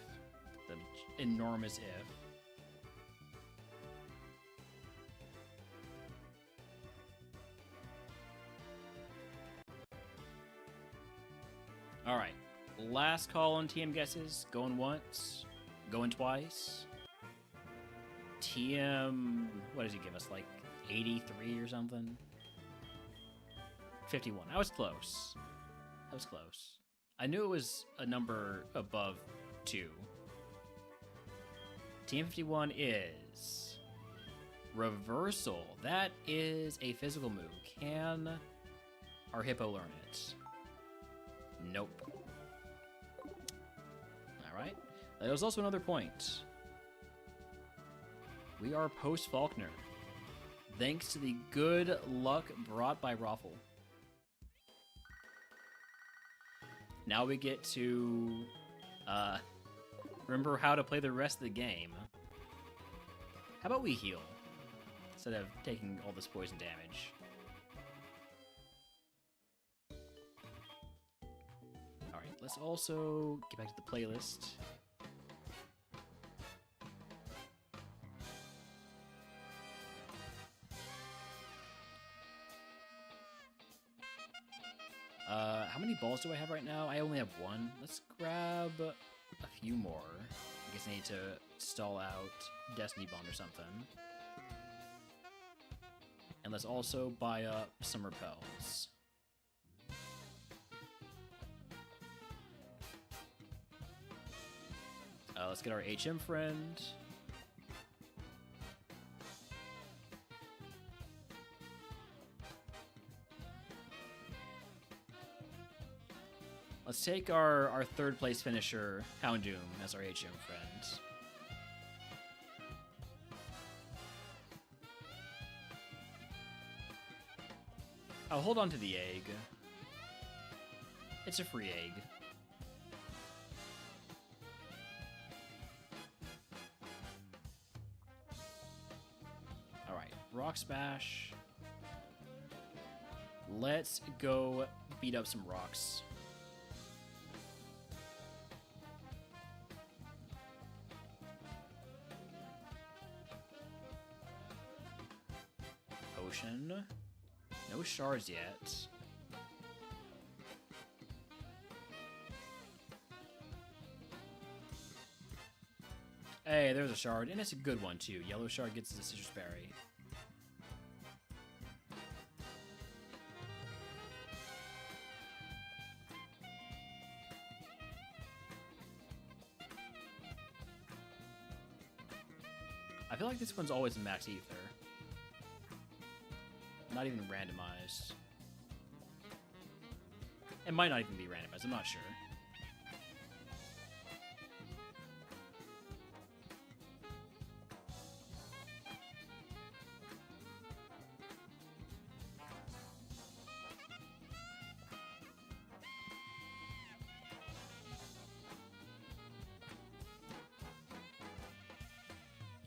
The enormous if. All right. Last call on TM guesses. Going once, going twice. TM, what does he give us? Like 83 or something? 51. I was close. I was close. I knew it was a number above 2. TM51 is Reversal. That is a physical move. Can our Hippo learn it? Nope. Alright. There was also another point. We are post-Faulkner, thanks to the good luck brought by Raffle. Now we get to remember how to play the rest of the game. How about we heal, instead of taking all this poison damage? Alright, let's also get back to the playlist. How many balls do I have right now? I only have 1. Let's grab a few more. I guess I need to stall out Destiny Bond or something. And let's also buy up some repels. Let's get our HM friend. Let's take our third place finisher, Houndoom, as our HM friend. I'll hold on to the egg. It's a free egg. Alright, Rock Smash. Let's go beat up some rocks. Potion. No shards yet. Hey, there's a shard, and it's a good one too. Yellow shard gets the Citrus Berry. I feel like this one's always in max ether. not even randomized. It might not even be randomized, I'm not sure.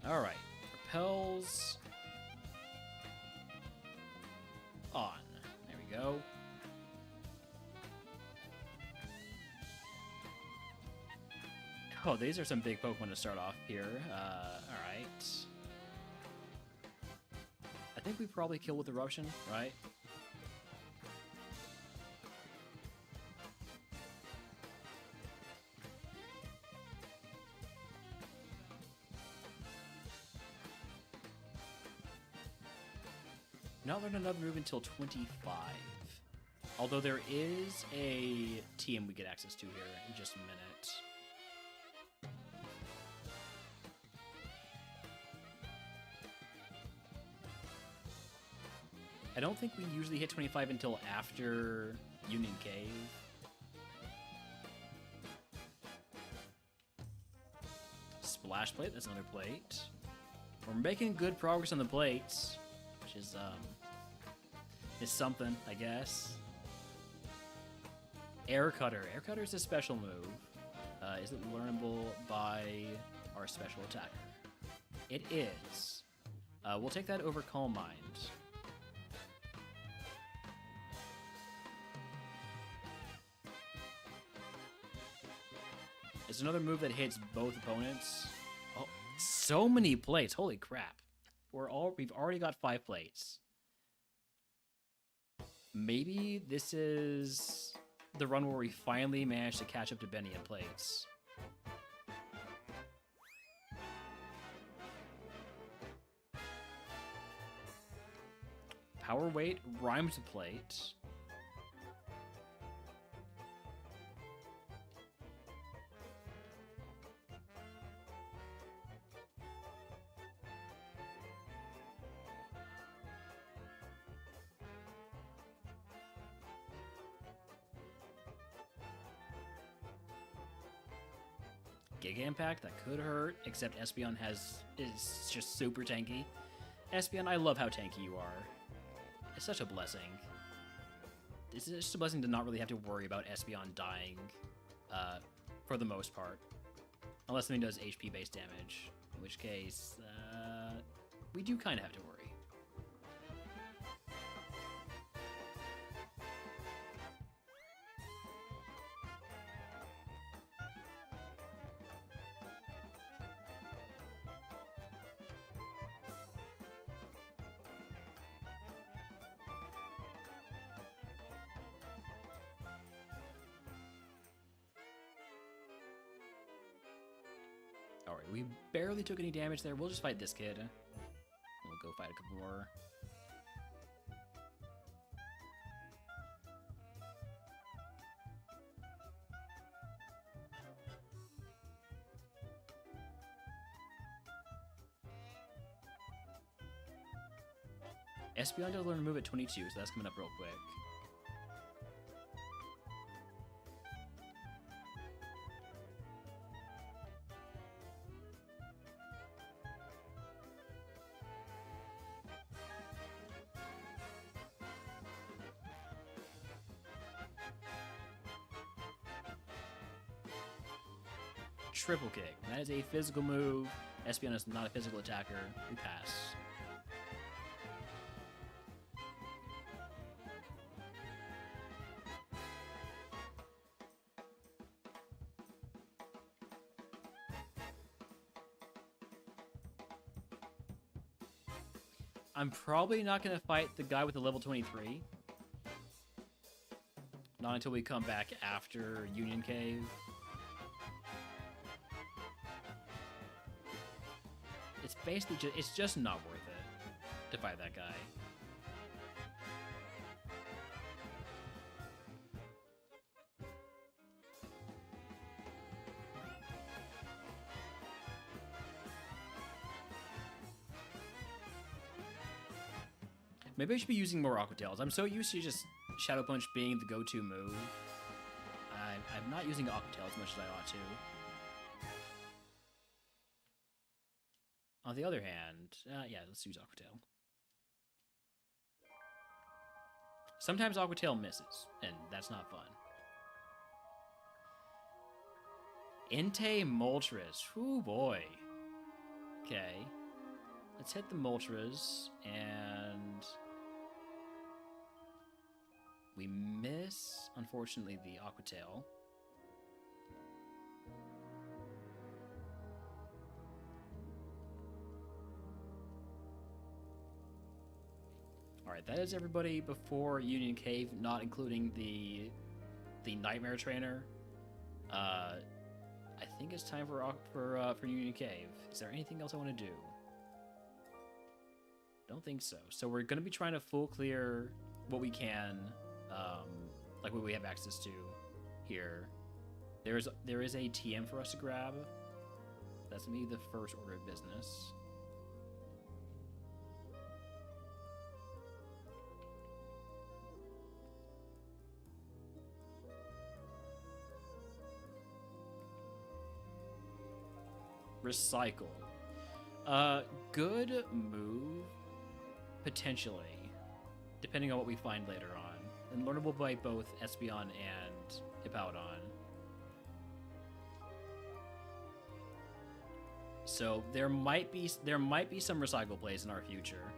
Alright, repels on. There we go. Oh, these are some big Pokemon to start off here. Alright. I think we probably kill with Eruption, right? Not learn another move until 25. Although there is a TM we get access to here in just a minute. I don't think we usually hit 25 until after Union Cave. Splash plate, that's another plate. We're making good progress on the plates, which is something, I guess. Air Cutter. Air Cutter is a special move. Is it learnable by our special attacker? It is. We'll take that over Calm Mind. It's another move that hits both opponents. Oh, so many plates. Holy crap. We've already got 5 plates. Maybe this is the run where we finally managed to catch up to Benny in plates. Power Weight rhymes with plate. Giga Impact, that could hurt, except Espeon is just super tanky. Espeon, I love how tanky you are. It's such a blessing. It's just a blessing to not really have to worry about Espeon dying, for the most part. Unless something does HP-based damage, in which case, we do kind of have to worry. Alright, we barely took any damage there. We'll just fight this kid. We'll go fight a couple more. Espeon does learn to move at 22, so that's coming up real quick. Triple Kick. That is a physical move. Espeon is not a physical attacker. We pass. I'm probably not going to fight the guy with the level 23. Not until we come back after Union Cave. It's basically just, it's just not worth it to fight that guy. Maybe I should be using more Aqua Tails. I'm so used to just Shadow Punch being the go-to move. I'm not using Aqua Tail as much as I ought to. On the other hand, yeah, let's use Aqua Tail. Sometimes Aqua Tail misses, and that's not fun. Entei Moltres. Ooh, boy. Okay. Let's hit the Moltres, and... we miss, unfortunately, the Aqua Tail. Alright, that is everybody before Union Cave, not including the Nightmare Trainer. I think it's time for Union Cave. Is there anything else I want to do? Don't think so. So we're going to be trying to full clear what we can, like what we have access to here. There is a TM for us to grab. That's going to be the first order of business. Recycle. Good move, potentially, depending on what we find later on. And learnable by both Espeon and Hippowdon. So there might be some recycle plays in our future.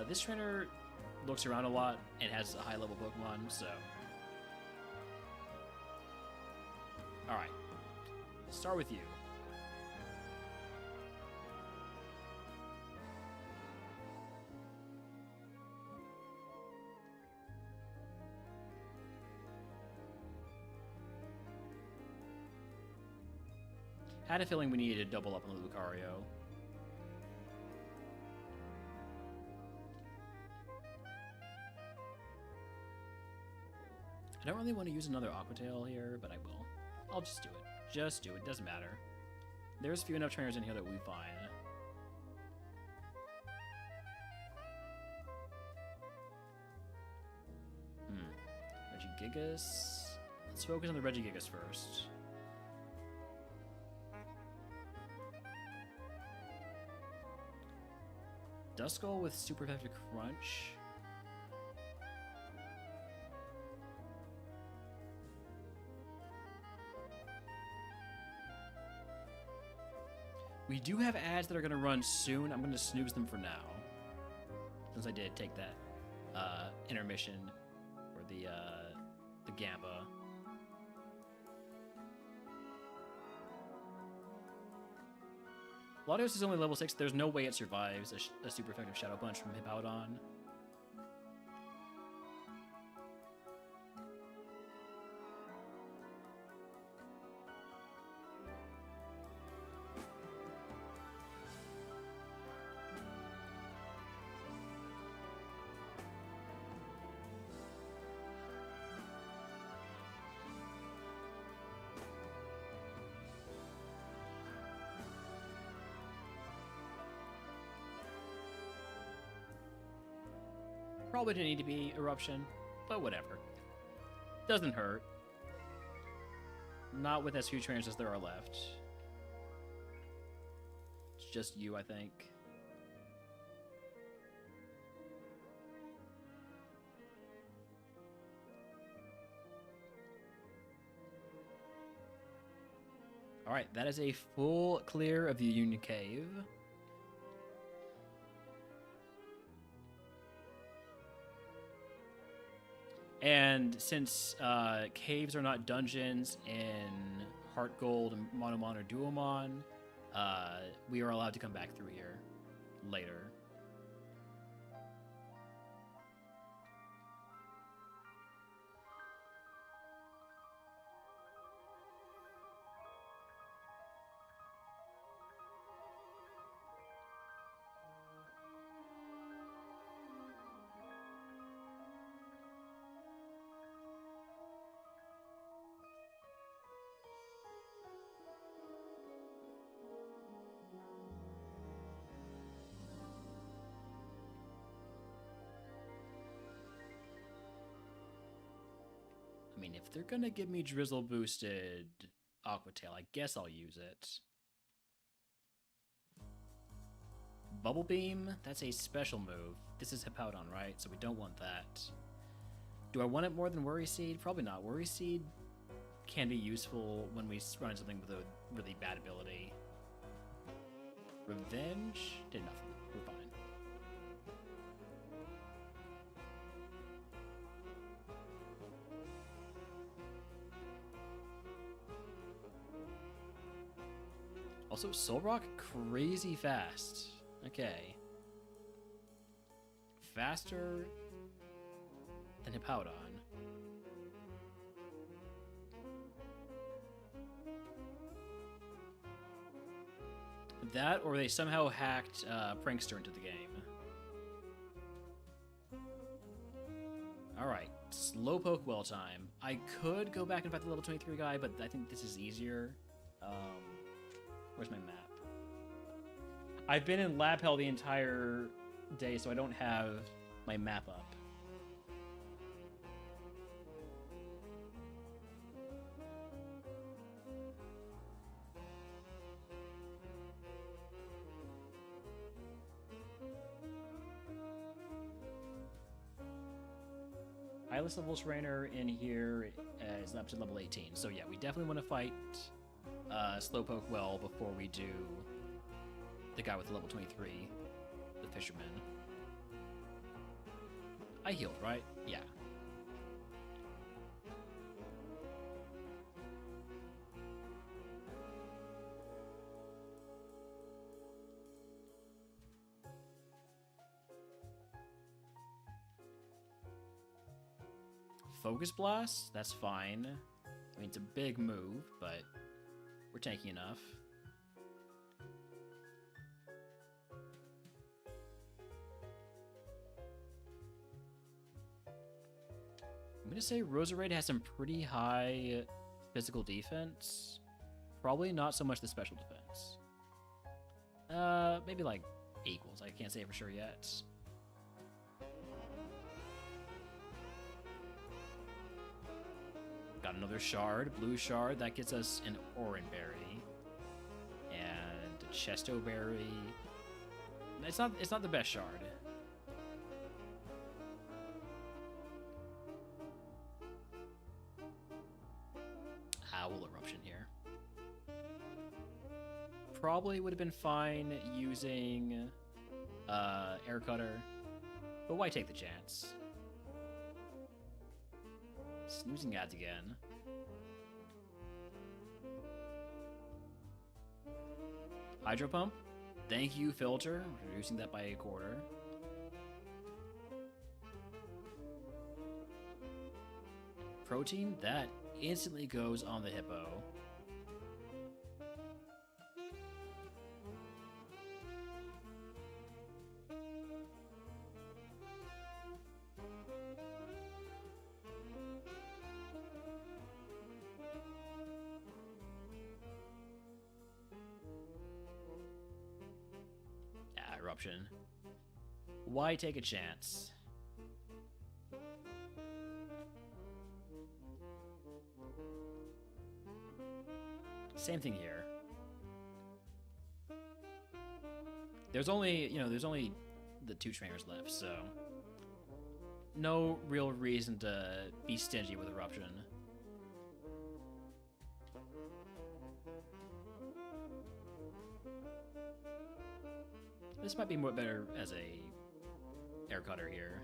This trainer looks around a lot and has a high-level Pokemon, so... Alright. Start with you. Had a feeling we needed to double up on the Lucario. I don't really want to use another Aqua Tail here, but I will. I'll just do it. Just do it. Doesn't matter. There's few enough trainers in here that we find. Regigigas. Let's focus on the Regigigas first. Duskull with super effective Crunch. We do have ads that are going to run soon. I'm going to snooze them for now, since I did take that intermission for the Gamba. Latios is only level 6. There's no way it survives a super effective Shadow Punch from Hippowdon. Probably didn't need to be Eruption, but whatever. Doesn't hurt. Not with as few trainers as there are left. It's just you, I think. Alright, that is a full clear of the Union Cave. And since caves are not dungeons in HeartGold and Monomon or DuoMon, we are allowed to come back through here later. fine. If they're gonna give me Drizzle boosted Aqua Tail, I guess I'll use it. Bubble Beam, that's a special move. This is Hippowdon, right? So we don't want that. Do I want it more than Worry Seed? Probably not. Worry Seed can be useful when we run something with a really bad ability. Revenge? Did nothing. We're fine. Also, Soul Rock, crazy fast. Okay. Faster than Hippowdon. That, or they somehow hacked Prankster into the game. Alright, Slowpoke well time. I could go back and fight the level 23 guy, but I think this is easier. Where's my map? I've been in lab hell the entire day, so I don't have my map up. Highest level trainer in here is up to level 18. So yeah, we definitely want to fight Slowpoke well before we do the guy with the level 23, the fisherman. I healed, right? Yeah. Focus Blast? That's fine. I mean, it's a big move, but we're tanky enough. I'm gonna say Roserade has some pretty high physical defense. Probably not so much the special defense. Maybe like equals. I can't say for sure yet. Got another shard, blue shard. That gets us an Oran Berry and a Chesto Berry. It's not the best shard. Owl Eruption here. Probably would have been fine using Air Cutter, but why take the chance? Snoozing ads again. Hydro Pump. Thank you, Filter. Reducing that by a quarter. Protein. That instantly goes on the Hippo. Eruption. Why take a chance? Same thing here. There's only the 2 trainers left, so no real reason to be stingy with Eruption. This might be more better as a Air Cutter here.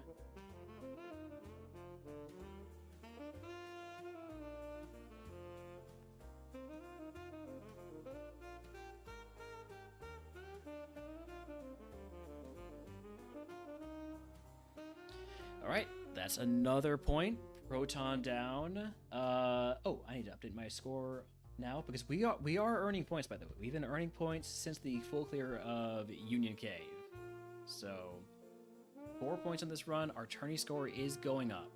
Alright, that's another point. Proton down. Oh, I need to update my score now because we are earning points, by the way. We've been earning points since the full clear of Union Cave. So 4 points on this run. Our tourney score is going up.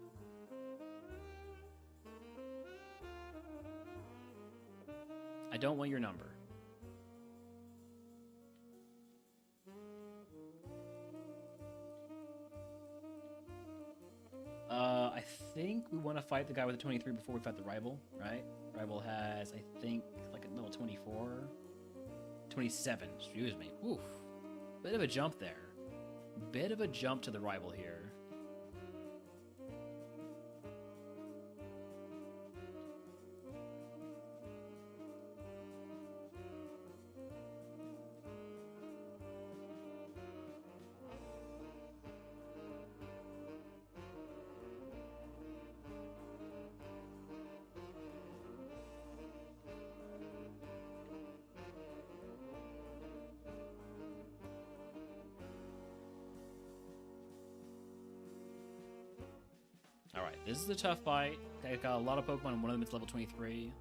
I don't want your number. I I think we want to fight the guy with the 23 before we fight the rival, right? Rival has, I think, like a level 24. 27, excuse me. Oof. Bit of a jump there. Bit of a jump to the rival here. Alright, this is a tough fight. I got a lot of Pokemon, and one of them is level 23.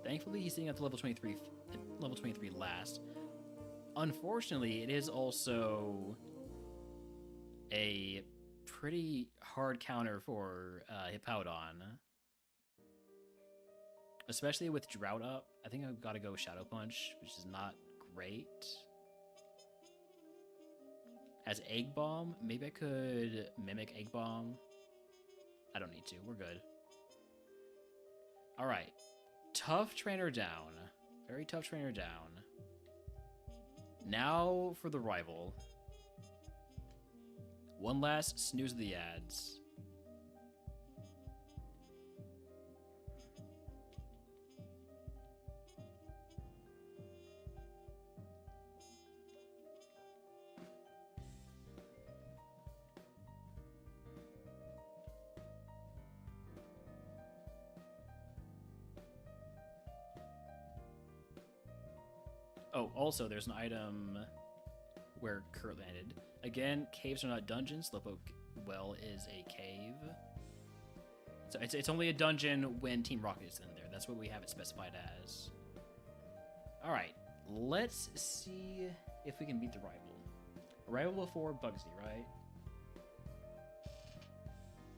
Thankfully, he's sitting at the level 23 last. Unfortunately, it is also a pretty hard counter for Hippowdon. Especially with Drought up. I think I've got to go Shadow Punch, which is not great. As Egg Bomb, maybe I could Mimic Egg Bomb. I don't need to, we're good. Alright. Tough trainer down. Very tough trainer down. Now for the rival. One last snooze of the ads. Oh, also, there's an item where Kurt landed. Again, caves are not dungeons. Slowpoke Well is a cave. So it's only a dungeon when Team Rocket is in there. That's what we have it specified as. Alright, let's see if we can beat the rival. Rival before Bugsy, right?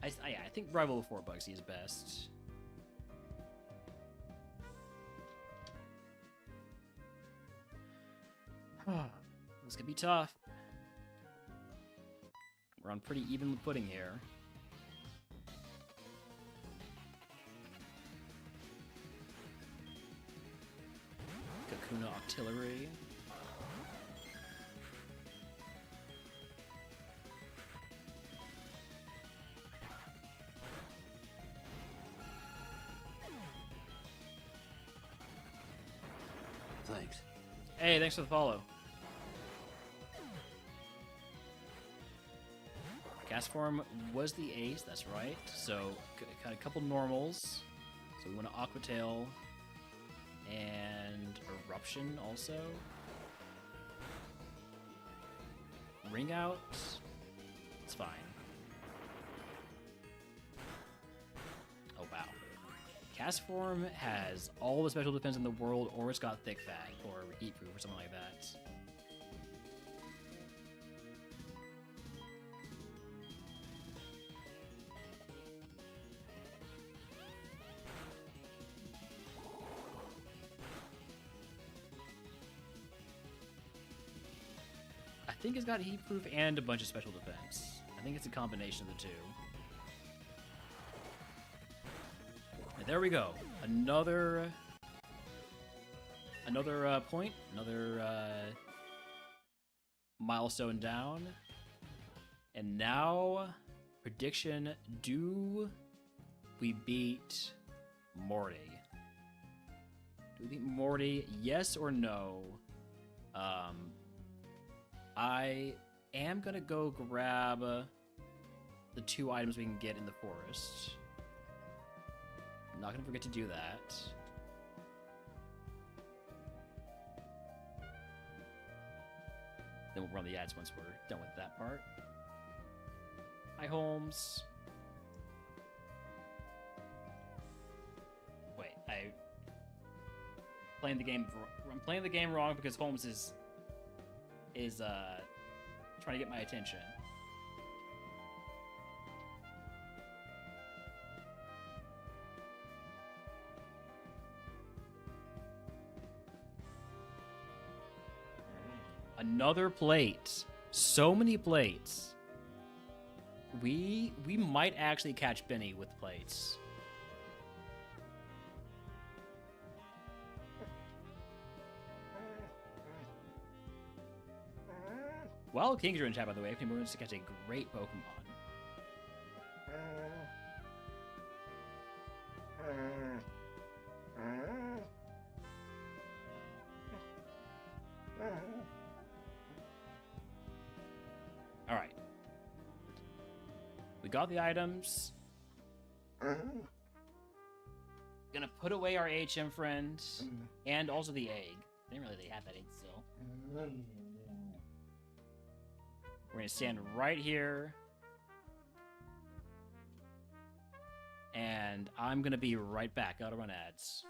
I think rival before Bugsy is best. This could be tough. We're on pretty even footing here. Kakuna Octillery. Thanks. Hey, thanks for the follow. Gas form was the ace, that's right. So, got a couple normals. So we want to Aqua Tail and Eruption also. Ring Out, it's fine. Oh wow. Cast form has all the special defense in the world, or it's got Thick Fat, or Heat Proof, or something like that. I think it's got Heat Proof and a bunch of special defense. I think it's a combination of the two. And there we go. Another point, another milestone down. And now, prediction, do we beat Morty? Do we beat Morty, yes or no? I am gonna go grab the 2 items we can get in the forest. I'm not gonna forget to do that. Then we'll run the ads once we're done with that part. Hi, Holmes. Wait, I'm playing the game wrong because Holmes is is trying to get my attention. Another plate. So many plates. We might actually catch Benny with plates. Well, Kings are in chat, by the way. If anyone wants to catch a great Pokemon. All right. We got the items. Gonna put away our HM friend and also the egg. They didn't really have that egg still. We're gonna stand right here. And I'm gonna be right back. Gotta run ads.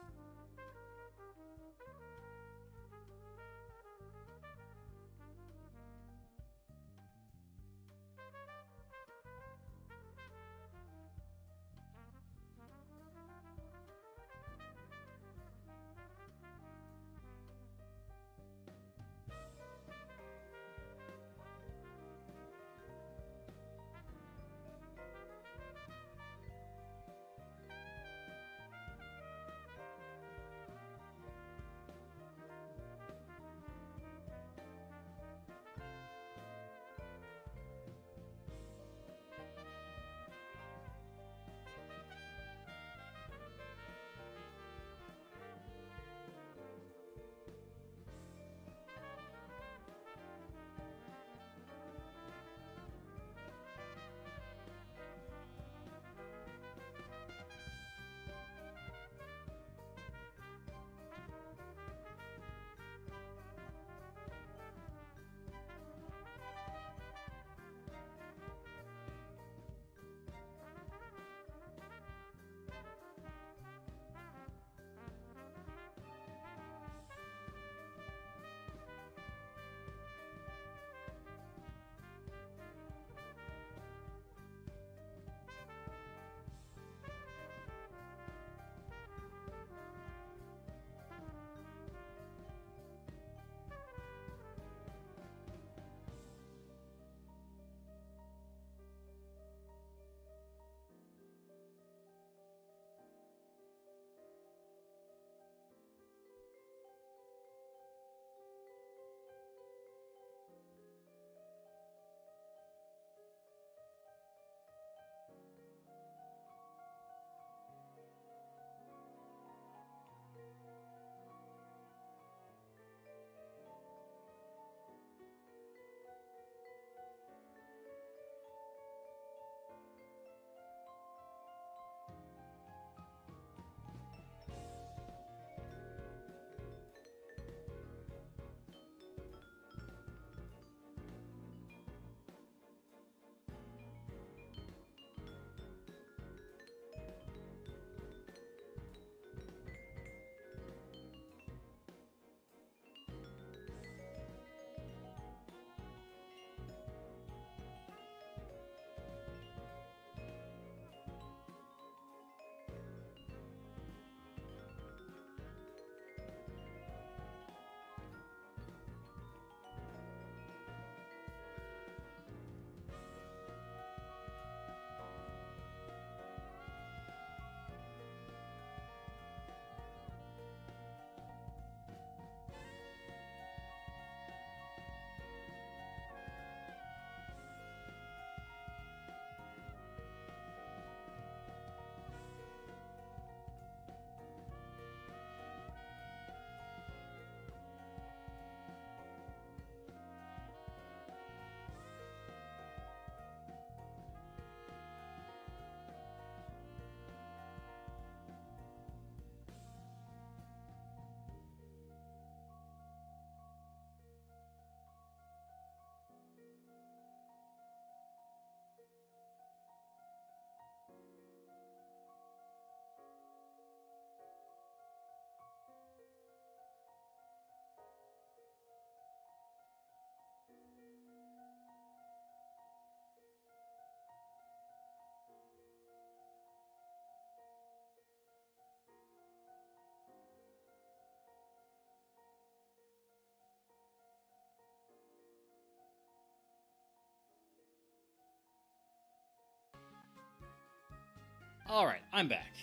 Alright, I'm back.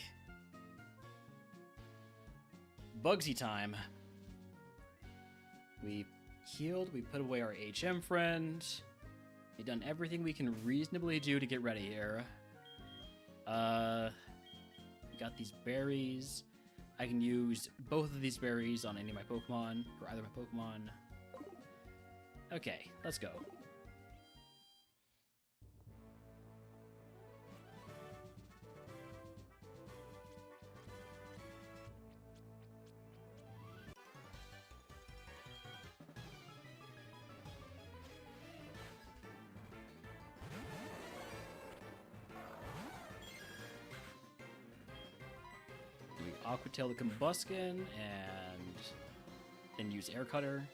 Bugsy time. We healed, we put away our HM friend. We've done everything we can reasonably do to get ready here. We got these berries. I can use both of these berries on any of my Pokemon, or either of my Pokemon. Okay, let's go. Aqua Tail the Combuskin, and then use Air Cutter.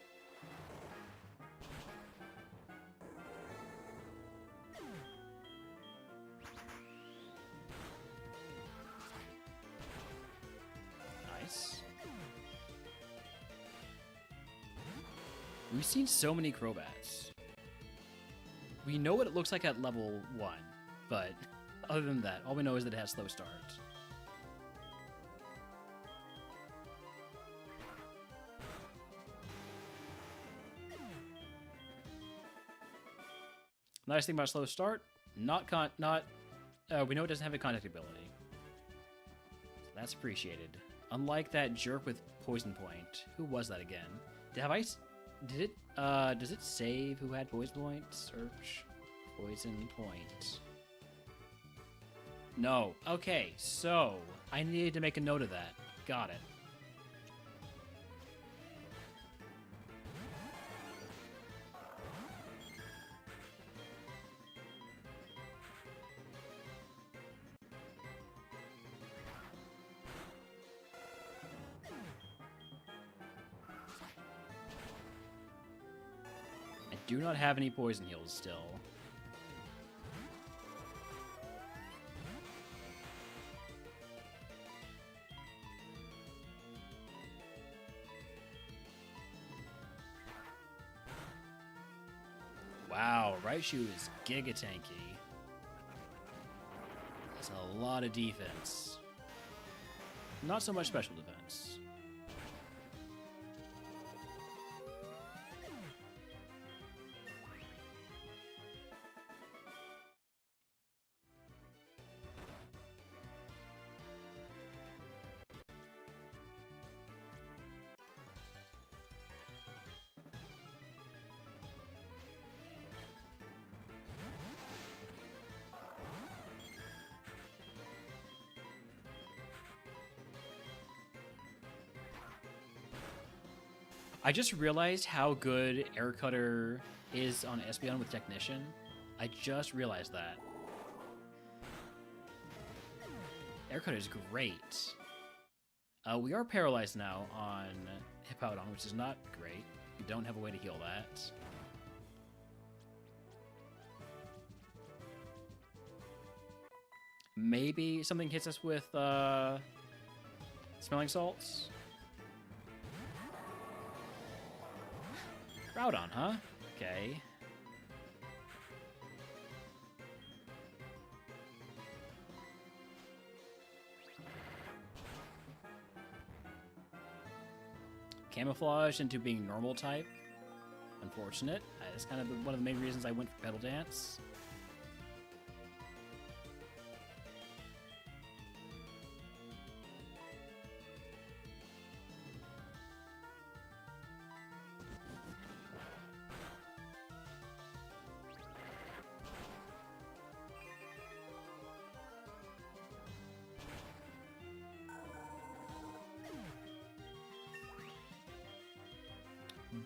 Nice. We've seen so many Crobats. We know what it looks like at level 1, but other than that, all we know is that it has slow start. Nice thing about slow start, we know it doesn't have a contact ability. So that's appreciated. Unlike that jerk with Poison Point. Who was that again? Does it save who had Poison Point? Search Poison Point. No. Okay, so I needed to make a note of that. Got it. Do not have any poison heals still. Wow, Raichu is giga tanky. That's a lot of defense. Not so much special defense. I just realized how good Air Cutter is on Espeon with Technician. I just realized that. Air Cutter is great. We are paralyzed now on Hippowdon, which is not great. We don't have a way to heal that. Maybe something hits us with Smelling Salts? Groudon, huh? Okay. Camouflage into being normal type. Unfortunate. That's kind of one of the main reasons I went for Petal Dance.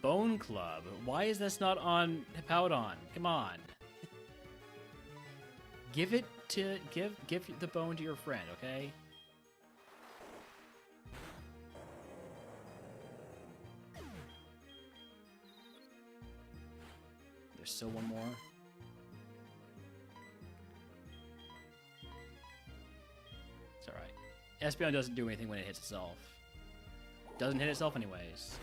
Bone Club. Why is this not on Hippowdon? Come on. Give the bone to your friend, okay? There's still one more. It's alright. Espeon doesn't do anything when it hits itself. Doesn't hit itself anyways.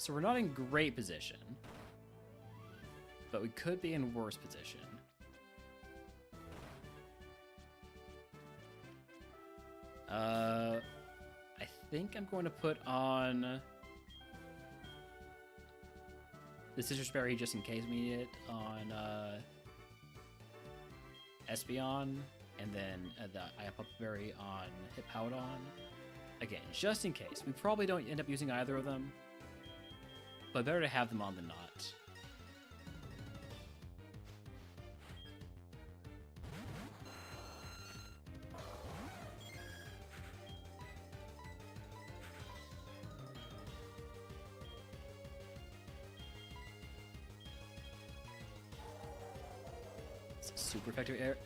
So we're not in great position. but we could be in worse position. I think I'm going to put on the Citrus Berry just in case we need it on Espeon, and then the Iapop Berry on Hippowdon. Again, just in case. We probably don't end up using either of them, but better to have them on than not.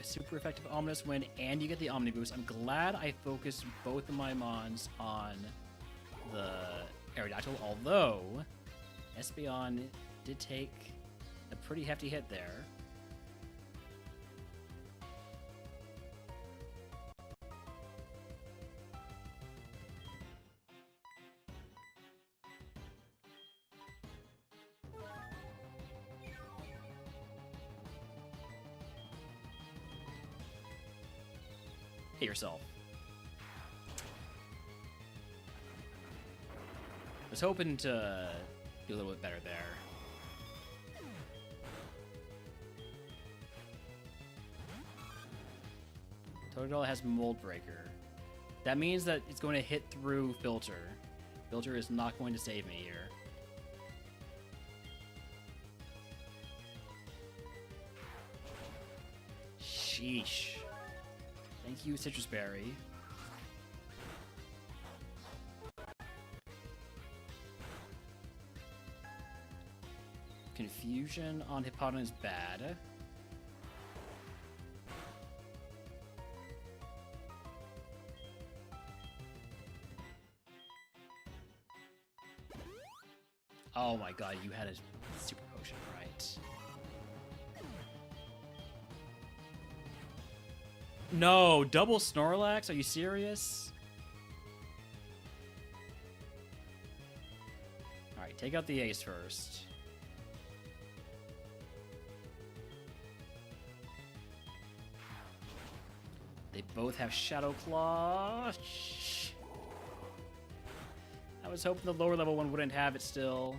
Super effective Ominous Wind, and you get the Omni Boost. I'm glad I focused both of my Mons on the Aerodactyl, although Espeon did take a pretty hefty hit there. Hit yourself. I was hoping to do a little bit better there. Totodile has Mold Breaker. That means that it's going to hit through Filter. Filter is not going to save me here. Sheesh. Thank you, Citrus Berry. Confusion on Hippowdon is bad. Oh my god, you had a super potion, right? No, double Snorlax? Are you serious? Alright, take out the ace first. They both have Shadow Claw. I was hoping the lower level one wouldn't have it still.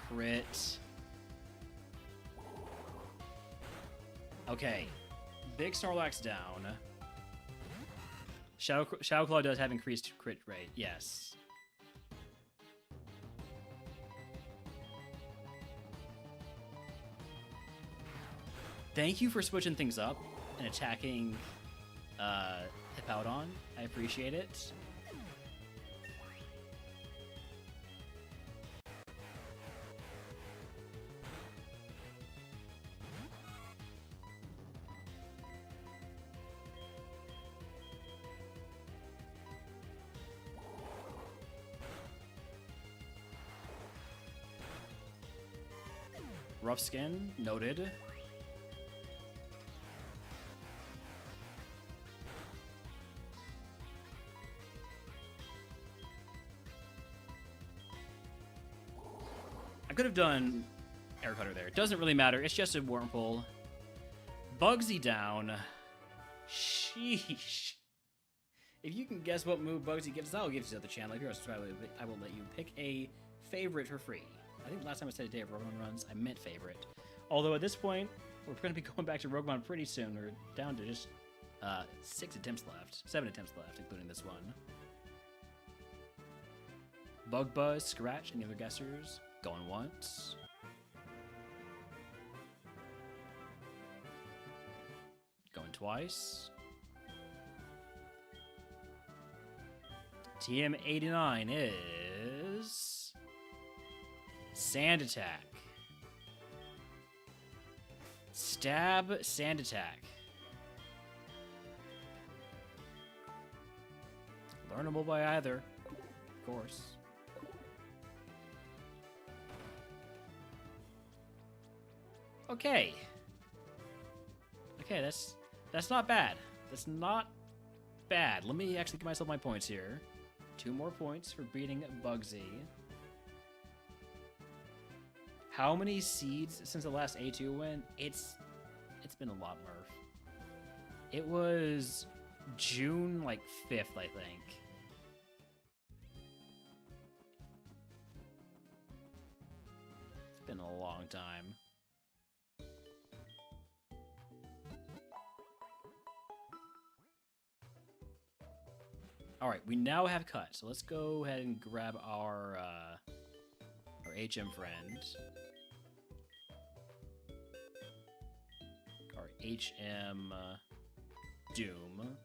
Crit. Okay. Big Snorlax down. Shadow Claw does have increased crit rate, yes. Thank you for switching things up and attacking Hippowdon. I appreciate it. Rough Skin, noted. I could have done Air Cutter there. It doesn't really matter. It's just a Wurmple. Bugsy down. Sheesh. If you can guess what move Bugsy gives, I'll give it to the channel. If you're a subscriber, I will let you pick a favorite for free. I think last time I said a day of Roguemon runs, I meant favorite. Although at this point, we're going to be going back to Roguemon pretty soon. We're down to just 7 attempts left, including this one. Bug Buzz, Scratch, any other guessers? Going once. Going twice. TM89 is Sand Attack. Stab, Sand Attack. Learnable by either, of course. Okay. Okay, that's not bad. That's not bad. Let me actually give myself my points here. 2 more points for beating Bugsy. How many seeds since the last A2 win? It's been a lot, Murph. It was June, like, 5th, I think. It's been a long time. Alright, we now have cut, so let's go ahead and grab our HM friend. Our HM Doom.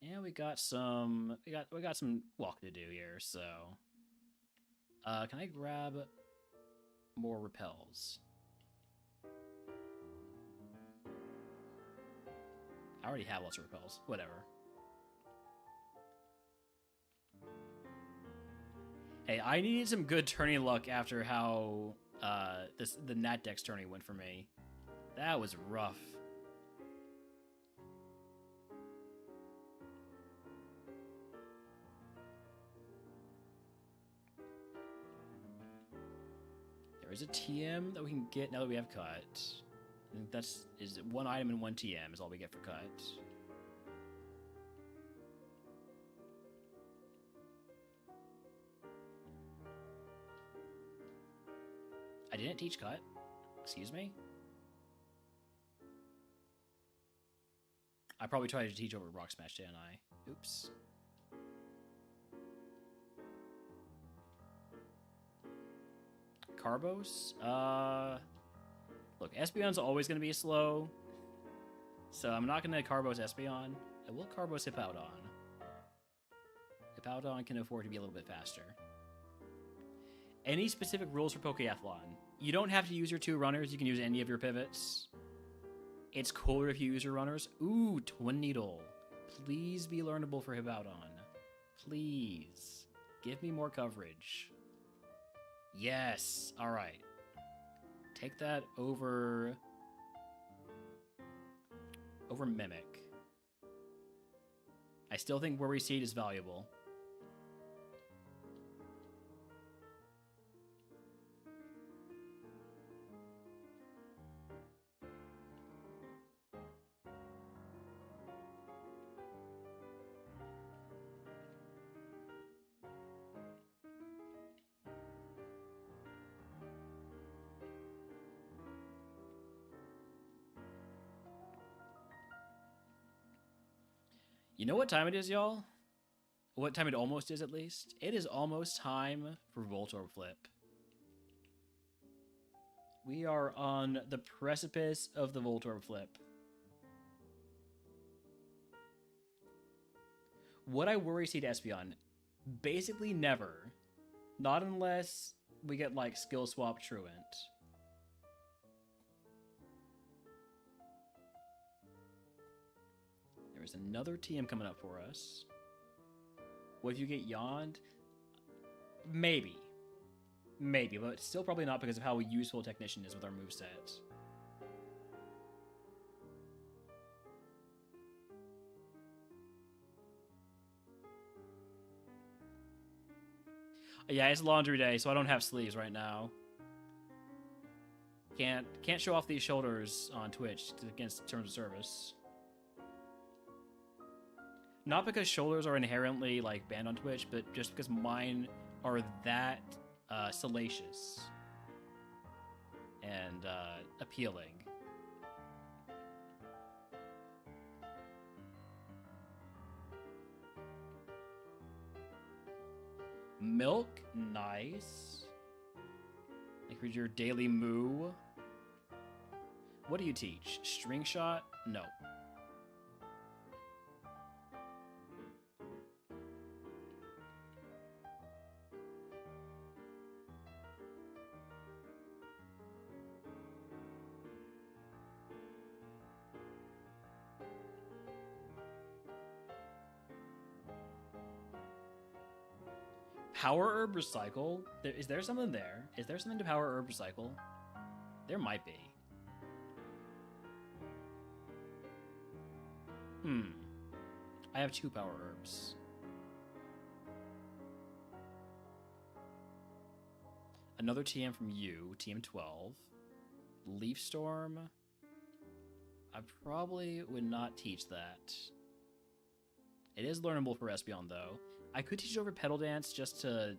And we got some walk to do here, so can I grab more repels? I already have lots of repels. Whatever. Hey, I needed some good tourney luck after how the Nat Dex tourney went for me. That was rough. There is a TM that we can get now that we have cut. I think is 1 item and 1 TM is all we get for cut. I didn't teach cut. Excuse me? I probably tried to teach over Rock Smash, didn't I? Oops. Carbos? Look, Espeon's always going to be slow, so I'm not going to Carbos Espeon. I will Carbos Hippowdon. Hippowdon can afford to be a little bit faster. Any specific rules for Pokeathlon? You don't have to use your 2 runners, you can use any of your pivots. It's cooler if you use your runners. Ooh, Twin Needle. Please be learnable for Hippowdon. Please. Give me more coverage. Yes. Alright. Take that over Mimic. I still think Worry Seed is valuable. You know what time it is, y'all? What time it almost is, at least? It is almost time for Voltorb Flip. We are on the precipice of the Voltorb Flip. Would I Worry Seed Espeon? Basically never. Not unless we get, like, Skill Swap Truant. There's another TM coming up for us. What if you get Yawned? Maybe. Maybe, but still probably not because of how useful Technician is with our moveset. Yeah, it's laundry day, so I don't have sleeves right now. Can't show off these shoulders on Twitch against terms of service. Not because shoulders are inherently, like, banned on Twitch, but just because mine are that salacious and appealing. Milk? Nice. Like for your daily moo. What do you teach? String shot? No. Power herb recycle? Is there something there? Is there something to power herb recycle? There might be. I have 2 power herbs. Another TM from you, TM 12. Leaf Storm. I probably would not teach that. It is learnable for Espeon, though. I could teach over Petal Dance just to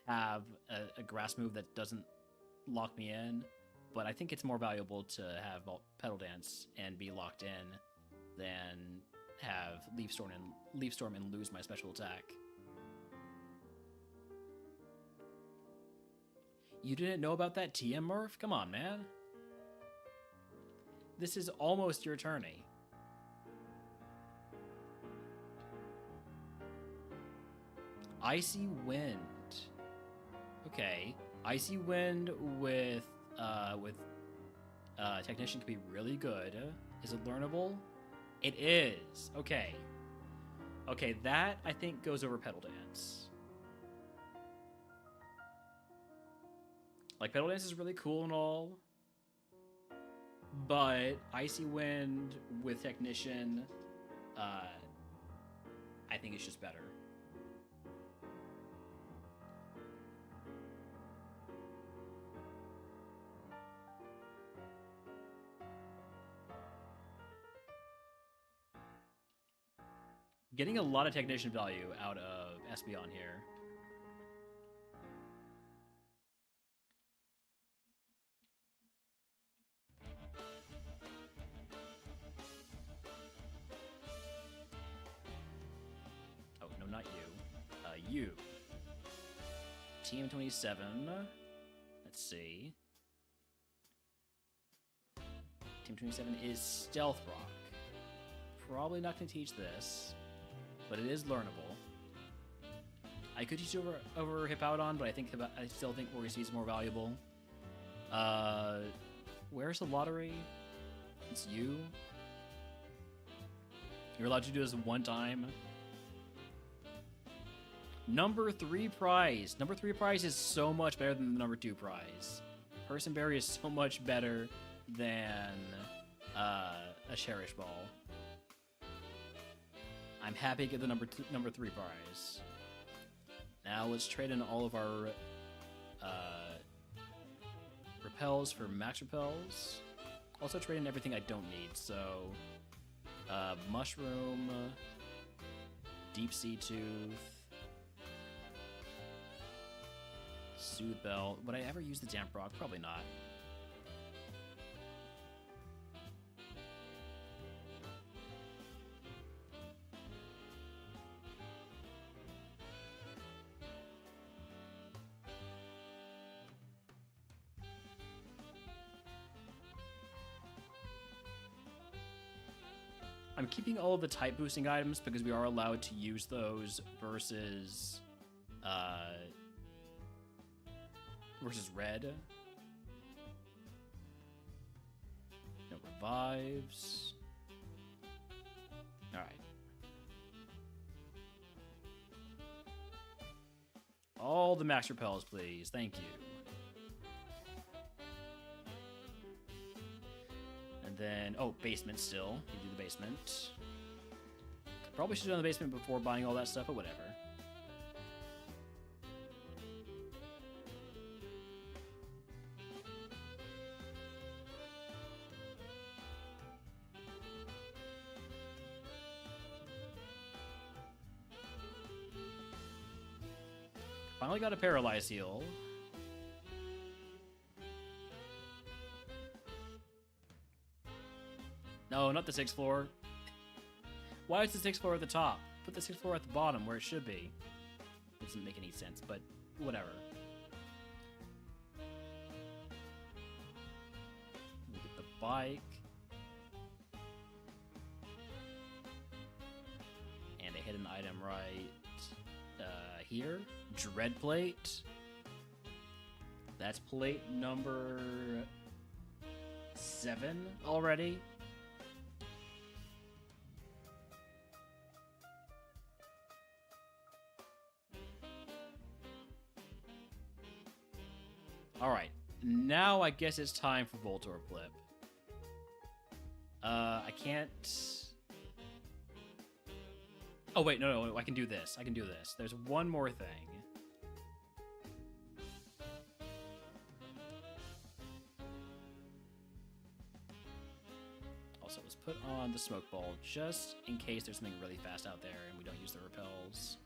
have a grass move that doesn't lock me in, but I think it's more valuable to have Petal Dance and be locked in than have Leaf Storm and lose my special attack. You didn't know about that TM, Murph? Come on, man. This is almost your tourney. Icy Wind. Okay. Icy Wind with Technician could be really good. Is it learnable? It is. Okay. Okay, that I think goes over Petal Dance. Like, Petal Dance is really cool and all, but Icy Wind with Technician, I think it's just better. Getting a lot of Technician value out of Espeon here. Oh, no, not you. You. Team 27. Let's see. Team 27 is Stealth Rock. Probably not going to teach this, but it is learnable. I could teach over Hippowdon, but I still think Worry is more valuable. Where's the lottery? It's you. You're allowed to do this one time. Number 3 prize. Number 3 prize is so much better than the number 2 prize. Personberry is so much better than a Cherish Ball. I'm happy to get the number 3 prize. Now let's trade in all of our repels for max repels. Also trade in everything I don't need. So Mushroom, Deep Sea Tooth, Soothe Bell. Would I ever use the Damp Rock? Probably not. I'm keeping all of the type boosting items because we are allowed to use those versus red. No revives. Alright. All the max repels, please. Thank you. And then, oh, basement still. You do the basement. Probably should have done the basement before buying all that stuff, but whatever. Finally got a Paralyze Heal. No, not the 6th floor. Why is the 6th floor at the top? Put the 6th floor at the bottom where it should be. It doesn't make any sense, but whatever. Look at the bike. And a hidden item right here. Dread Plate. That's plate number 7 already. Alright, now I guess it's time for Voltorb Flip. I can't... Oh wait, no, I can do this. I can do this. There's one more thing. Also, let's put on the Smoke Ball just in case there's something really fast out there and we don't use the repels.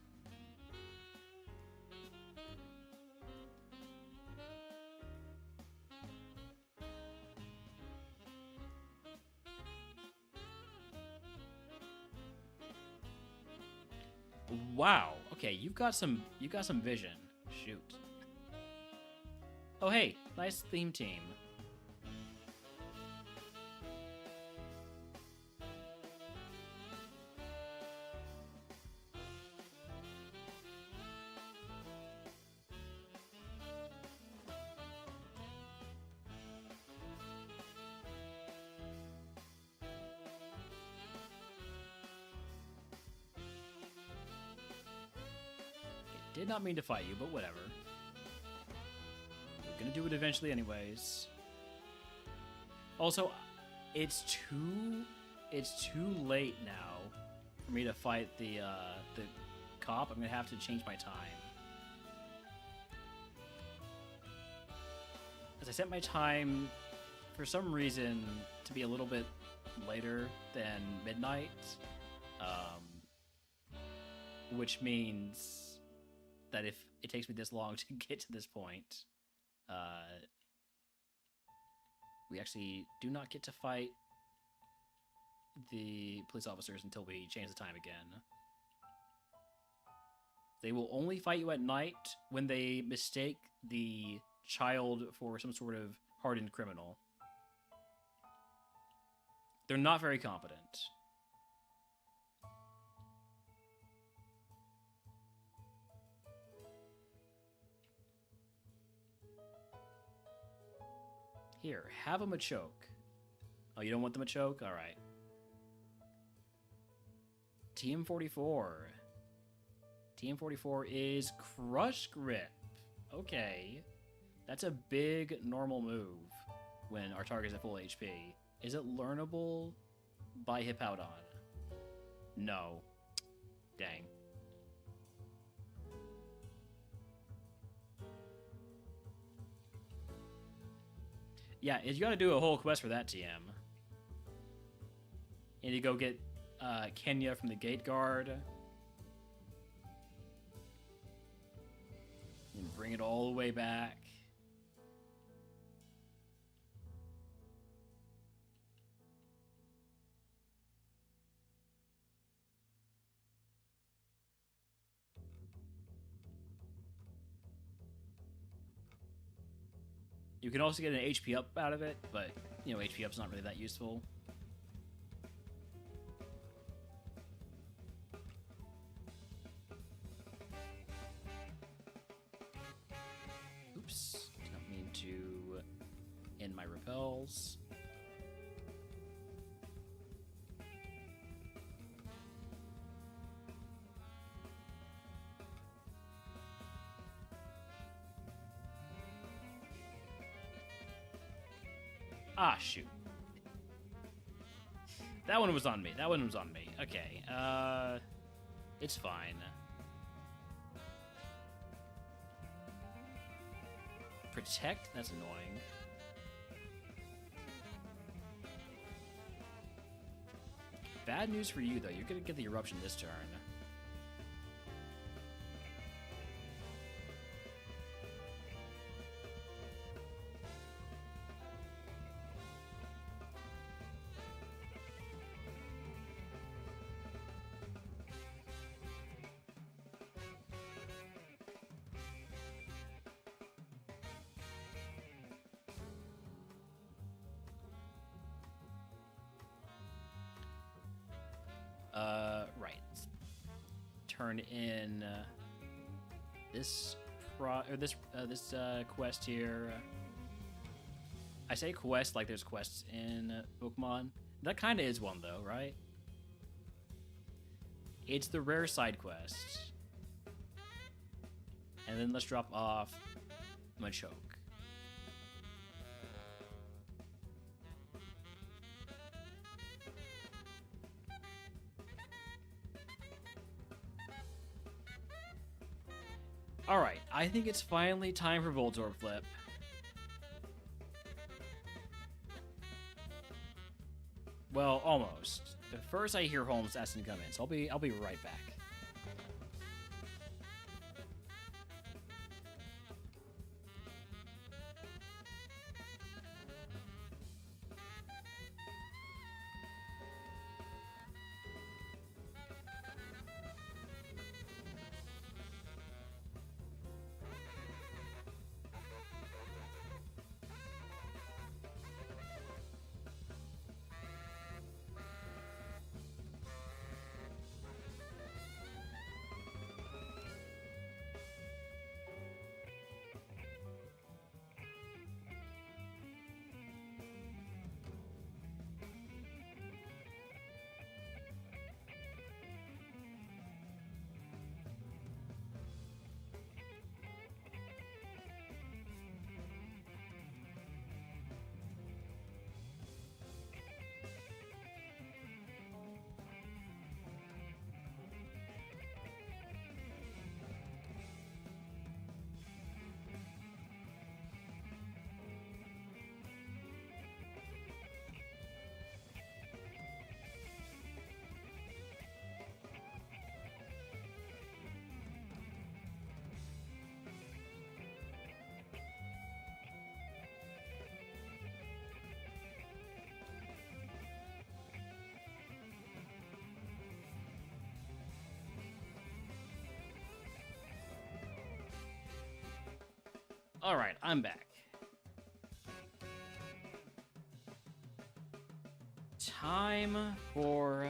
Wow. Okay, you've got some vision. Shoot. Oh hey, nice theme team. Did not mean to fight you, but whatever. We're gonna do it eventually anyways. Also, it's too late now for me to fight the cop. I'm gonna have to change my time. As I set my time for some reason to be a little bit later than midnight, which means that if it takes me this long to get to this point, we actually do not get to fight the police officers until we change the time again. They will only fight you at night when they mistake the child for some sort of hardened criminal. They're not very competent. Here, have a Machoke. Oh, you don't want the Machoke? Alright. TM44. TM44 is Crush Grip. Okay. That's a big normal move when our target's at full HP. Is it learnable by Hippowdon? No. Dang. Yeah, you gotta do a whole quest for that TM. And you go get Kenya from the Gate Guard. And bring it all the way back. You can also get an HP up out of it, but, you know, HP up's not really that useful. Oops. Did not mean to end my repels. Ah, shoot. That one was on me. That one was on me. Okay, it's fine. Protect? That's annoying. Bad news for you, though. You're gonna get the Eruption this turn. Right. Turn in this quest here. I say quest like there's quests in Pokemon. That kind of is one though, right? It's the rare side quest. And then let's drop off Machoke. Alright, I think it's finally time for Voltorb Flip. Well, almost. But first I hear Holmes asking to come in, so I'll be right back. Alright, I'm back. Time for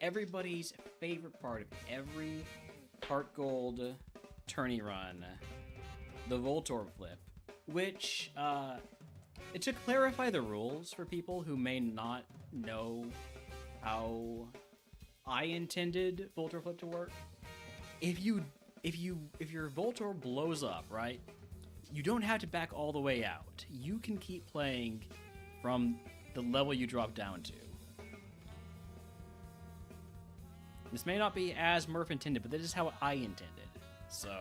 everybody's favorite part of every HeartGold tourney run, the Voltorb Flip, which, to clarify the rules for people who may not know how I intended Voltorb Flip to work, if your Voltorb blows up, right, you don't have to back all the way out. You can keep playing from the level you drop down to. This may not be as Murph intended, but this is how I intended. So...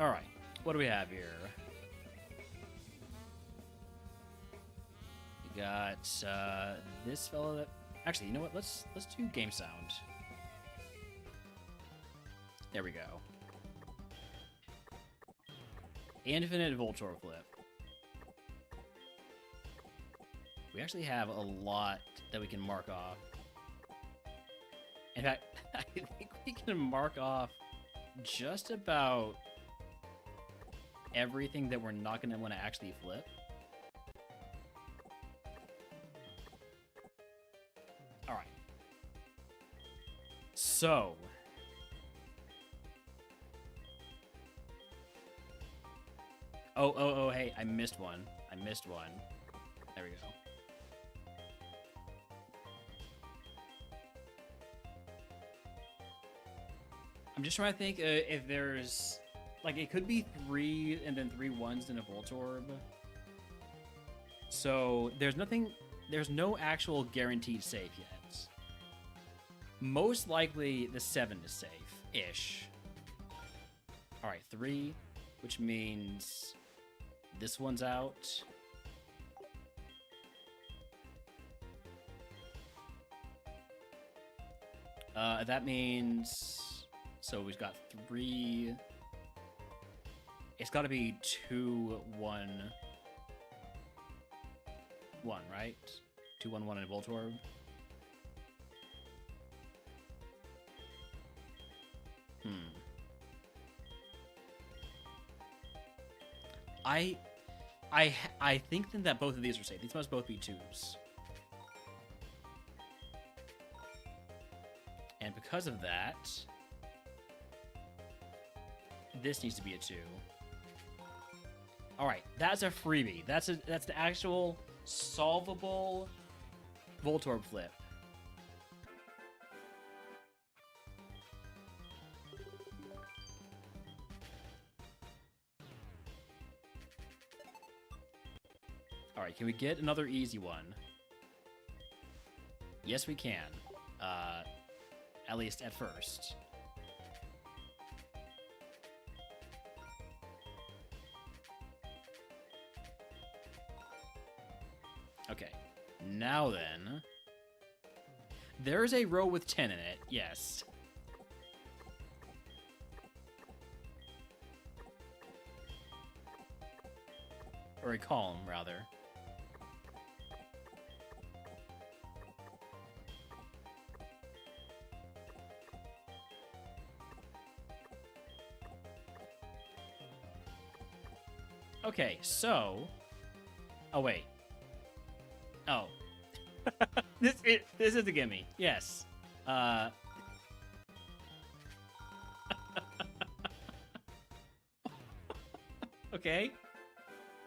Alright, what do we have here? We got this fella that... Actually, you know what? Let's do game sound. There we go. Infinite Voltorb Flip. We actually have a lot that we can mark off. In fact, I think we can mark off just about everything that we're not going to want to actually flip. Alright. So... Oh, hey, I missed one. There we go. I'm just trying to think if there's... Like, it could be 3 and then 3 ones in a Voltorb. So, there's no actual guaranteed safe yet. Most likely, the 7 is safe-ish. Alright, 3, which means... This one's out. That means... So we've got 3... It's got to be 2, 1... 1, right? 2, 1, 1 in Voltorb. I think then that both of these are safe. These must both be 2s. And because of that, this needs to be a 2. Alright, that's a freebie. That's the actual solvable Voltorb Flip. Alright, can we get another easy one? Yes, we can. At least at first. Okay, now then. There's a row with 10 in it, yes. Or a column, rather. Okay, so... Oh, wait. Oh. This is a gimme. Yes. Okay.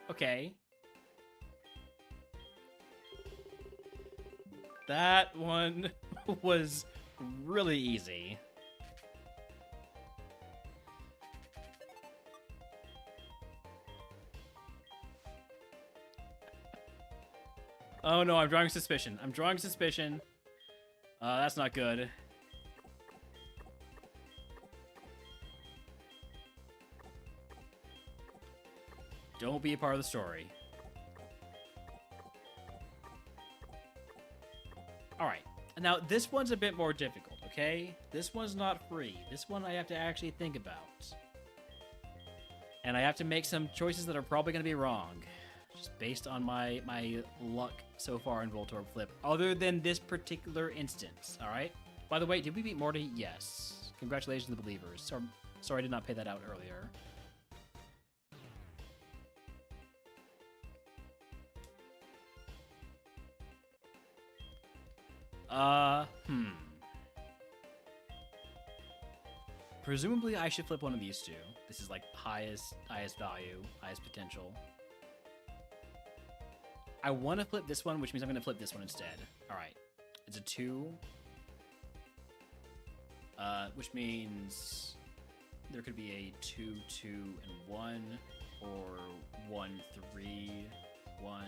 Okay. That one was really easy. Oh no, I'm drawing suspicion. I'm drawing suspicion. That's not good. Don't be a part of the story. Alright, now this one's a bit more difficult, okay? This one's not free. This one I have to actually think about. And I have to make some choices that are probably going to be wrong. Just based on my luck so far in Voltorb Flip, other than this particular instance, alright? By the way, did we beat Morty? Yes. Congratulations to the believers. Sorry I did not pay that out earlier. Presumably I should flip one of these two. This is like highest value, highest potential. I want to flip this one, which means I'm going to flip this one instead. Alright. It's a 2. Which means there could be a 2, 2, and 1, or 1, 3, 1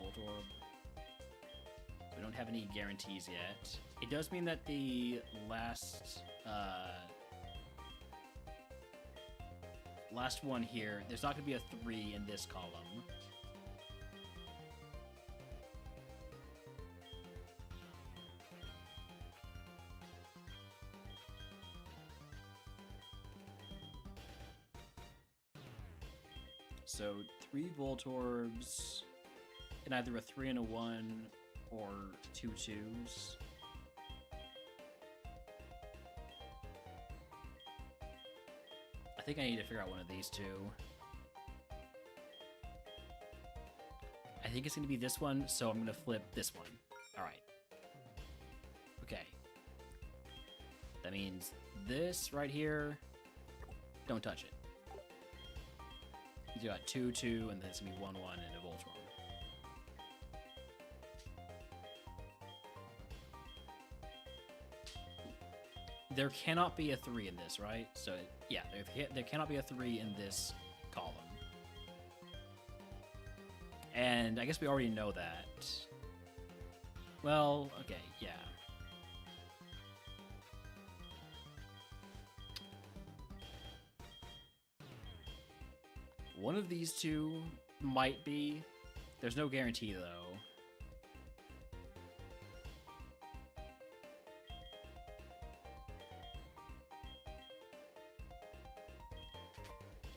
Voltorb. We don't have any guarantees yet. It does mean that the last one here, there's not going to be a 3 in this column. So 3 Voltorbs, and either a 3 and a 1, or 2 2s. I think I need to figure out one of these two. I think it's going to be this one, so I'm going to flip this one. Alright. Okay. That means this right here, don't touch it. You got 2 2, and then it's going to be 1 1 and a Voltron. There cannot be a 3 in this, right? So, yeah, there cannot be a 3 in this column. And I guess we already know that. Well, okay, yeah. One of these two might be. There's no guarantee, though.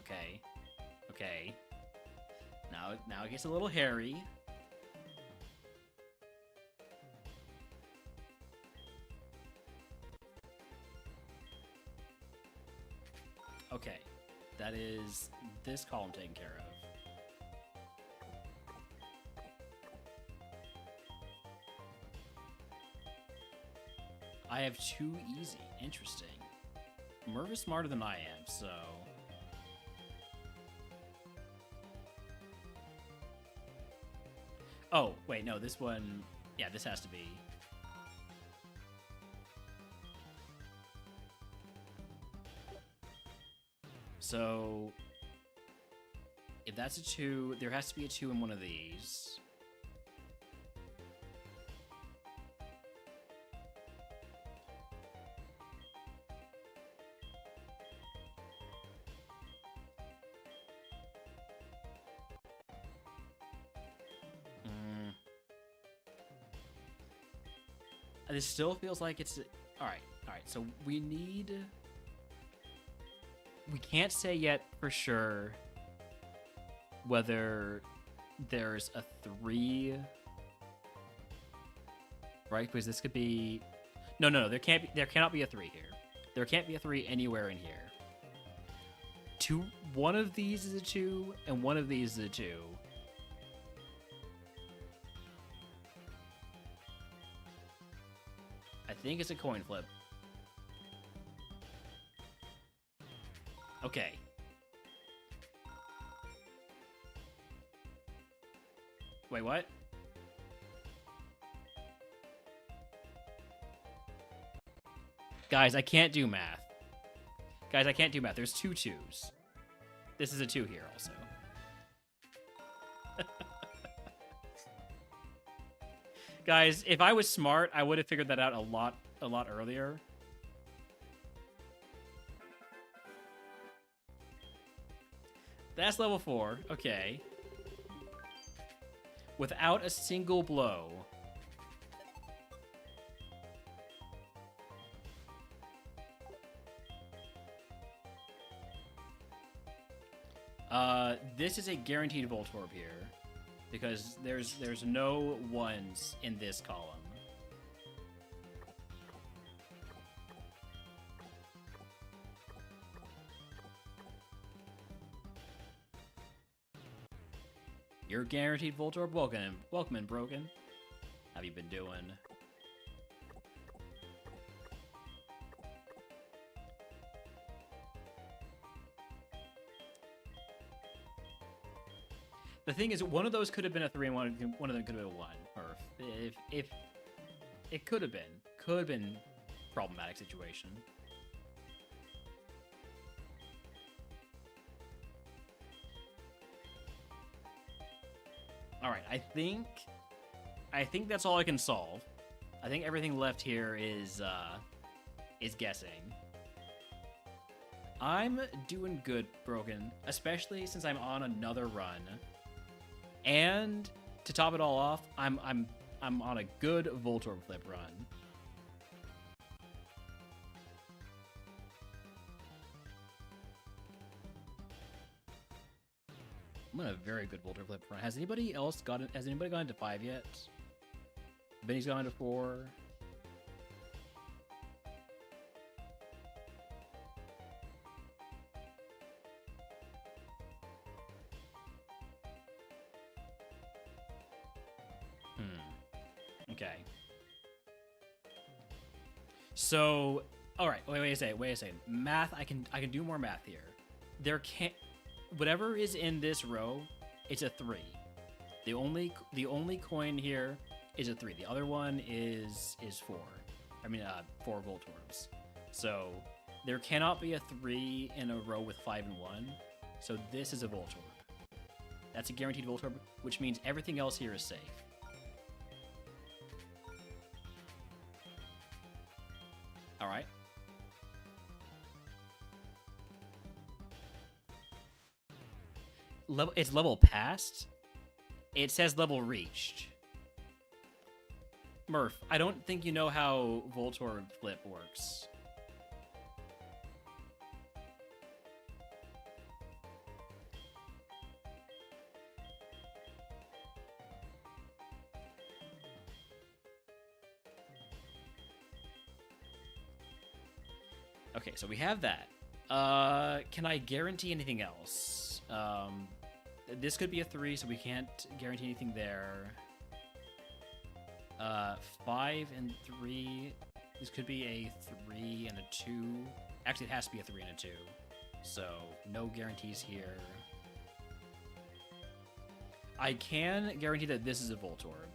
Okay. Okay. Now it gets a little hairy. Okay. That is this column taken care of. I have 2 easy. Interesting. Merv is smarter than I am, so... Oh, wait, no, this one... Yeah, this has to be... So... If that's a 2, there has to be a 2 in one of these. This still feels like it's... Alright, so we need... We can't say yet for sure whether there's a 3... Right? Because this could be... No, there cannot be a 3 here. There can't be a 3 anywhere in here. One of these is a 2, and one of these is a 2. I think it's a coin flip. Okay. Wait, what? Guys, I can't do math. Guys, I can't do math. There's 2 2s. This is a 2 here also. Guys, if I was smart, I would have figured that out a lot earlier. That's level 4. Okay. Without a single blow. This is a guaranteed Voltorb here, because there's no 1s in this column. You're guaranteed Voltorb. Welcome in, Broken. How have you been doing? The thing is, one of those could have been a 3 and one of them could have been a 1. Or if it could have been problematic situation. All right, I think that's all I can solve. I think everything left here is guessing. I'm doing good, Broken, especially since I'm on another run. And to top it all off, I'm on a good Voltorb flip run. I'm on a very good Voltorb flip run. Has anybody gone into 5 yet? Benny's gone into 4. Okay. So, all right. Wait a second. Math. I can do more math here. There can't. Whatever is in this row, it's a 3. The only coin here is a 3. The other one is 4. I mean, 4 Voltorbs. So there cannot be a 3 in a row with 5 and 1. So this is a Voltorb. That's a guaranteed Voltorb, which means everything else here is safe. All right. It's level passed. It says level reached. Murph, I don't think you know how Voltorb flip works. Okay, so we have that. Can I guarantee anything else? This could be a 3, so we can't guarantee anything there. 5 and 3. This could be a 3 and a 2. Actually, it has to be a 3 and a 2. So, no guarantees here. I can guarantee that this is a Voltorb.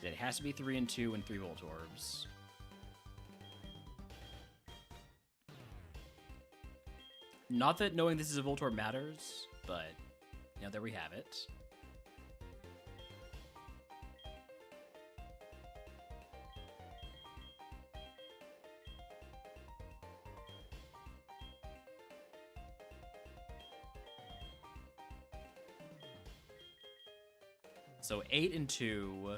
It has to be 3 and 2 and 3 Voltorbs. Not that knowing this is a Voltorb matters, but, you know, there we have it. So 8 and 2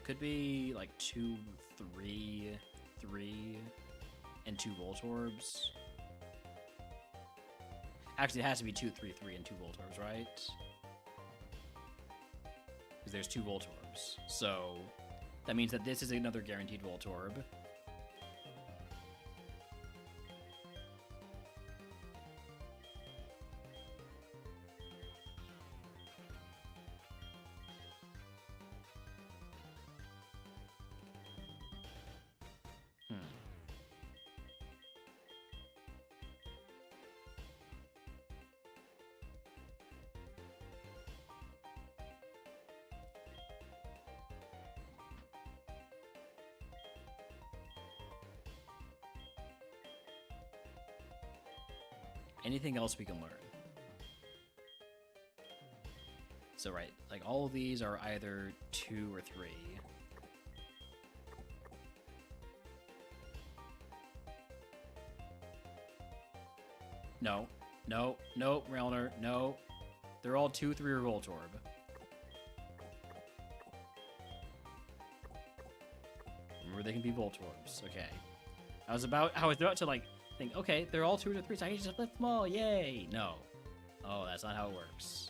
could be like 2, 3, 3, and 2 Voltorbs. Actually, it has to be 2, 3, 3, and 2 Voltorbs, right? Because there's 2 Voltorbs. So that means that this is another guaranteed Voltorb. Anything else we can learn? So, right, like all of these are either 2 or 3. No, no, no, Realner, no. They're all 2, 3, or Voltorb. Remember, they can be Voltorbs. Okay. I was about to like think, okay, they're all 2 or 3, so I can just flip them all. Yay! No. Oh, that's not how it works.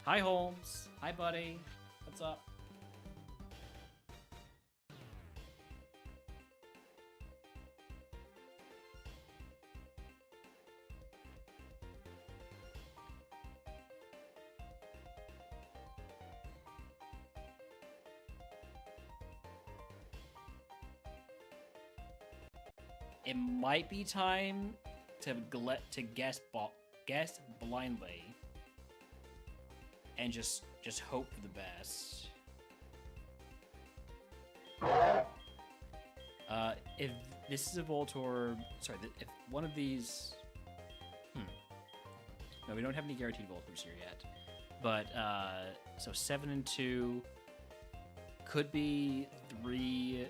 Hi, Holmes. Hi, buddy. What's up? It might be time to guess blindly and just hope for the best. If this is a Voltorb, sorry, if one of these, no, we don't have any guaranteed Voltorbs here yet. But so 7 and 2 could be 3,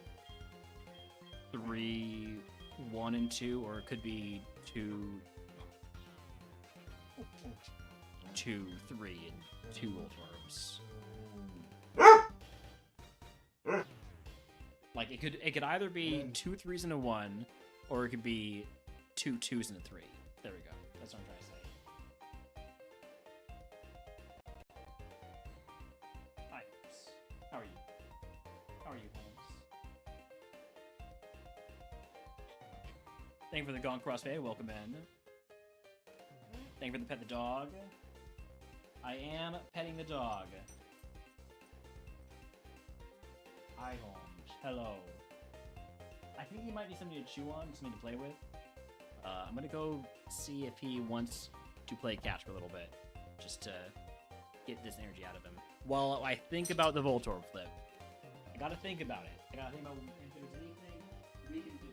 1 and 2, or it could be 2, 3, and 2 Voltorbs. Like it could either be 2 3s and a 1, or it could be 2 2s and a 3. There we go. That's what I'm trying to say. Hi, Holmes. How are you? How are you, Holmes? Thank you for the Gone Crossfade. Welcome in. Thank you for the pet the dog. I am petting the dog. Hi, Holmes. Hello. I think he might be something to chew on, something to play with. I'm gonna go see if he wants to play catch for a little bit, just to get this energy out of him. While I think about the Voltorb flip. I gotta think about it. I gotta think about if there's anything we can do.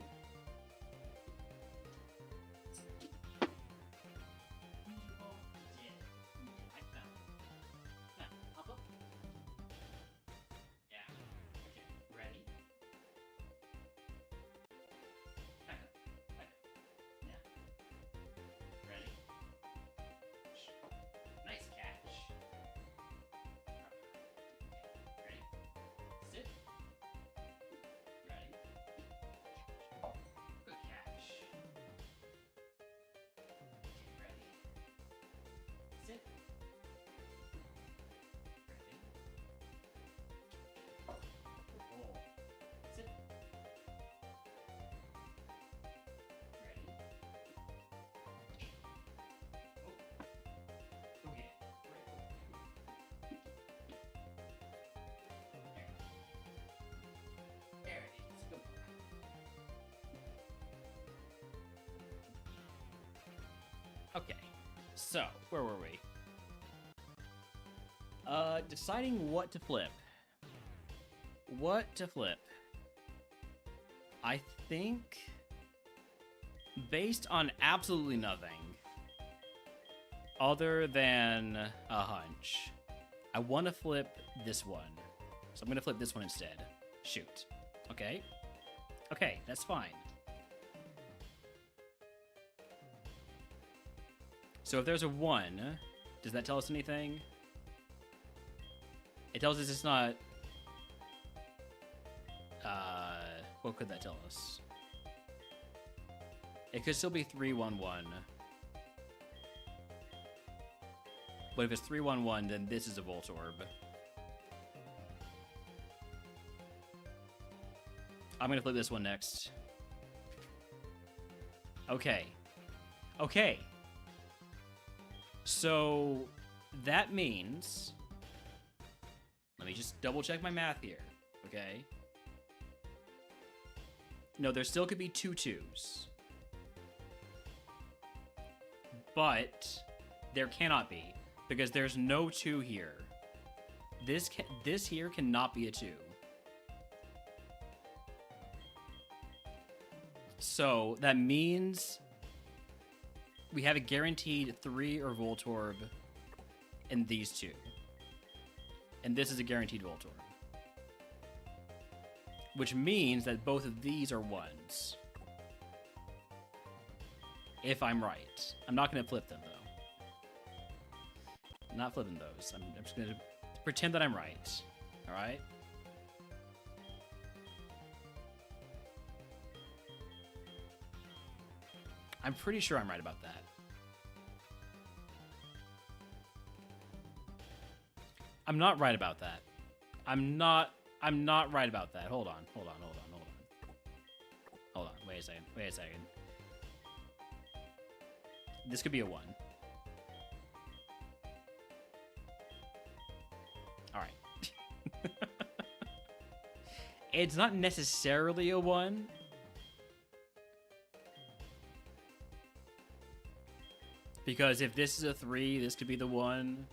Okay, so where were we? Deciding what to flip. What to flip? I think, based on absolutely nothing other than a hunch, I want to flip this one. So I'm going to flip this one instead. Shoot. Okay. Okay, that's fine. So if there's a 1, Does that tell us anything? It tells us it's not... what could that tell us? It could still be 311. But if it's 311, then this is a Voltorb. I'm gonna flip this one next. Okay. Okay. So, that means... Let me just double check my math here, okay? No, there still could be 2 2s. But there cannot be, because there's no 2 here. This here cannot be a 2. So that means we have a guaranteed 3 or Voltorb in these 2. And this is a guaranteed Voltorb. Which means that both of these are 1s. If I'm right. I'm not going to flip them, though. I'm not flipping those. I'm just going to pretend that I'm right. Alright? I'm pretty sure I'm right about that. I'm not right about that. I'm not right about that. Hold on. Hold on. Wait a second. This could be a 1. Alright. It's not necessarily a 1. Because if this is a 3, this could be the 1.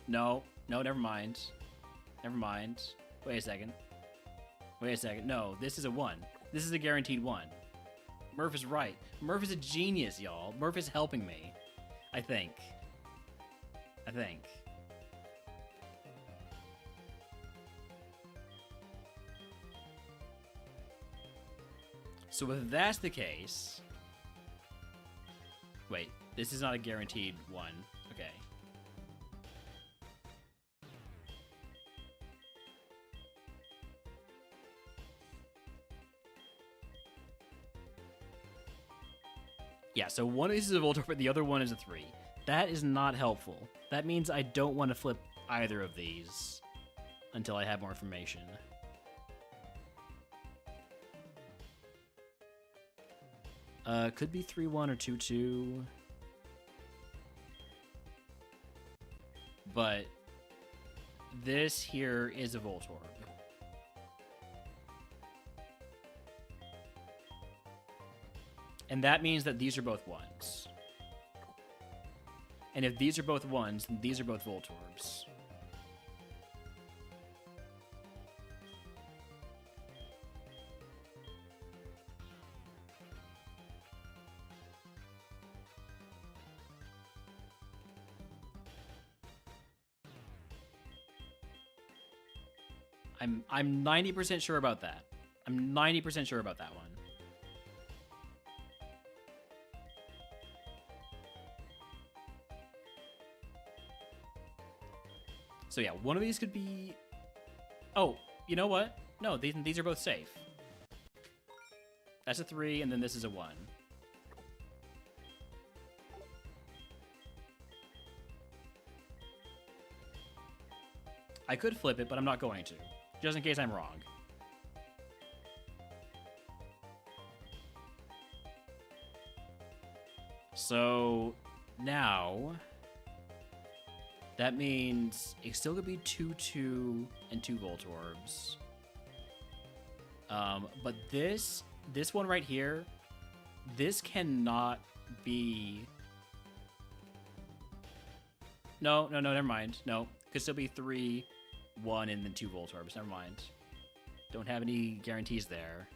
No, never mind. Wait a second. No, this is a 1. This is a guaranteed 1. Murph is right. Murph is a genius, y'all. Murph is helping me. I think. So if that's the case... Wait, this is not a guaranteed 1. Okay. Yeah, so one of these is a Voltorb, but the other one is a 3. That is not helpful. That means I don't want to flip either of these until I have more information. Could be 3-1 or 2-2. But this here is a Voltorb. And that means that these are both 1s. And if these are both 1s, then these are both Voltorbs. I'm 90% sure about that. I'm 90% sure about that one. So yeah, one of these could be... Oh, you know what? No, these are both safe. That's a 3, and then this is a 1. I could flip it, but I'm not going to. Just in case I'm wrong. So, now... That means it still could be 2-2 and 2 Voltorbs. But this one right here, this cannot be... No, never mind. No, could still be 3, 1, and then 2 Voltorbs. Never mind. Don't have any guarantees there.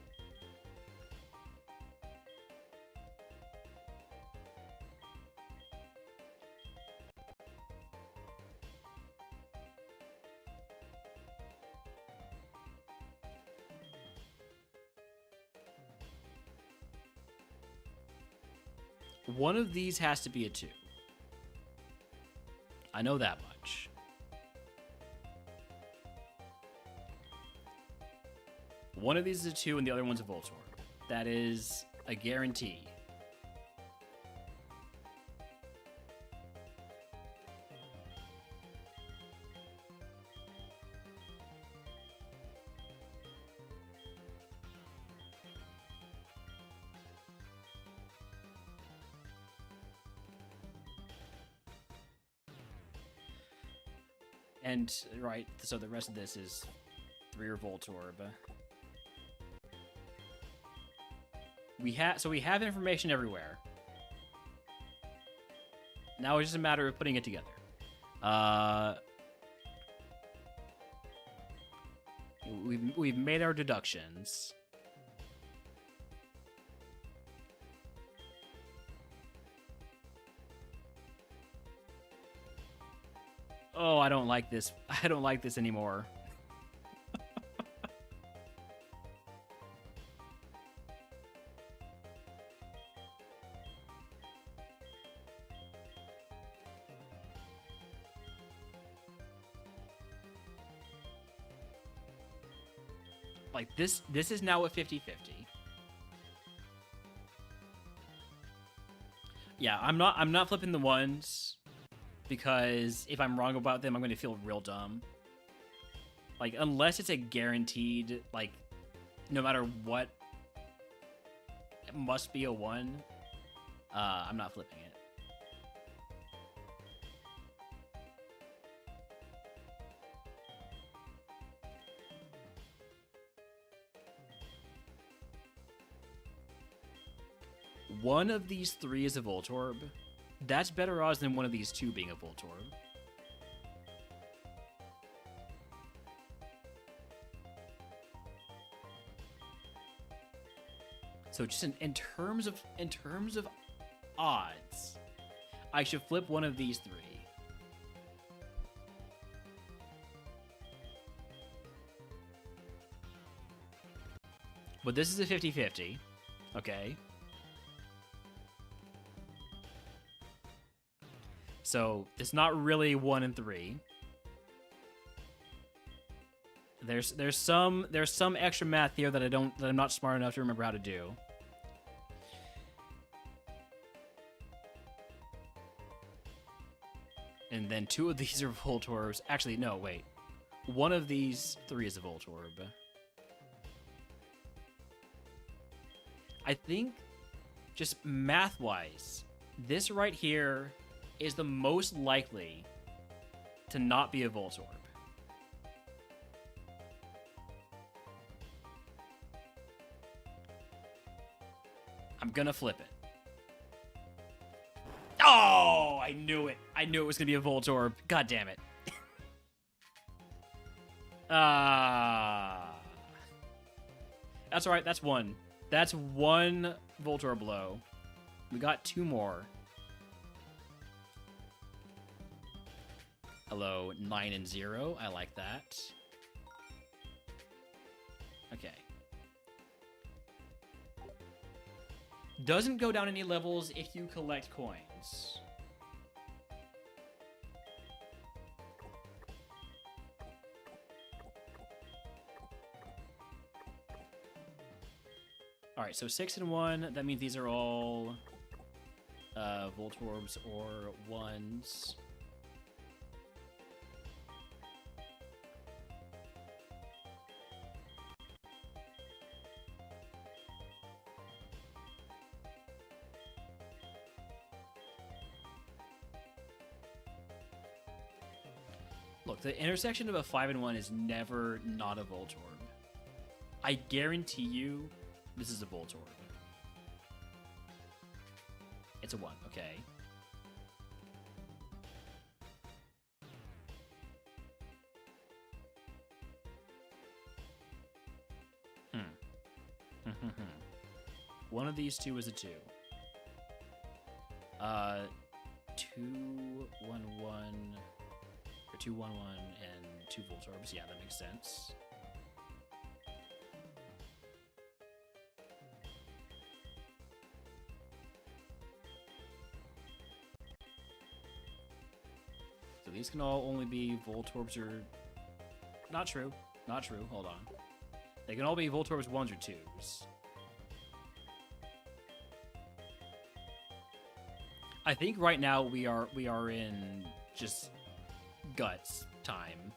One of these has to be a 2. I know that much. One of these is a 2 and the other one's a Voltorb. That is a guarantee. And, right, so the rest of this is 3 or Voltorb. So we have information everywhere. Now it's just a matter of putting it together. We've made our deductions. Oh, I don't like this. I don't like this anymore. Like this is now a 50-50. Yeah, I'm not flipping the ones because if I'm wrong about them, I'm going to feel real dumb. Like unless it's a guaranteed, like no matter what, it must be a 1. I'm not flipping it. One of these 3 is a Voltorb. That's better odds than one of these 2 being a Voltorb. So just in terms of odds, I should flip one of these 3. But this is a 50-50. Okay. So it's not really 1 and 3. There's some extra math here that I'm not smart enough to remember how to do. And then 2 of these are Voltorbs. Actually, no, wait. One of these 3 is a Voltorb. I think, just math-wise, this right here is the most likely to not be a Voltorb. I'm gonna flip it. Oh, I knew it. I knew it was gonna be a Voltorb. God damn it. That's alright, that's 1. That's 1 Voltorb blow. We got 2 more. Hello, 9 and 0. I like that. Okay. Doesn't go down any levels if you collect coins. Alright, so 6 and 1. That means these are all Voltorbs or 1s. Look, the intersection of a 5 and 1 is never not a Voltorb. I guarantee you this is a Voltorb. It's a 1, okay. One of these 2 is a 2. 2, 1, 1... 2, 1, 1, and 2 Voltorbs. Yeah, that makes sense. So these can all only be Voltorbs or... Not true. Not true. Hold on. They can all be Voltorbs 1s or 2s. I think right now we are in just guts time.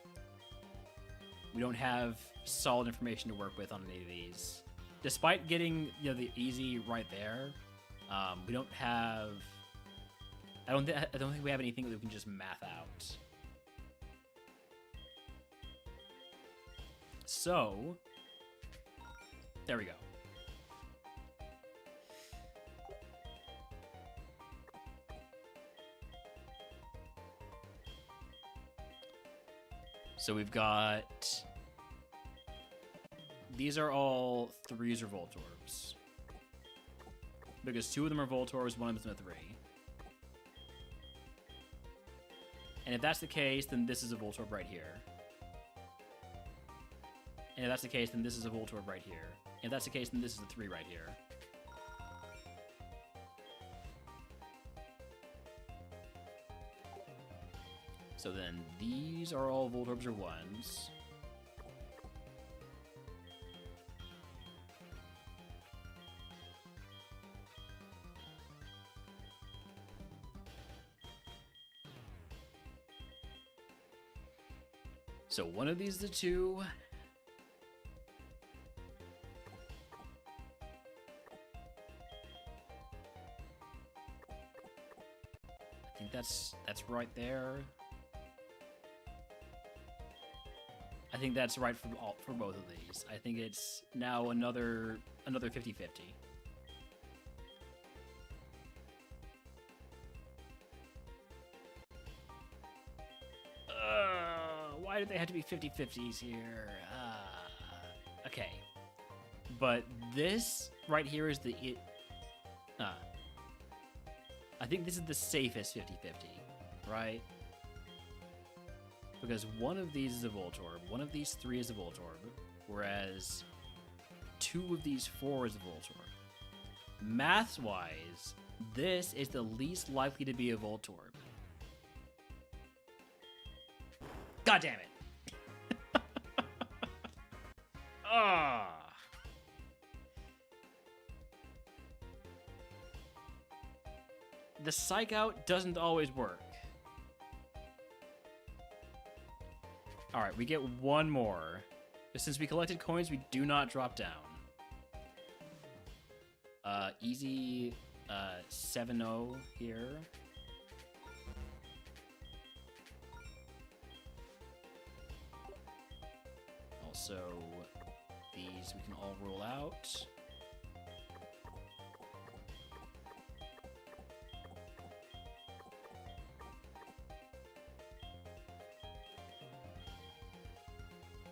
We don't have solid information to work with on any of these. Despite getting, you know, the easy right there, we don't have... I don't think we have anything that we can just math out. So, there we go. So we've got... These are all 3s or Voltorbs. Because 2 of them are Voltorbs, 1 of them is a 3. And if that's the case, then this is a Voltorb right here. And if that's the case, then this is a Voltorb right here. And if that's the case, then this is a 3 right here. So then these are all Voltorbs or 1s. So one of these is a 2. I think that's right there. I think that's right for both of these. I think it's now another 50-50. Why did they have to be 50-50s here? Okay. But this right here is the... I think this is the safest 50-50, right? Because one of these is a Voltorb, one of these 3 is a Voltorb, whereas 2 of these 4 is a Voltorb. Maths-wise, this is the least likely to be a Voltorb. God damn it! Ah. The Psych Out doesn't always work. Alright, we get one more. But since we collected coins, we do not drop down. Easy 7-0 here. Also, these we can all roll out.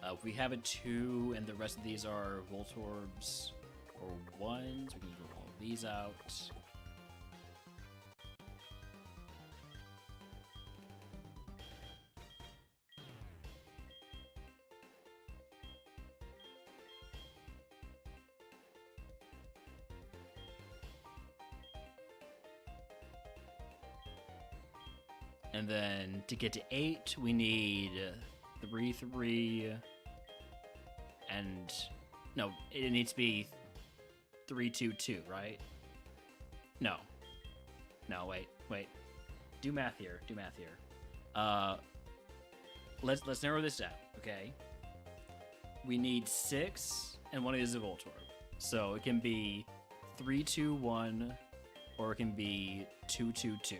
If we have a 2 and the rest of these are Voltorbs or 1s, we can roll all these out. And then to get to 8, we need 3, 3, and no, it needs to be 3, 2, 2, right? No, wait. Do math here. Let's narrow this down, okay? We need 6, and one of these is a Voltorb, so it can be 3, 2, 1, or it can be 2, 2, 2.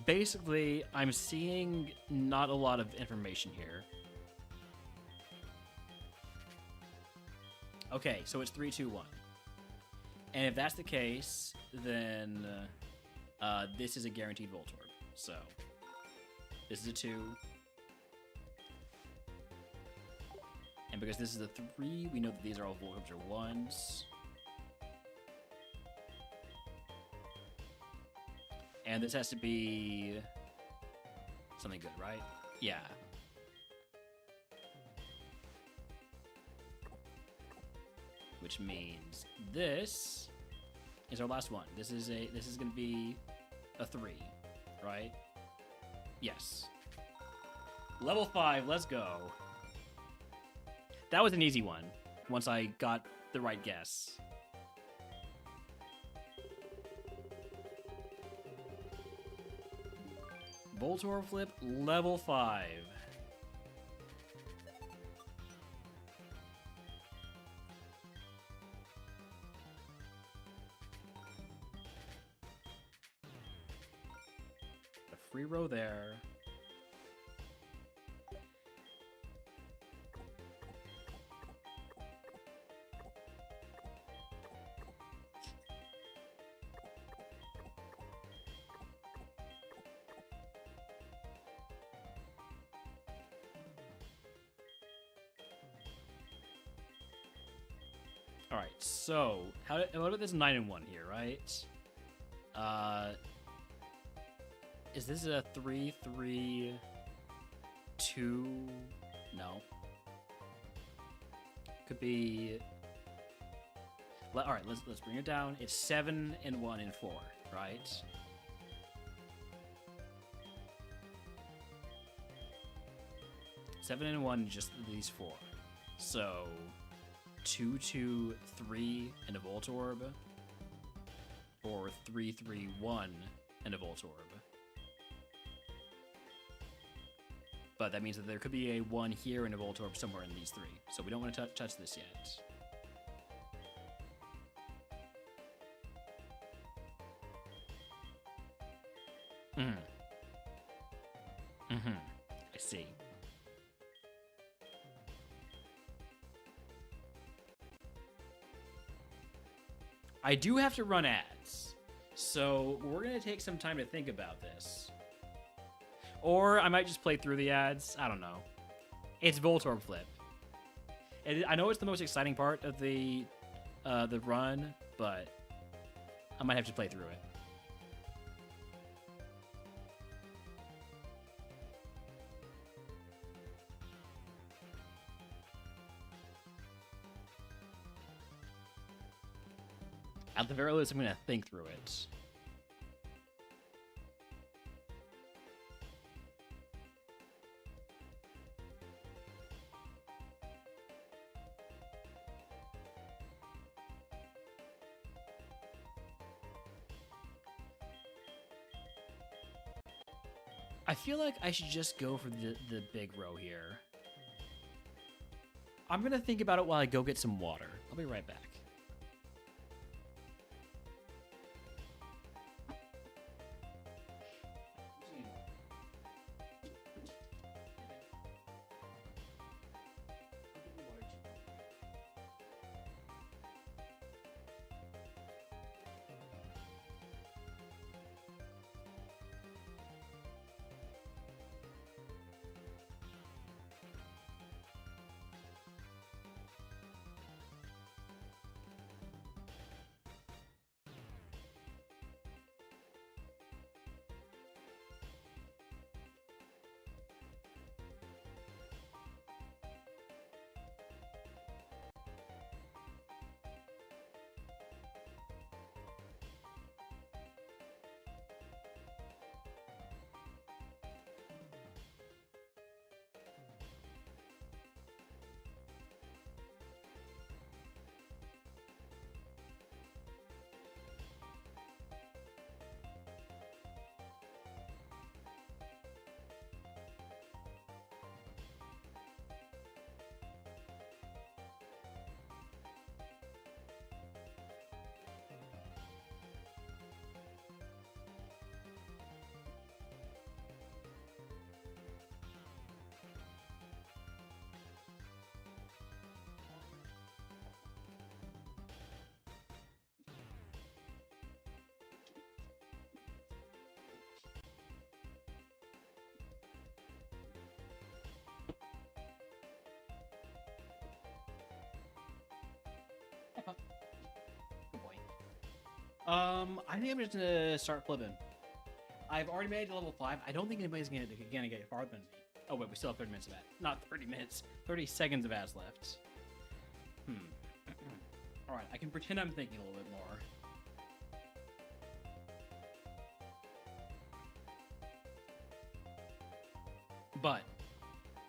Basically, I'm seeing not a lot of information here. Okay, so it's 3, 2, 1. And if that's the case, then this is a guaranteed Voltorb. So, this is a 2. And because this is a 3, we know that these are all Voltorbs or 1s. And this has to be something good, right? Yeah. Which means this is our last one. This is gonna be a 3, right? Yes. Level 5, let's go. That was an easy one, once I got the right guess. Voltorb flip, level 5. A free row there. All right, so what about this 9 and 1 here, right? Is this a 3-3-2? No. Could be. All right, let's bring it down. It's 7 and 1 and 4, right? Seven and 1, just these 4. So 2, 2, 3, and a Voltorb, or 3, 3, 1, and a Voltorb. But that means that there could be a 1 here and a Voltorb somewhere in these 3. So we don't want to touch this yet. I see. I do have to run ads, so we're going to take some time to think about this. Or I might just play through the ads. I don't know. It's Voltorb flip. I know it's the most exciting part of the run, but I might have to play through it. At the very least, I'm going to think through it. I feel like I should just go for the big row here. I'm going to think about it while I go get some water. I'll be right back. Good boy. I think I'm just gonna start flipping. I've already made it to level 5. I don't think anybody's gonna get farther than me. Oh wait, we still have 30 minutes of ads. Not 30 minutes. 30 seconds of ads left. Alright, I can pretend I'm thinking a little bit more. But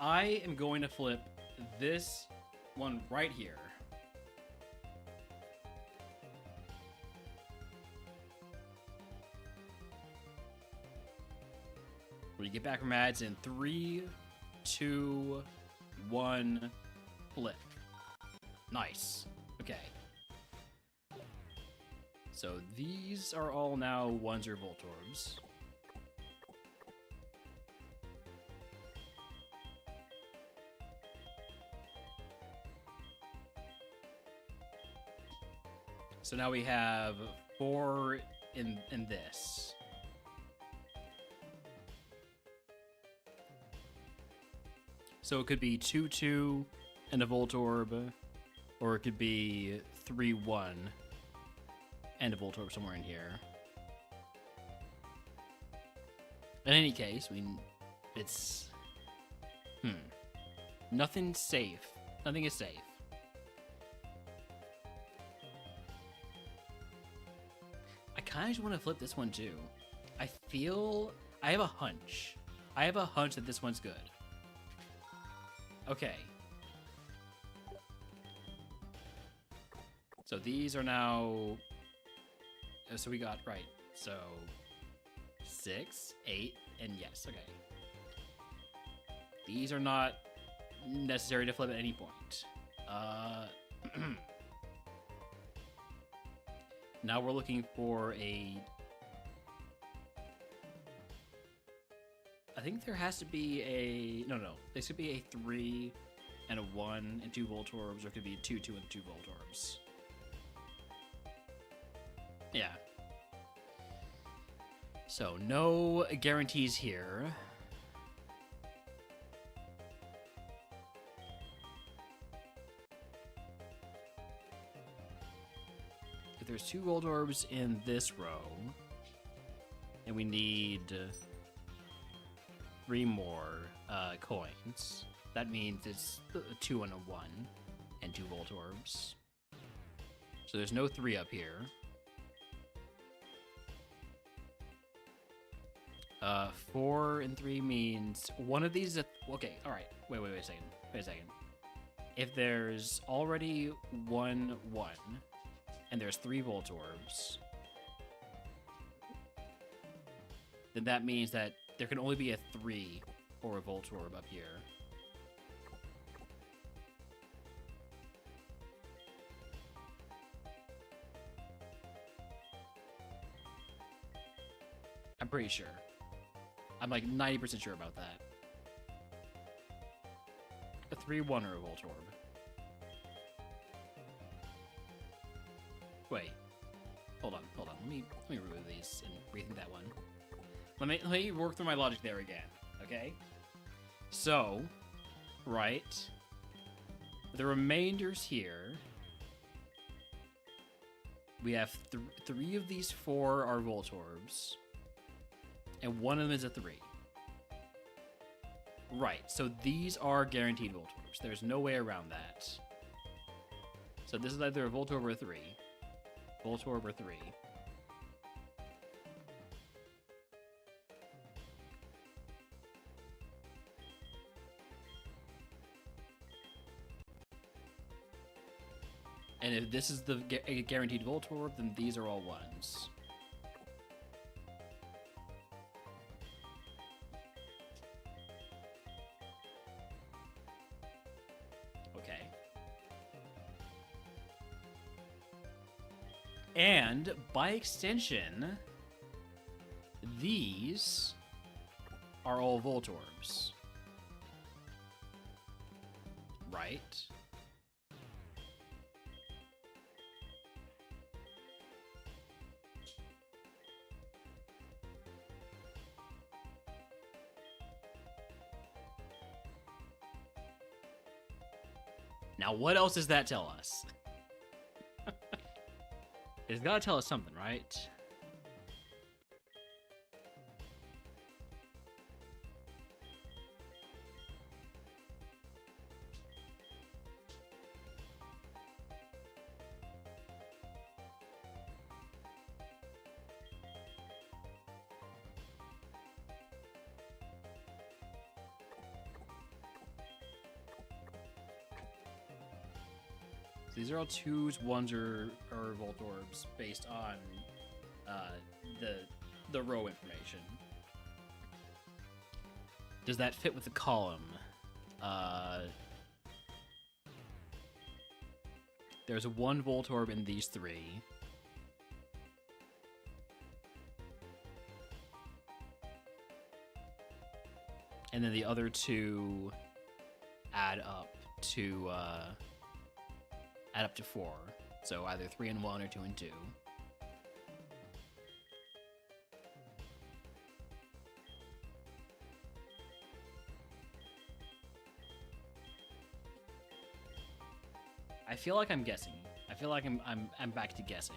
I am going to flip this one right here. When you get back from ads in 3, 2, 1, flip. Nice. Okay. So these are all now ones or Voltorbs. So now we have 4 in this. So it could be 2-2 and a Voltorb, or it could be 3-1 and a Voltorb somewhere in here. In any case, it's nothing's safe. Nothing is safe. I kind of just want to flip this one too. I have a hunch. I have a hunch that this one's good. Okay. So these are now... So we got, right. So 6, 8, and yes, okay. These are not necessary to flip at any point. Now we're looking for a... I think there has to be a... No. This could be a 3 and a 1 and 2 Voltorbs, or it could be 2, 2, and 2 Voltorbs. Yeah. So, no guarantees here. If there's 2 Voltorbs in this row, and we need 3 more coins, that means it's a 2 and a 1 and 2 Voltorbs. So there's no 3 up here. 4 and 3 means one of these is okay, alright. Wait a second. If there's already 1, 1, and there's 3 Voltorbs, then that means that there can only be a 3 or a Voltorb up here. I'm pretty sure. I'm like 90% sure about that. A 3, 1, or a Voltorb. Wait. Hold on. Let me remove these and rethink that one. Let me work through my logic there again, okay? So, right. The remainders here. We have 3 of these 4 are Voltorbs. And one of them is a 3. Right, so these are guaranteed Voltorbs. There's no way around that. So this is either a Voltorb or a 3. Voltorb or 3. And if this is the guaranteed Voltorb, then these are all 1s. Okay. And, by extension, these are all Voltorbs. Right? Now, what else does that tell us? It's gotta tell us something, right? So these are all 2s, 1s, or Voltorbs based on the row information. Does that fit with the column? There's 1 Voltorb in these 3. And then the other 2 add up to 4. So either 3 and 1 or 2 and 2. I feel like I'm guessing. I feel like I'm back to guessing.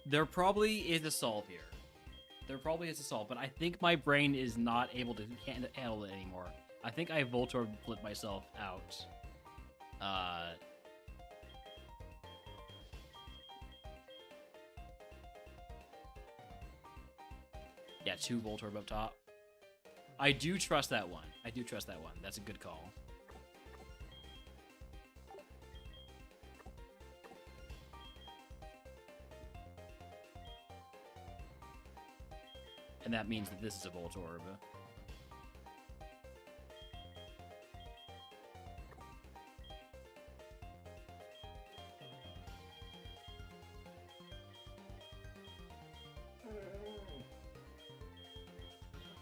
There probably is a solve here. There probably is a solve, but I think my brain is not able to handle it anymore. I think I Voltorb flipped myself out. Yeah, 2 Voltorb up top. I do trust that one. I do trust that one. That's a good call. And that means that this is a Voltorb.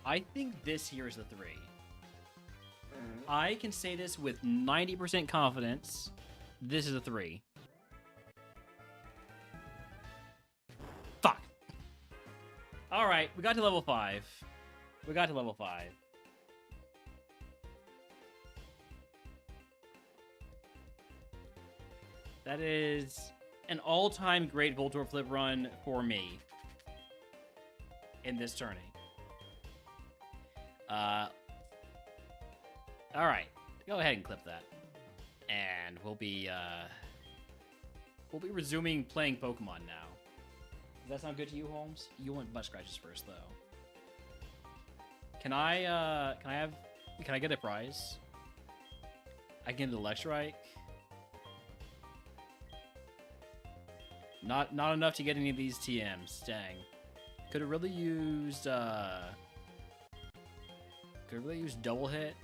I think this here is the 3. I can say this with 90% confidence. This is a 3. Fuck. Alright, we got to level 5. We got to level 5. That is an all-time great Voltorb flip run for me in this tourney. Alright, go ahead and clip that. And we'll be resuming playing Pokemon now. Does that sound good to you, Holmes? You want butt scratches first, though. Can I get a prize? I can get an Electrike. Not enough to get any of these TMs. Dang. Could have really used double hit.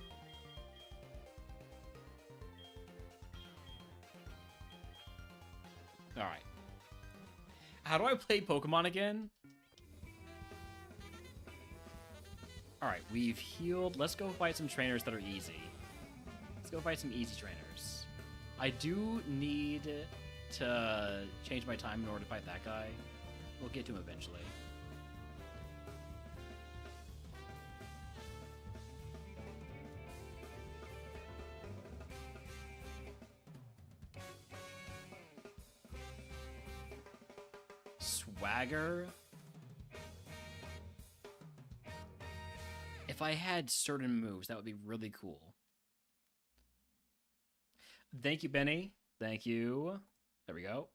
Alright. How do I play Pokemon again? Alright, we've healed. Let's go fight some trainers that are easy. Let's go fight some easy trainers. I do need to change my time in order to fight that guy. We'll get to him eventually. Swagger. If I had certain moves, that would be really cool. Thank you, Benny. Thank you. There we go.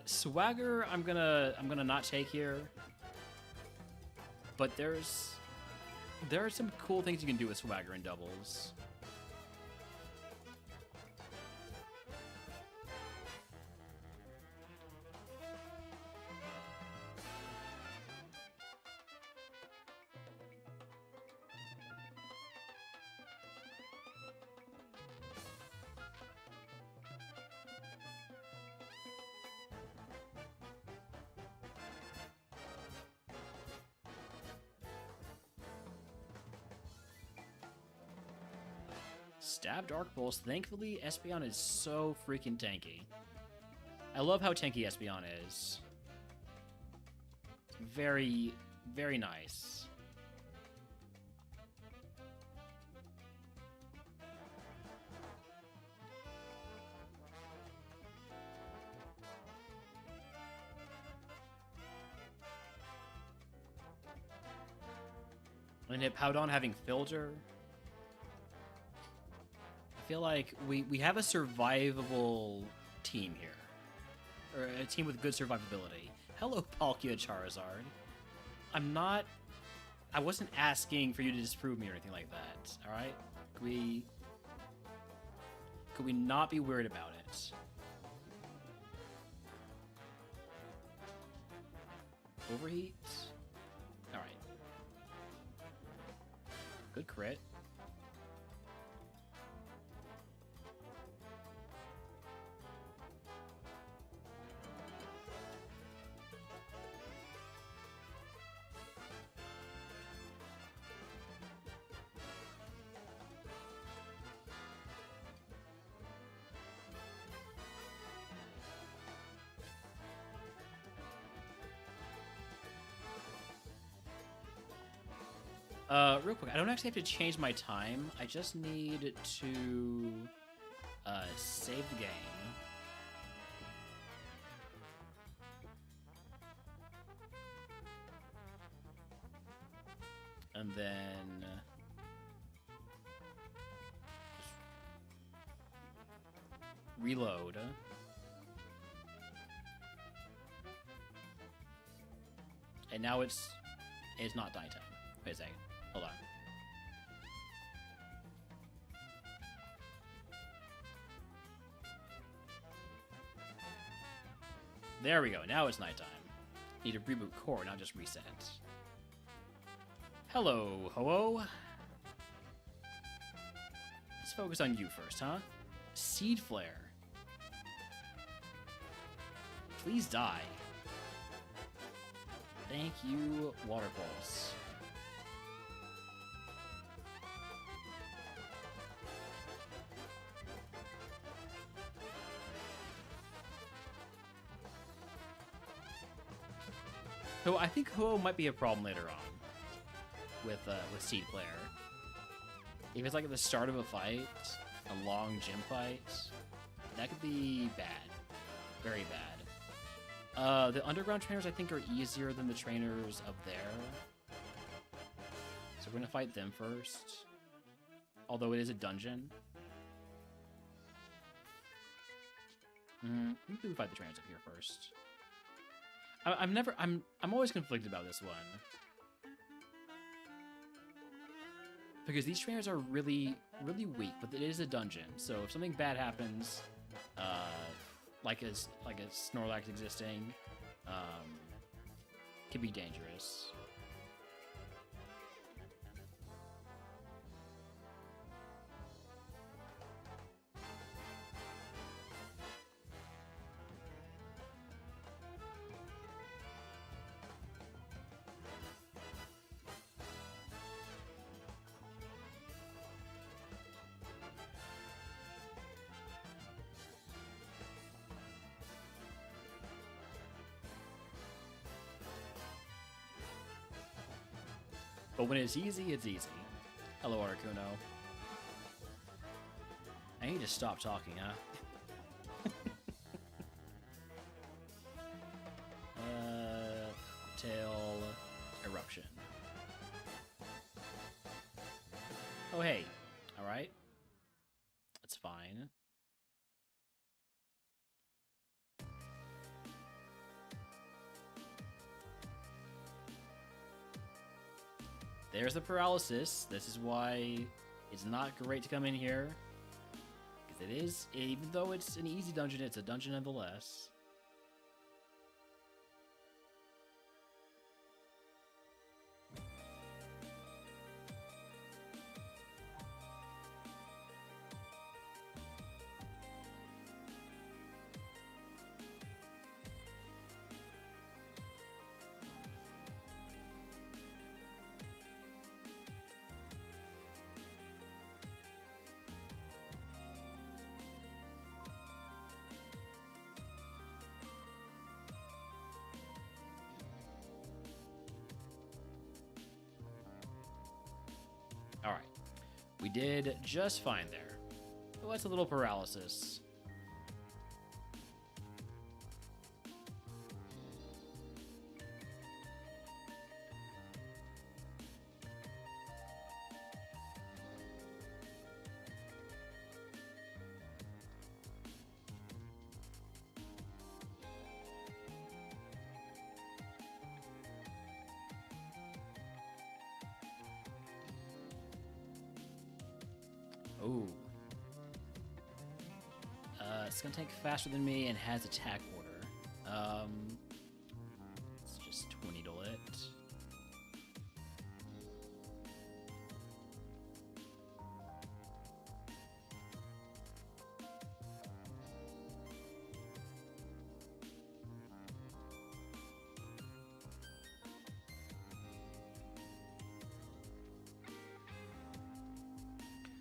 Swagger, I'm gonna not take here. But there are some cool things you can do with Swagger in doubles. Stab Dark Pulse. Thankfully, Espeon is so freaking tanky. I love how tanky Espeon is. Very, very nice. And Hippowdon having filter. I feel like we have a survivable team here. Or a team with good survivability. Hello, Palkia Charizard. I wasn't asking for you to disprove me or anything like that, alright? Could we not be worried about it? Overheat? Alright. Good crit. Real quick, I don't actually have to change my time. I just need to save the game. And then just reload. And now it's not nighttime. Wait a second. Hold on. There we go. Now it's nighttime. Need to reboot core, not just reset. Hello, Ho-Oh. Let's focus on you first, huh? Seed Flare. Please die. Thank you, Water Pulse. So I think Ho might be a problem later on with Seed Flare. If it's like at the start of a fight, a long gym fight, that could be bad, very bad. The underground trainers I think are easier than the trainers up there, so we're gonna fight them first. Although it is a dungeon. Maybe we fight the trainers up here first. I'm always conflicted about this one. Because these trainers are really, really weak, but it is a dungeon. So if something bad happens, like a Snorlax existing, can be dangerous. But when it's easy, it's easy. Hello, Articuno. I need to stop talking, huh? Tail Eruption. Oh, hey. Alright. That's fine. There's the paralysis. This is why it's not great to come in here. Because it is, even though it's an easy dungeon, it's a dungeon nonetheless. Alright. We did just fine there. Oh, that's a little paralysis. Ooh. It's gonna tank faster than me and has attack order. Let's just 20-duel it.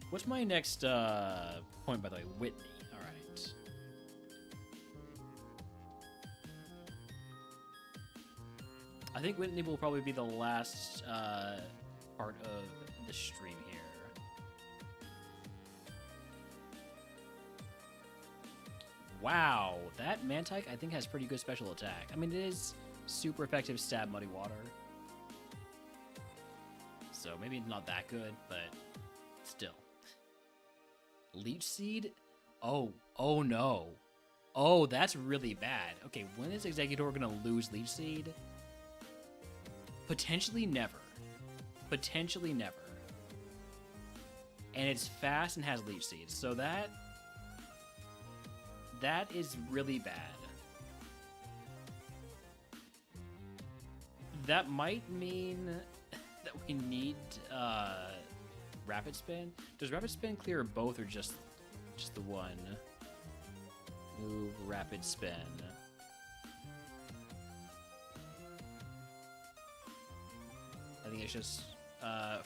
What's my next point, by the way? Whitney. All right. I think Whitney will probably be the last part of the stream here. Wow, that Mantike I think has pretty good special attack. I mean, it is super effective stab Muddy Water. So maybe not that good, but still. Leech Seed? Oh no. Oh, that's really bad. Okay, when is Executor gonna lose Leech Seed? Potentially never. Potentially never. And it's fast and has Leech Seed, so that is really bad. That might mean that we need Rapid Spin. Does Rapid Spin clear both or just the one? Move, Rapid Spin. I think it's just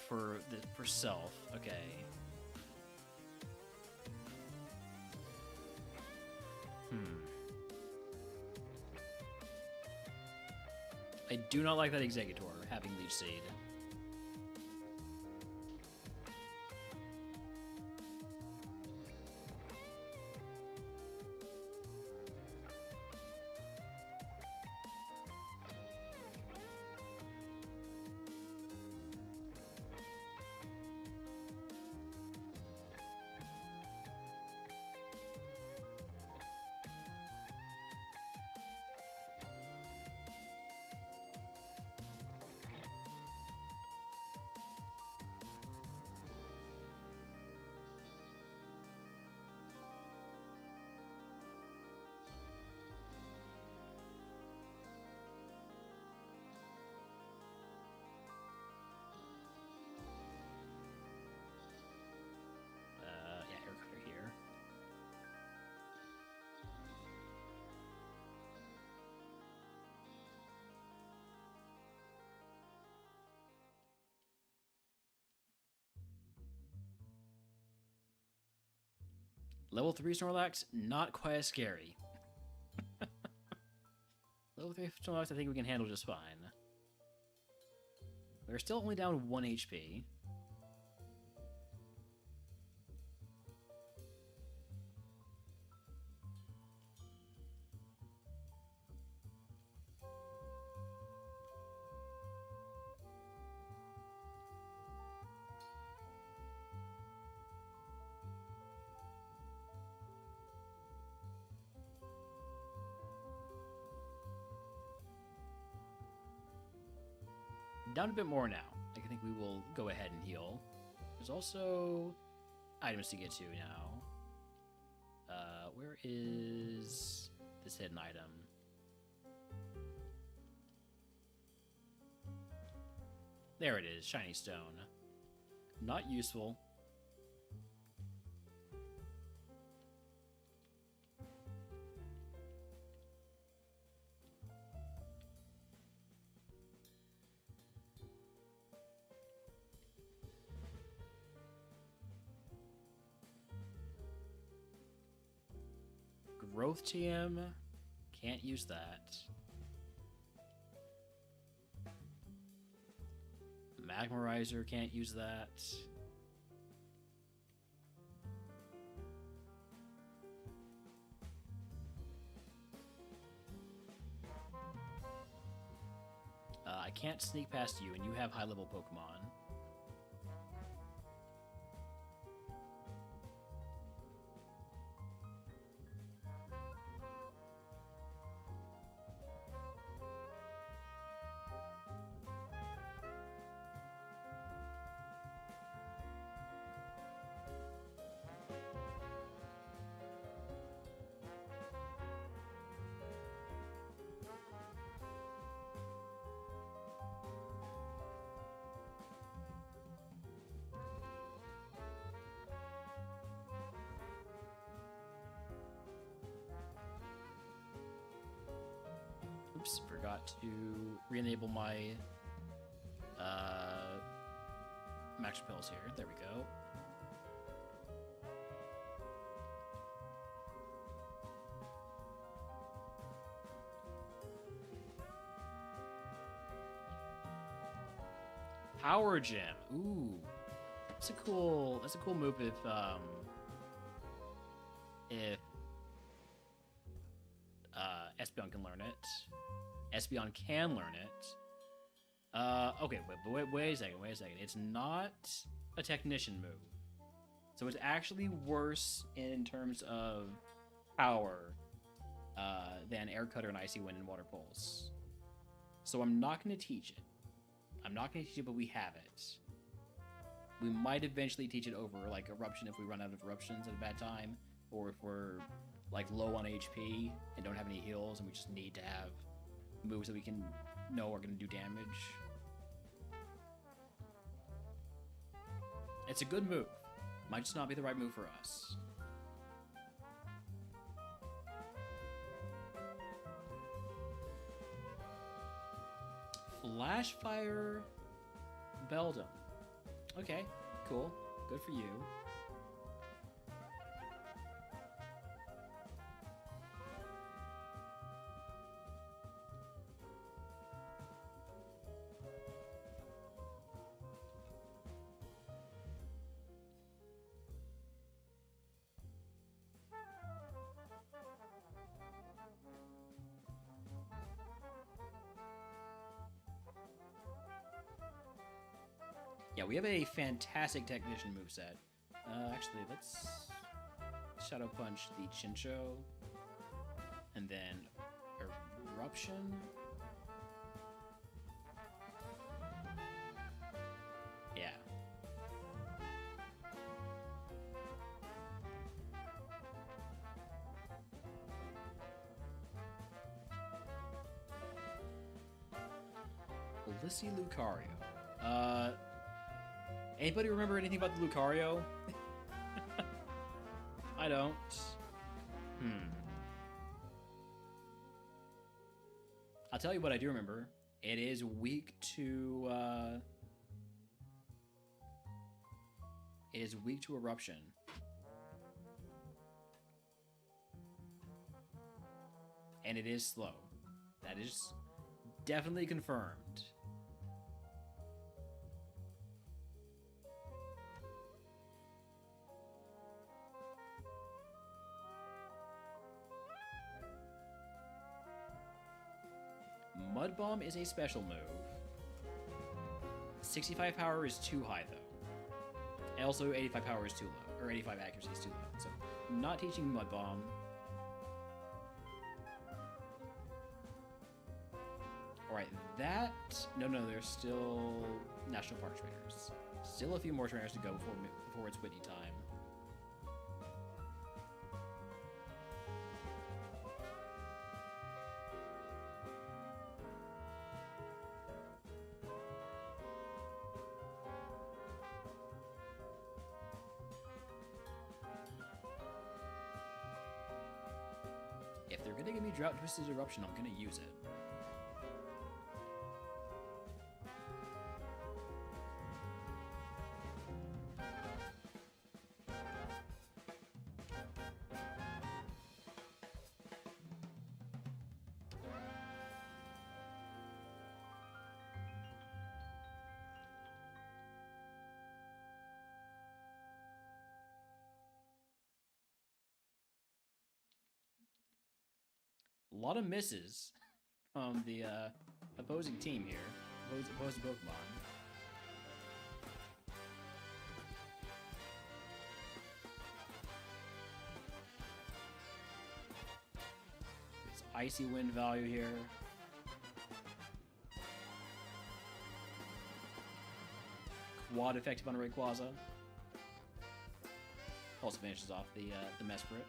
for self. Okay. I do not like that Executor having Leech Seed. Level 3 Snorlax, not quite as scary. Level 3 Snorlax, I think we can handle just fine. We're still only down 1 HP. Down a bit more now. I think we will go ahead and heal. There's also items to get to now. Where is this hidden item? There it is, Shiny Stone. Not useful. Growth TM, can't use that. Magmarizer, can't use that. I can't sneak past you, and you have high-level Pokemon. to re-enable my max repels here. There we go. Power Gem. Ooh, that's a cool move if Espeon can learn it. Espeon can learn it. Okay, wait a second. It's not a technician move, so it's actually worse in terms of power than Air Cutter and Icy Wind and Water Pulse. So I'm not going to teach it. But we have it. We might eventually teach it over, like, Eruption if we run out of Eruptions at a bad time, or if we're, like, low on HP and don't have any heals and we just need to have moves that we can know are going to do damage. It's a good move. Might just not be the right move for us. Flashfire Beldum. Okay, cool. Good for you. Yeah, we have a fantastic Technician moveset. Actually, let's Shadow Punch the Chincho. And then Eruption. Yeah. Ulysses Lucario. Anybody remember anything about the Lucario? I don't. I'll tell you what I do remember. It is weak to Eruption. And it is slow. That is definitely confirmed. Mud Bomb is a special move. 65 power is too high, though. And also, 85 power is too low. Or 85 accuracy is too low. So, not teaching Mud Bomb. Alright, that... No, there's still National Park trainers. Still a few more trainers to go before it's Whitney time. If they're gonna give me Drought Twisted Eruption, I'm gonna use it. A lot of misses from the opposing team here. Opposing Pokemon. It's Icy Wind value here. Quad effective on Rayquaza. Also finishes off the Mesprit.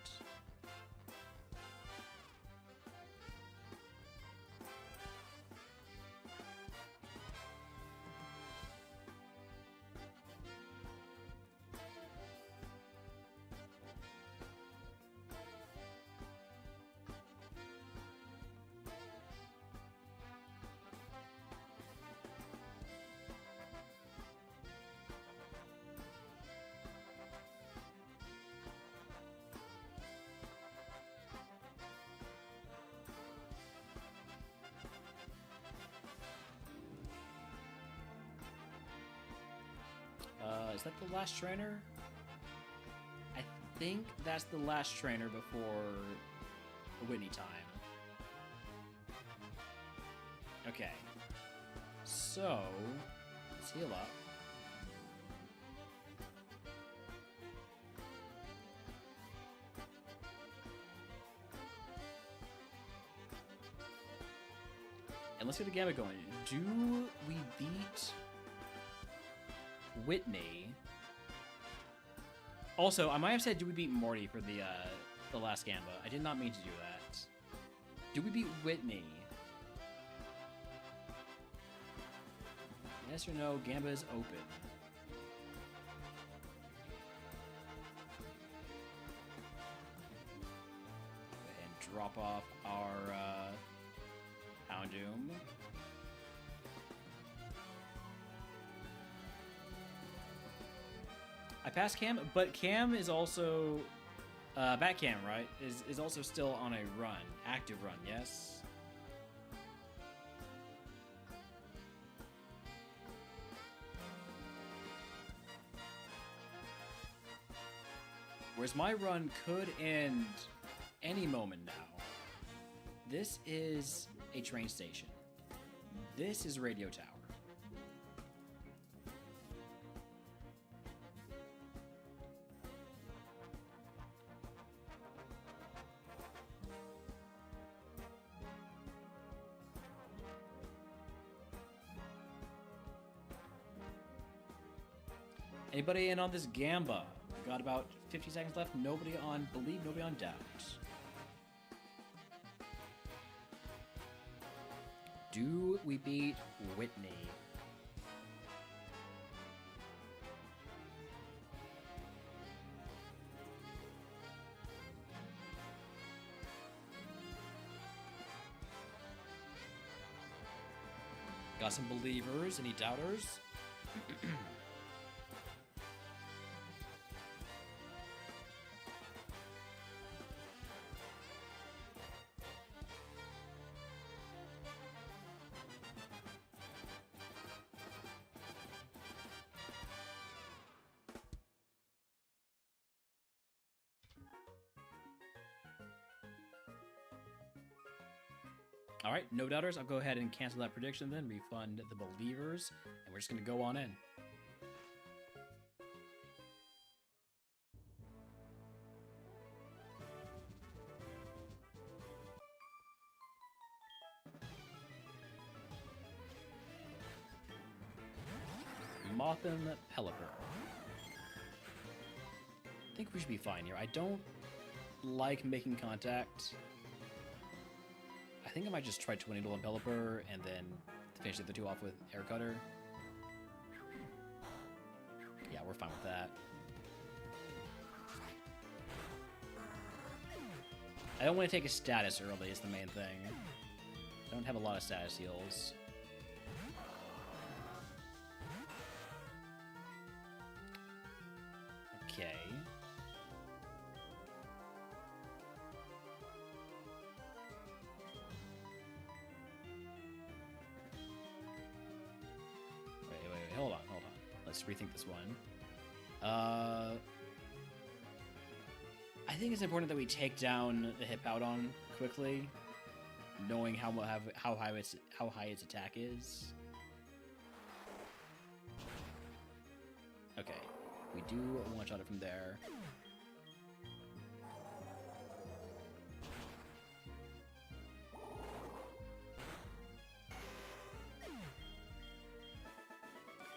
Is that the last trainer? I think that's the last trainer before the Whitney time. Okay. So, let's heal up. And let's get the Gambit going. Do we beat Whitney? Also, I might have said, do we beat Morty for the last Gamba? I did not mean to do that. Do we beat Whitney? Yes or no? Gamba is open. Go ahead and drop off our Houndoom. I passed Cam, but Cam is also Bat Cam, right? Is also still on a run, active run. Yes. Whereas my run could end any moment now. This is a train station. This is Radio Tower. Anybody in on this Gamba? Got about 50 seconds left. Nobody on Believe, nobody on Doubt. Do we beat Whitney? Got some believers. Any doubters? All right, no doubters. I'll go ahead and cancel that prediction then, refund the believers, and we're just going to go on in. Mothin Pelipper. I think we should be fine here. I don't like making contact. I think I might just try Twin Needle and Pelipper and then finish the other two off with Air Cutter. Yeah, we're fine with that. I don't want to take a status early is the main thing. I don't have a lot of status heals. Okay. Wait, hold on. Let's rethink this one. I think it's important that we take down the Hippowdon quickly, knowing how high its attack is. Okay, we do one-shot it from there.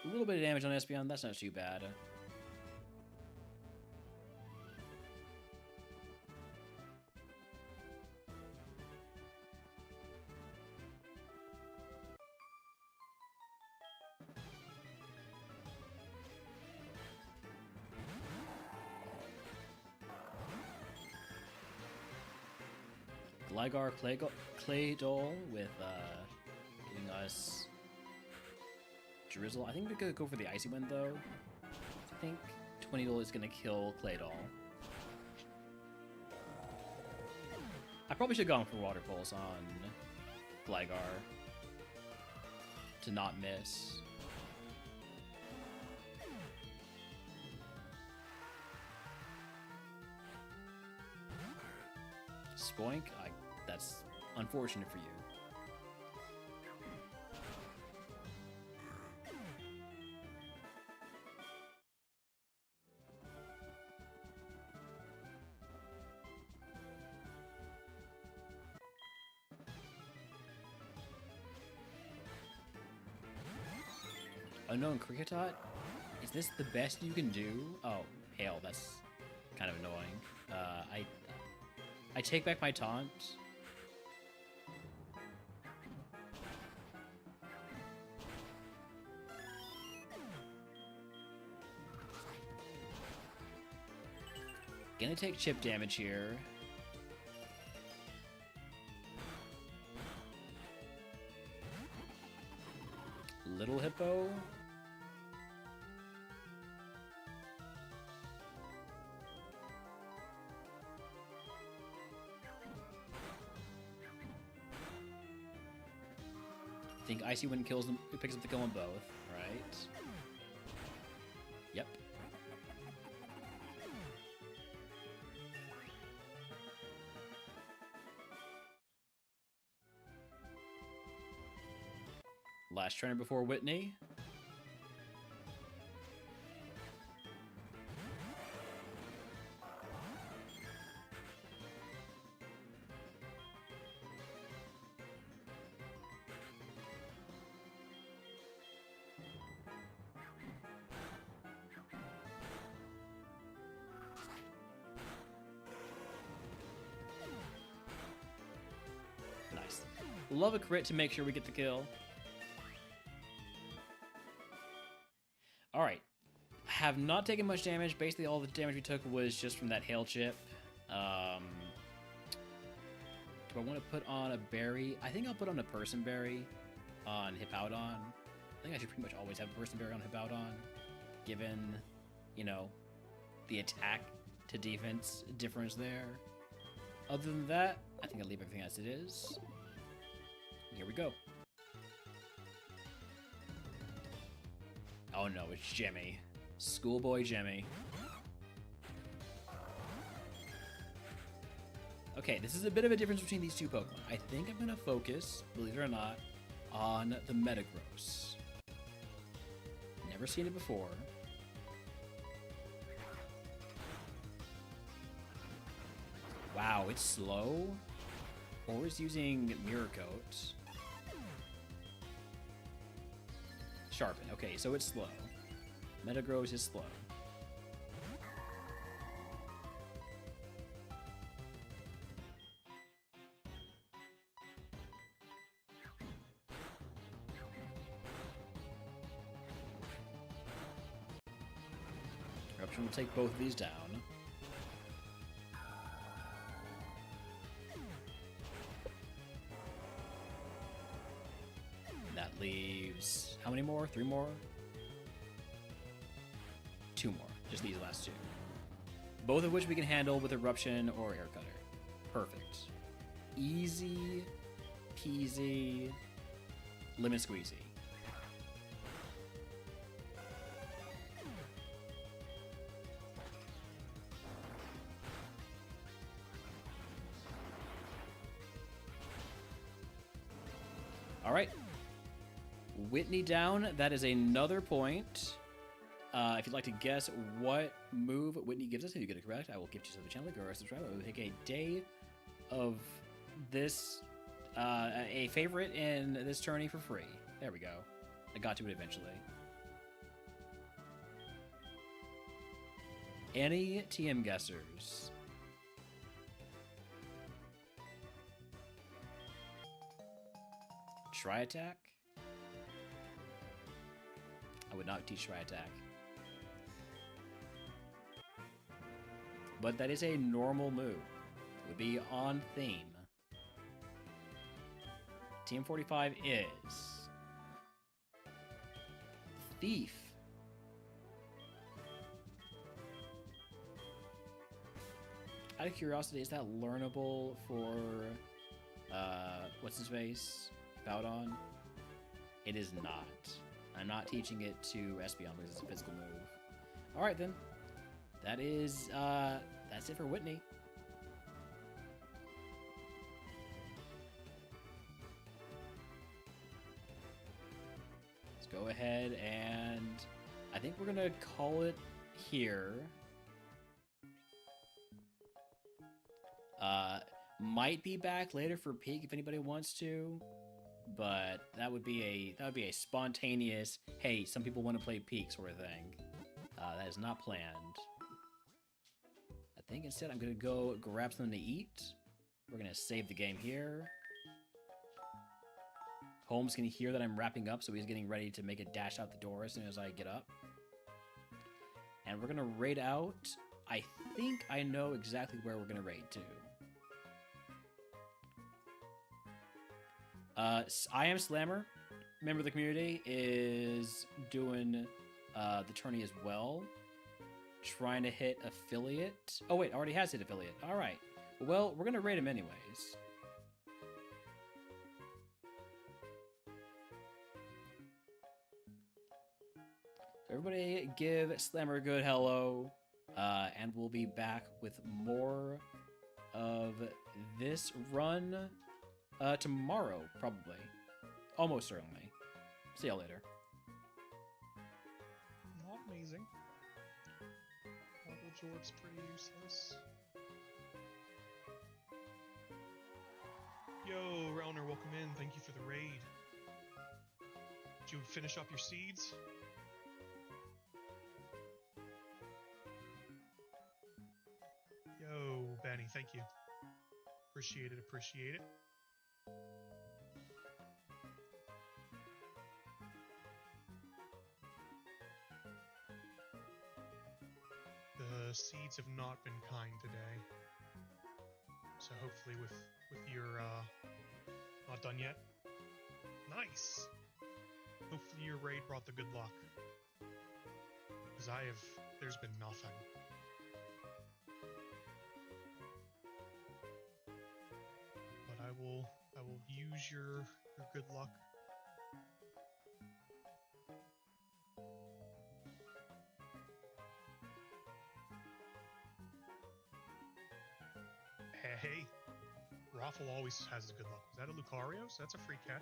A little bit of damage on Espeon, that's not too bad. Gligar Claydol with giving us Drizzle. I think we're gonna go for the Icy Wind though. I think Twin Needle is gonna kill Claydol. I probably should have gone for Water Pulse on Gligar to not miss. Spoink. That's unfortunate for you. Unknown Krikatot? Is this the best you can do? Oh, hail, that's kind of annoying. I take back my taunt. Gonna take chip damage here. Little Hippo. I think Icy Wind kills them, it picks up the kill on both, right? Yep. Last trainer before Whitney. Nice. Love a crit to make sure we get the kill. Alright. Have not taken much damage. Basically, all the damage we took was just from that hail chip. Do I want to put on a berry? I think I'll put on a person berry on Hippowdon. I think I should pretty much always have a person berry on Hippowdon, given, you know, the attack to defense difference there. Other than that, I think I'll leave everything as it is. Here we go. Oh no, it's Jemmy. Schoolboy Jemmy. Okay, this is a bit of a difference between these two Pokemon. I think I'm going to focus, believe it or not, on the Metagross. Never seen it before. Wow, it's slow. Or is using Mirror Coat. Sharpen. Okay, so it's slow. Metagross is slow. Eruption will take both of these down. That leaves... how many more? 3 more? 2 more. Just these last 2. Both of which we can handle with Eruption or Air Cutter. Perfect. Easy peasy lemon squeezy. All right. Whitney down. That is another point. If you'd like to guess what move Whitney gives us, if you get it correct, I will gift you to the channel. Go or subscribe. I will take a day of this, a favorite in this tourney for free. There we go. I got to it eventually. Any TM guessers? Try attack? I would not teach try attack. But that is a normal move. It would be on theme. TM45 is... Thief. Out of curiosity, is that learnable for... what's his face? Bowdon? It is not. I'm not teaching it to Espeon because it's a physical move. Alright then. That is, that's it for Whitney. go ahead and I think we're gonna call it here. Might be back later for peak if anybody wants to, but that would be a spontaneous, hey, some people want to play peak sort of thing. That is not planned. I think instead I'm gonna go grab something to eat. We're gonna save the game here. Holmes can hear that I'm wrapping up, so he's getting ready to make a dash out the door as soon as I get up. And we're gonna raid out. I think I know exactly where we're gonna raid to. I Am Slammer, member of the community, is doing the tourney as well. Trying to hit affiliate. Oh wait, already has hit affiliate. All right. Well, we're gonna raid him anyways. Everybody give Slammer a good hello, and we'll be back with more of this run tomorrow, probably. Almost certainly. See y'all later. Not amazing. Marble Jort's pretty useless. Yo, Rauner, welcome in. Thank you for the raid. Did you finish up your seeds? Yo, Benny, thank you. Appreciate it, appreciate it. The seeds have not been kind today. So hopefully with your, not done yet? Nice! Hopefully your raid brought the good luck. Because there's been nothing. But I will use your good luck. Hey, Raffle always has good luck. Is that a Lucarios? That's a free catch.